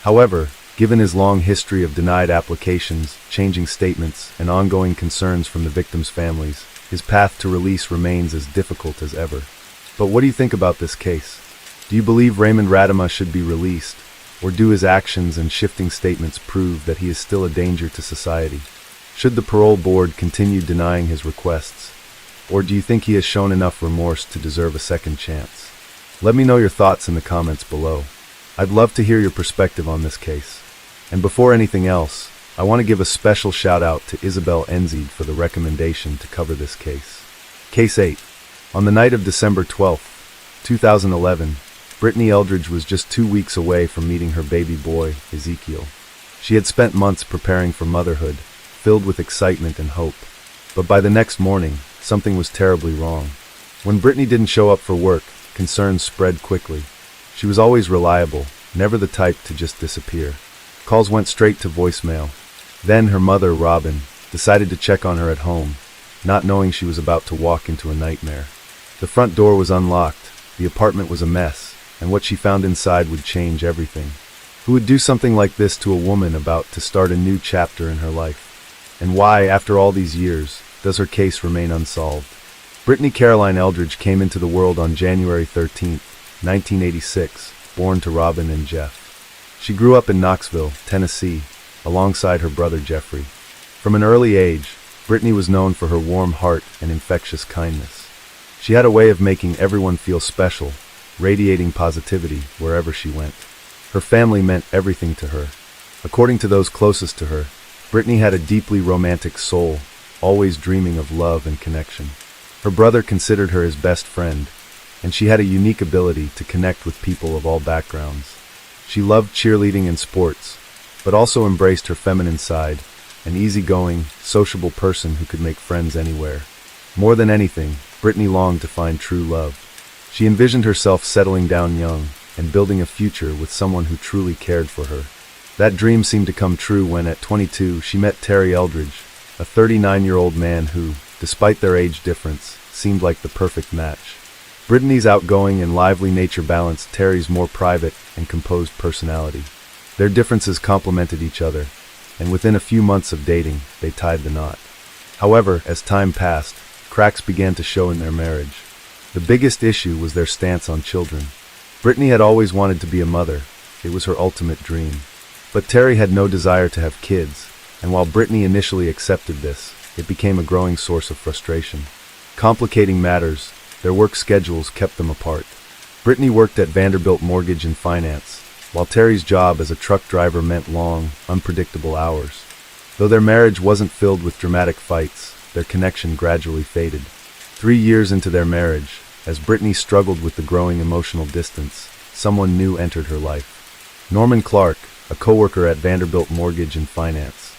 However, given his long history of denied applications, changing statements, and ongoing concerns from the victims' families, his path to release remains as difficult as ever. But what do you think about this case? Do you believe Raymond Radama should be released, or do his actions and shifting statements prove that he is still a danger to society? Should the parole board continue denying his requests, or do you think he has shown enough remorse to deserve a second chance? Let me know your thoughts in the comments below. I'd love to hear your perspective on this case. And before anything else, I want to give a special shout out to Isabel Enzid for the recommendation to cover this case. Case 8. On the night of December 12, 2011, Brittany Eldridge was just 2 weeks away from meeting her baby boy, Ezekiel. She had spent months preparing for motherhood, filled with excitement and hope. But by the next morning, something was terribly wrong. When Brittany didn't show up for work, concerns spread quickly. She was always reliable, never the type to just disappear. Calls went straight to voicemail. Then her mother, Robin, decided to check on her at home, not knowing she was about to walk into a nightmare. The front door was unlocked, the apartment was a mess, and what she found inside would change everything. Who would do something like this to a woman about to start a new chapter in her life? And why, after all these years, does her case remain unsolved? Brittany Caroline Eldridge came into the world on January 13, 1986, born to Robin and Jeff. She grew up in Knoxville, Tennessee, alongside her brother Jeffrey. From an early age, Brittany was known for her warm heart and infectious kindness. She had a way of making everyone feel special, radiating positivity wherever she went. Her family meant everything to her. According to those closest to her, Brittany had a deeply romantic soul, always dreaming of love and connection. Her brother considered her his best friend, and she had a unique ability to connect with people of all backgrounds. She loved cheerleading and sports, but also embraced her feminine side, an easygoing, sociable person who could make friends anywhere. More than anything, Brittany longed to find true love. She envisioned herself settling down young and building a future with someone who truly cared for her. That dream seemed to come true when, at 22, she met Terry Eldridge, a 39-year-old man who, despite their age difference, seemed like the perfect match. Brittany's outgoing and lively nature balanced Terry's more private and composed personality. Their differences complemented each other, and within a few months of dating, they tied the knot. However, as time passed, cracks began to show in their marriage. The biggest issue was their stance on children. Brittany had always wanted to be a mother. It was her ultimate dream. But Terry had no desire to have kids, and while Brittany initially accepted this, it became a growing source of frustration. Complicating matters, their work schedules kept them apart. Brittany worked at Vanderbilt Mortgage and Finance, while Terry's job as a truck driver meant long, unpredictable hours. Though their marriage wasn't filled with dramatic fights, their connection gradually faded. 3 years into their marriage, as Brittany struggled with the growing emotional distance, someone new entered her life. Norman Clark, a coworker at Vanderbilt Mortgage and Finance.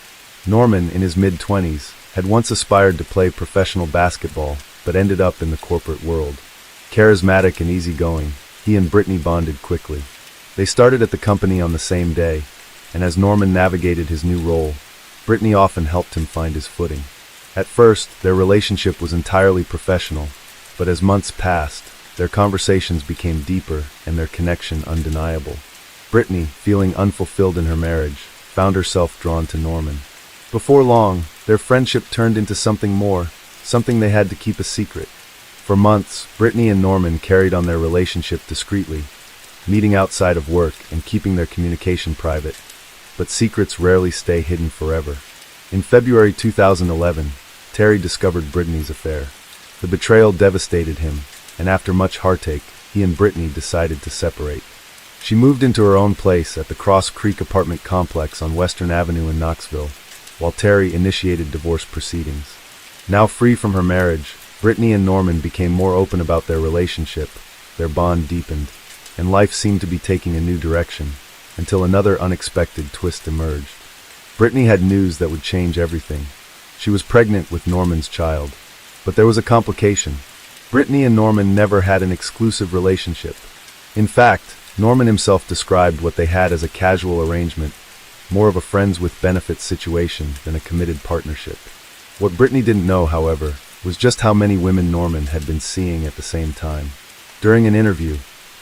Norman, in his mid-20s, had once aspired to play professional basketball, but ended up in the corporate world. Charismatic and easygoing, he and Brittany bonded quickly. They started at the company on the same day, and as Norman navigated his new role, Brittany often helped him find his footing. At first, their relationship was entirely professional, but as months passed, their conversations became deeper and their connection undeniable. Brittany, feeling unfulfilled in her marriage, found herself drawn to Norman. Before long, their friendship turned into something more, something they had to keep a secret. For months, Brittany and Norman carried on their relationship discreetly, meeting outside of work and keeping their communication private. But secrets rarely stay hidden forever. In February 2011, Terry discovered Brittany's affair. The betrayal devastated him, and after much heartache, he and Brittany decided to separate. She moved into her own place at the Cross Creek apartment complex on Western Avenue in Knoxville, while Terry initiated divorce proceedings. Now free from her marriage, Brittany and Norman became more open about their relationship. Their bond deepened, and life seemed to be taking a new direction, until another unexpected twist emerged. Brittany had news that would change everything. She was pregnant with Norman's child. But there was a complication. Brittany and Norman never had an exclusive relationship. In fact, Norman himself described what they had as a casual arrangement, more of a friends with benefits situation than a committed partnership. What Brittany didn't know, however, was just how many women Norman had been seeing at the same time. During an interview,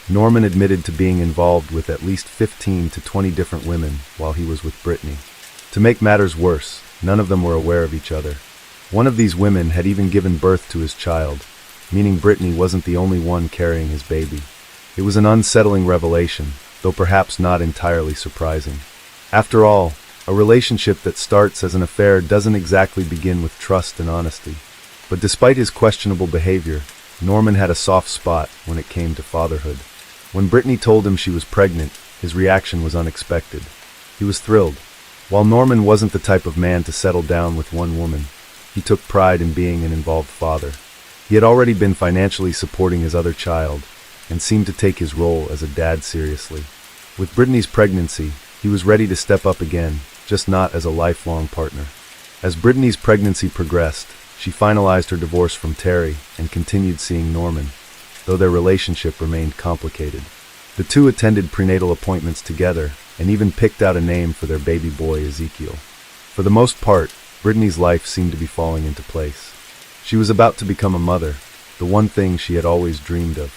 Norman admitted to being involved with at least 15 to 20 different women while he was with Brittany. To make matters worse, none of them were aware of each other. One of these women had even given birth to his child, meaning Brittany wasn't the only one carrying his baby. It was an unsettling revelation, though perhaps not entirely surprising. After all, a relationship that starts as an affair doesn't exactly begin with trust and honesty. But despite his questionable behavior, Norman had a soft spot when it came to fatherhood. When Brittany told him she was pregnant, his reaction was unexpected. He was thrilled. While Norman wasn't the type of man to settle down with one woman, he took pride in being an involved father. He had already been financially supporting his other child, and seemed to take his role as a dad seriously. With Brittany's pregnancy, he was ready to step up again, just not as a lifelong partner. As Brittany's pregnancy progressed, she finalized her divorce from Terry and continued seeing Norman, though their relationship remained complicated. The two attended prenatal appointments together and even picked out a name for their baby boy, Ezekiel. For the most part, Brittany's life seemed to be falling into place. She was about to become a mother, the one thing she had always dreamed of.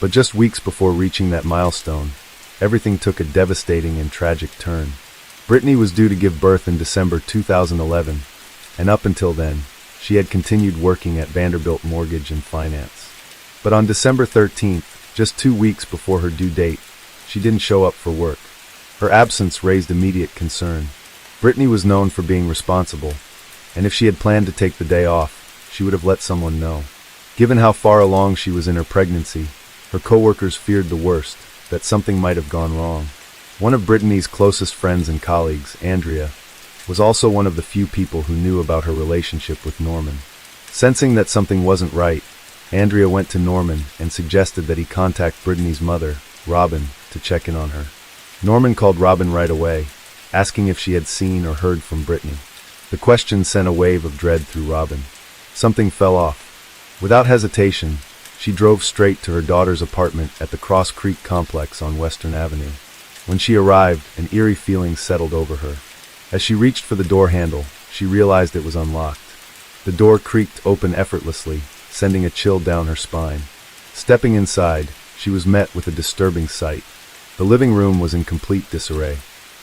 But just weeks before reaching that milestone, everything took a devastating and tragic turn. Brittany was due to give birth in December 2011, and up until then, she had continued working at Vanderbilt Mortgage and Finance. But on December 13th, just 2 weeks before her due date, she didn't show up for work. Her absence raised immediate concern. Brittany was known for being responsible, and if she had planned to take the day off, she would have let someone know. Given how far along she was in her pregnancy, her coworkers feared the worst, that something might have gone wrong. One of Brittany's closest friends and colleagues, Andrea, was also one of the few people who knew about her relationship with Norman. Sensing that something wasn't right, Andrea went to Norman and suggested that he contact Brittany's mother, Robin, to check in on her. Norman called Robin right away, asking if she had seen or heard from Brittany. The question sent a wave of dread through Robin. Something fell off. Without hesitation, she drove straight to her daughter's apartment at the Cross Creek complex on Western Avenue. When she arrived, an eerie feeling settled over her. As she reached for the door handle, she realized it was unlocked. The door creaked open effortlessly, sending a chill down her spine. Stepping inside, she was met with a disturbing sight. The living room was in complete disarray.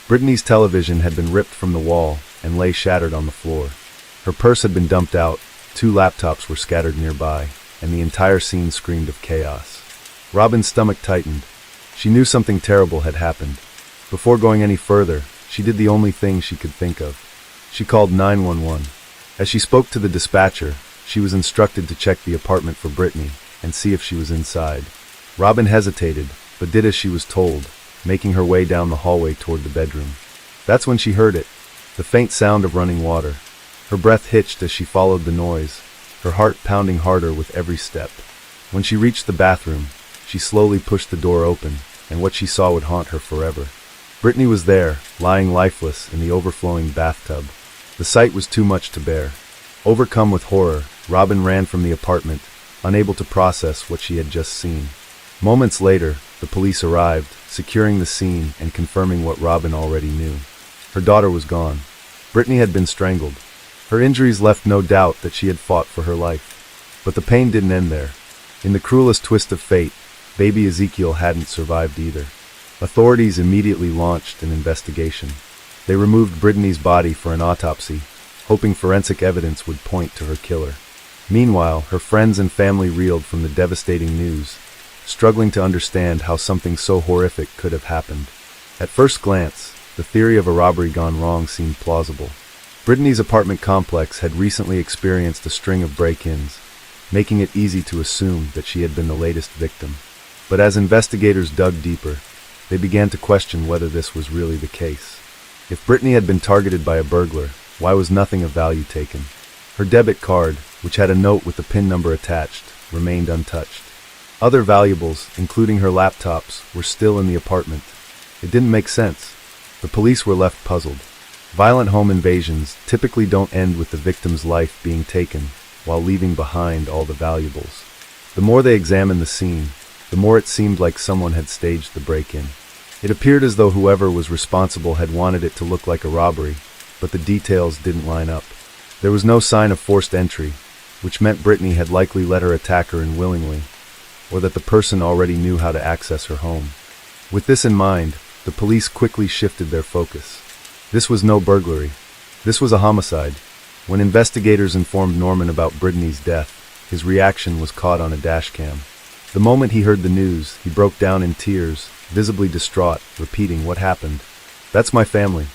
Brittany's television had been ripped from the wall and lay shattered on the floor. Her purse had been dumped out, 2 laptops were scattered nearby, and the entire scene screamed of chaos. Robin's stomach tightened. She knew something terrible had happened. Before going any further, she did the only thing she could think of. She called 911. As she spoke to the dispatcher, she was instructed to check the apartment for Brittany and see if she was inside. Robin hesitated, but did as she was told, making her way down the hallway toward the bedroom. That's when she heard it, the faint sound of running water. Her breath hitched as she followed the noise, her heart pounding harder with every step. When she reached the bathroom, she slowly pushed the door open, and what she saw would haunt her forever. Brittany was there, lying lifeless in the overflowing bathtub. The sight was too much to bear. Overcome with horror, Robin ran from the apartment, unable to process what she had just seen. Moments later, the police arrived, securing the scene and confirming what Robin already knew. Her daughter was gone. Brittany had been strangled. Her injuries left no doubt that she had fought for her life. But the pain didn't end there. In the cruelest twist of fate, baby Ezekiel hadn't survived either. Authorities immediately launched an investigation. They removed Brittany's body for an autopsy, hoping forensic evidence would point to her killer. Meanwhile, her friends and family reeled from the devastating news, struggling to understand how something so horrific could have happened. At first glance, the theory of a robbery gone wrong seemed plausible. Brittany's apartment complex had recently experienced a string of break-ins, making it easy to assume that she had been the latest victim. But as investigators dug deeper, they began to question whether this was really the case. If Brittany had been targeted by a burglar, why was nothing of value taken? Her debit card, which had a note with the PIN number attached, remained untouched. Other valuables, including her laptops, were still in the apartment. It didn't make sense. The police were left puzzled. Violent home invasions typically don't end with the victim's life being taken while leaving behind all the valuables. The more they examined the scene, the more it seemed like someone had staged the break-in. It appeared as though whoever was responsible had wanted it to look like a robbery, but the details didn't line up. There was no sign of forced entry, which meant Brittany had likely let her attacker in willingly, or that the person already knew how to access her home. With this in mind, the police quickly shifted their focus. This was no burglary. This was a homicide. When investigators informed Norman about Brittany's death, his reaction was caught on a dashcam. The moment he heard the news, he broke down in tears, visibly distraught, repeating, "What happened? That's my family.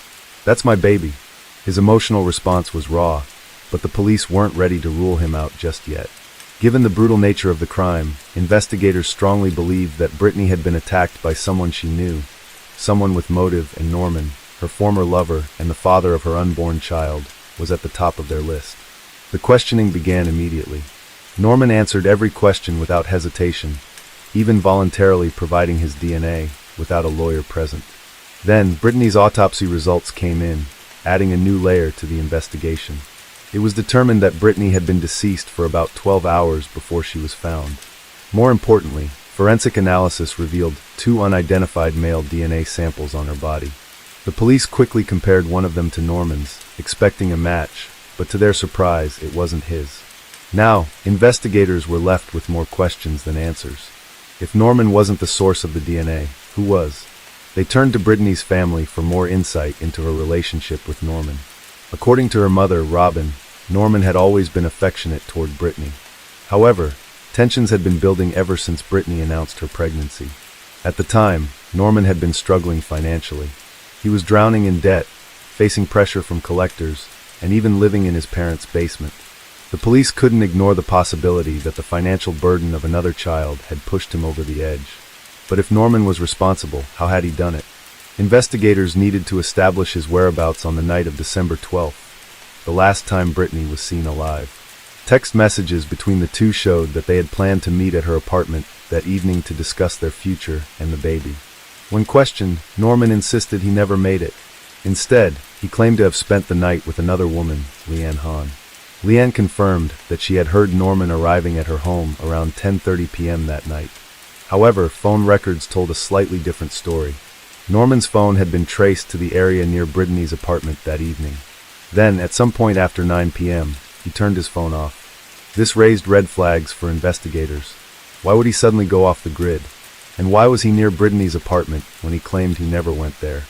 That's my baby." His emotional response was raw, but the police weren't ready to rule him out just yet. Given the brutal nature of the crime, investigators strongly believed that Brittany had been attacked by someone she knew, someone with motive, and Norman, her former lover and the father of her unborn child, was at the top of their list. The questioning began immediately. Norman answered every question without hesitation, even voluntarily providing his DNA without a lawyer present. Then, Brittany's autopsy results came in, adding a new layer to the investigation. It was determined that Brittany had been deceased for about 12 hours before she was found. More importantly, forensic analysis revealed 2 unidentified male DNA samples on her body. The police quickly compared one of them to Norman's, expecting a match, but to their surprise, it wasn't his. Now, investigators were left with more questions than answers. If Norman wasn't the source of the DNA, who was? They turned to Brittany's family for more insight into her relationship with Norman. According to her mother, Robin, Norman had always been affectionate toward Brittany. However, tensions had been building ever since Brittany announced her pregnancy. At the time, Norman had been struggling financially. He was drowning in debt, facing pressure from collectors, and even living in his parents' basement. The police couldn't ignore the possibility that the financial burden of another child had pushed him over the edge. But if Norman was responsible, how had he done it? Investigators needed to establish his whereabouts on the night of December 12th, the last time Brittany was seen alive. Text messages between the two showed that they had planned to meet at her apartment that evening to discuss their future and the baby. When questioned, Norman insisted he never made it. Instead, he claimed to have spent the night with another woman, Leanne Hahn. Leanne confirmed that she had heard Norman arriving at her home around 10:30 p.m. that night. However, phone records told a slightly different story. Norman's phone had been traced to the area near Brittany's apartment that evening. Then, at some point after 9 p.m., he turned his phone off. This raised red flags for investigators. Why would he suddenly go off the grid? And why was he near Brittany's apartment when he claimed he never went there?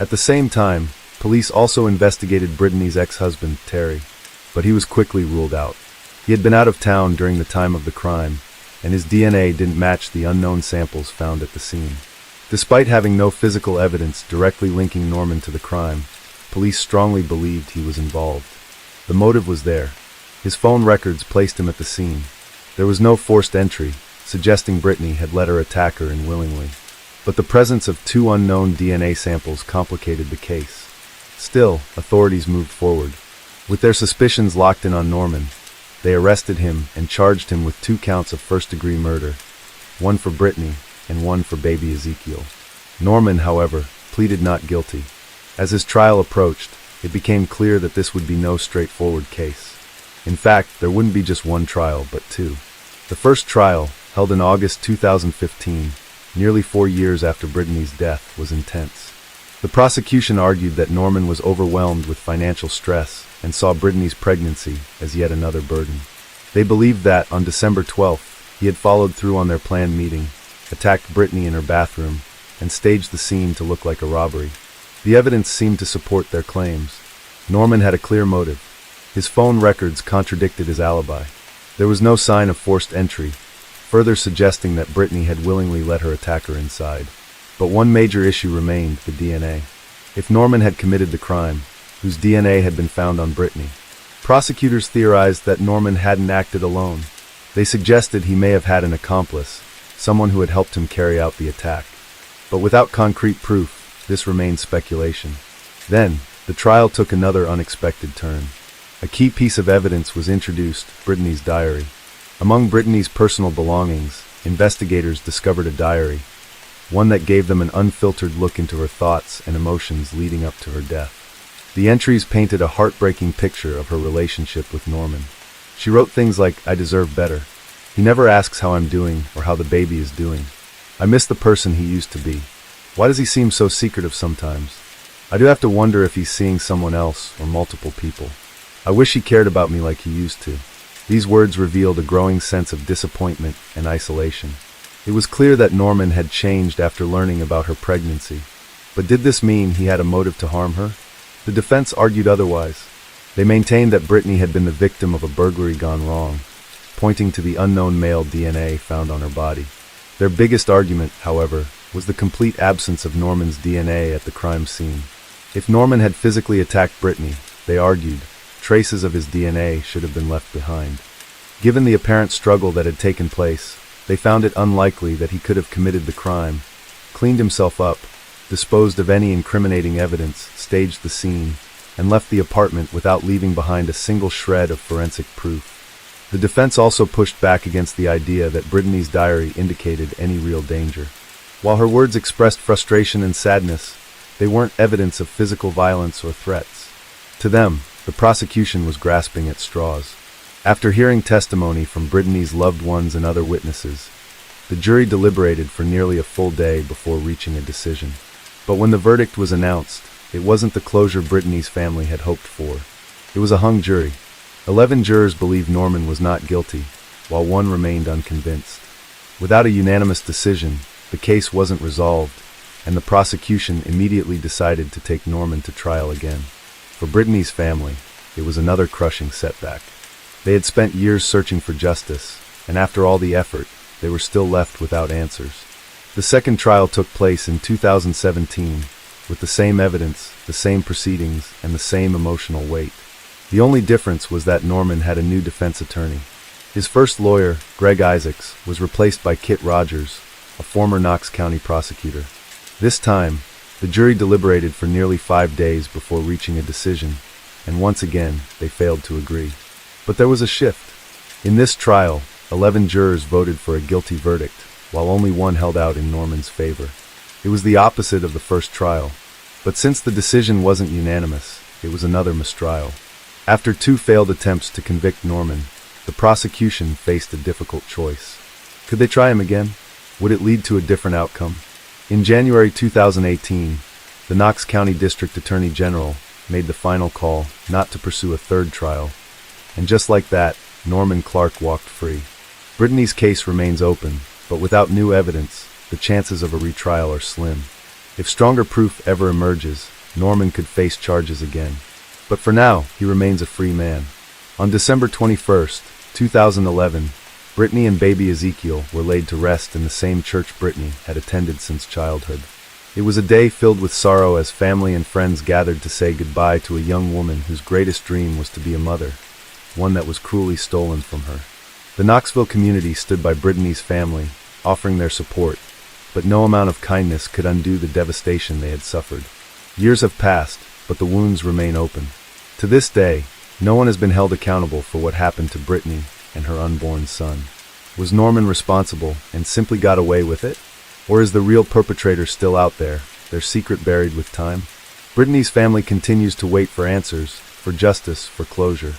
At the same time, police also investigated Brittany's ex-husband, Terry, but he was quickly ruled out. He had been out of town during the time of the crime, and his DNA didn't match the unknown samples found at the scene. Despite having no physical evidence directly linking Norman to the crime, police strongly believed he was involved. The motive was there. His phone records placed him at the scene. There was no forced entry, suggesting Brittany had let her attacker in willingly. But the presence of 2 unknown DNA samples complicated the case. Still, authorities moved forward. With their suspicions locked in on Norman, they arrested him and charged him with 2 counts of first-degree murder, one for Brittany and one for baby Ezekiel. Norman, however, pleaded not guilty. As his trial approached, it became clear that this would be no straightforward case. In fact, there wouldn't be just one trial, but 2. The first trial, held in August 2015, nearly 4 years after Brittany's death, was intense. The prosecution argued that Norman was overwhelmed with financial stress and saw Brittany's pregnancy as yet another burden. They believed that, on December 12th, he had followed through on their planned meeting, attacked Brittany in her bathroom, and staged the scene to look like a robbery. The evidence seemed to support their claims. Norman had a clear motive. His phone records contradicted his alibi. There was no sign of forced entry, further suggesting that Brittany had willingly let her attacker inside. But one major issue remained: the DNA. If Norman had committed the crime, whose DNA had been found on Brittany. Prosecutors theorized that Norman hadn't acted alone. They suggested he may have had an accomplice, someone who had helped him carry out the attack. But without concrete proof, this remained speculation. Then, the trial took another unexpected turn. A key piece of evidence was introduced, Brittany's diary. Among Brittany's personal belongings, investigators discovered a diary, one that gave them an unfiltered look into her thoughts and emotions leading up to her death. The entries painted a heartbreaking picture of her relationship with Norman. She wrote things like, "I deserve better. He never asks how I'm doing or how the baby is doing. I miss the person he used to be. Why does he seem so secretive sometimes? I do have to wonder if he's seeing someone else or multiple people. I wish he cared about me like he used to." These words revealed a growing sense of disappointment and isolation. It was clear that Norman had changed after learning about her pregnancy. But did this mean he had a motive to harm her? The defense argued otherwise. They maintained that Brittany had been the victim of a burglary gone wrong, pointing to the unknown male DNA found on her body. Their biggest argument, however, was the complete absence of Norman's DNA at the crime scene. If Norman had physically attacked Brittany, they argued, traces of his DNA should have been left behind. Given the apparent struggle that had taken place, they found it unlikely that he could have committed the crime, cleaned himself up, disposed of any incriminating evidence, staged the scene, and left the apartment without leaving behind a single shred of forensic proof. The defense also pushed back against the idea that Brittany's diary indicated any real danger. While her words expressed frustration and sadness, they weren't evidence of physical violence or threats. To them, the prosecution was grasping at straws. After hearing testimony from Brittany's loved ones and other witnesses, the jury deliberated for nearly a full day before reaching a decision. But when the verdict was announced, it wasn't the closure Brittany's family had hoped for. It was a hung jury. 11 jurors believed Norman was not guilty, while one remained unconvinced. Without a unanimous decision, the case wasn't resolved, and the prosecution immediately decided to take Norman to trial again. For Brittany's family, it was another crushing setback. They had spent years searching for justice, and after all the effort, they were still left without answers. The second trial took place in 2017, with the same evidence, the same proceedings, and the same emotional weight. The only difference was that Norman had a new defense attorney. His first lawyer, Greg Isaacs, was replaced by Kit Rogers, a former Knox County prosecutor. This time, the jury deliberated for nearly 5 days before reaching a decision, and once again, they failed to agree. But there was a shift. In this trial, 11 jurors voted for a guilty verdict, while only one held out in Norman's favor. It was the opposite of the first trial, but since the decision wasn't unanimous, it was another mistrial. After 2 failed attempts to convict Norman, the prosecution faced a difficult choice. Could they try him again? Would it lead to a different outcome? In January 2018, the Knox County District Attorney General made the final call not to pursue a third trial, and just like that, Norman Clark walked free. Brittany's case remains open, but without new evidence, the chances of a retrial are slim. If stronger proof ever emerges, Norman could face charges again. But for now, he remains a free man. On December 21, 2011, Brittany and baby Ezekiel were laid to rest in the same church Brittany had attended since childhood. It was a day filled with sorrow as family and friends gathered to say goodbye to a young woman whose greatest dream was to be a mother, one that was cruelly stolen from her. The Knoxville community stood by Brittany's family, offering their support, but no amount of kindness could undo the devastation they had suffered. Years have passed, but the wounds remain open. To this day, no one has been held accountable for what happened to Brittany and her unborn son. Was Norman responsible and simply got away with it? Or is the real perpetrator still out there, their secret buried with time? Brittany's family continues to wait for answers, for justice, for closure.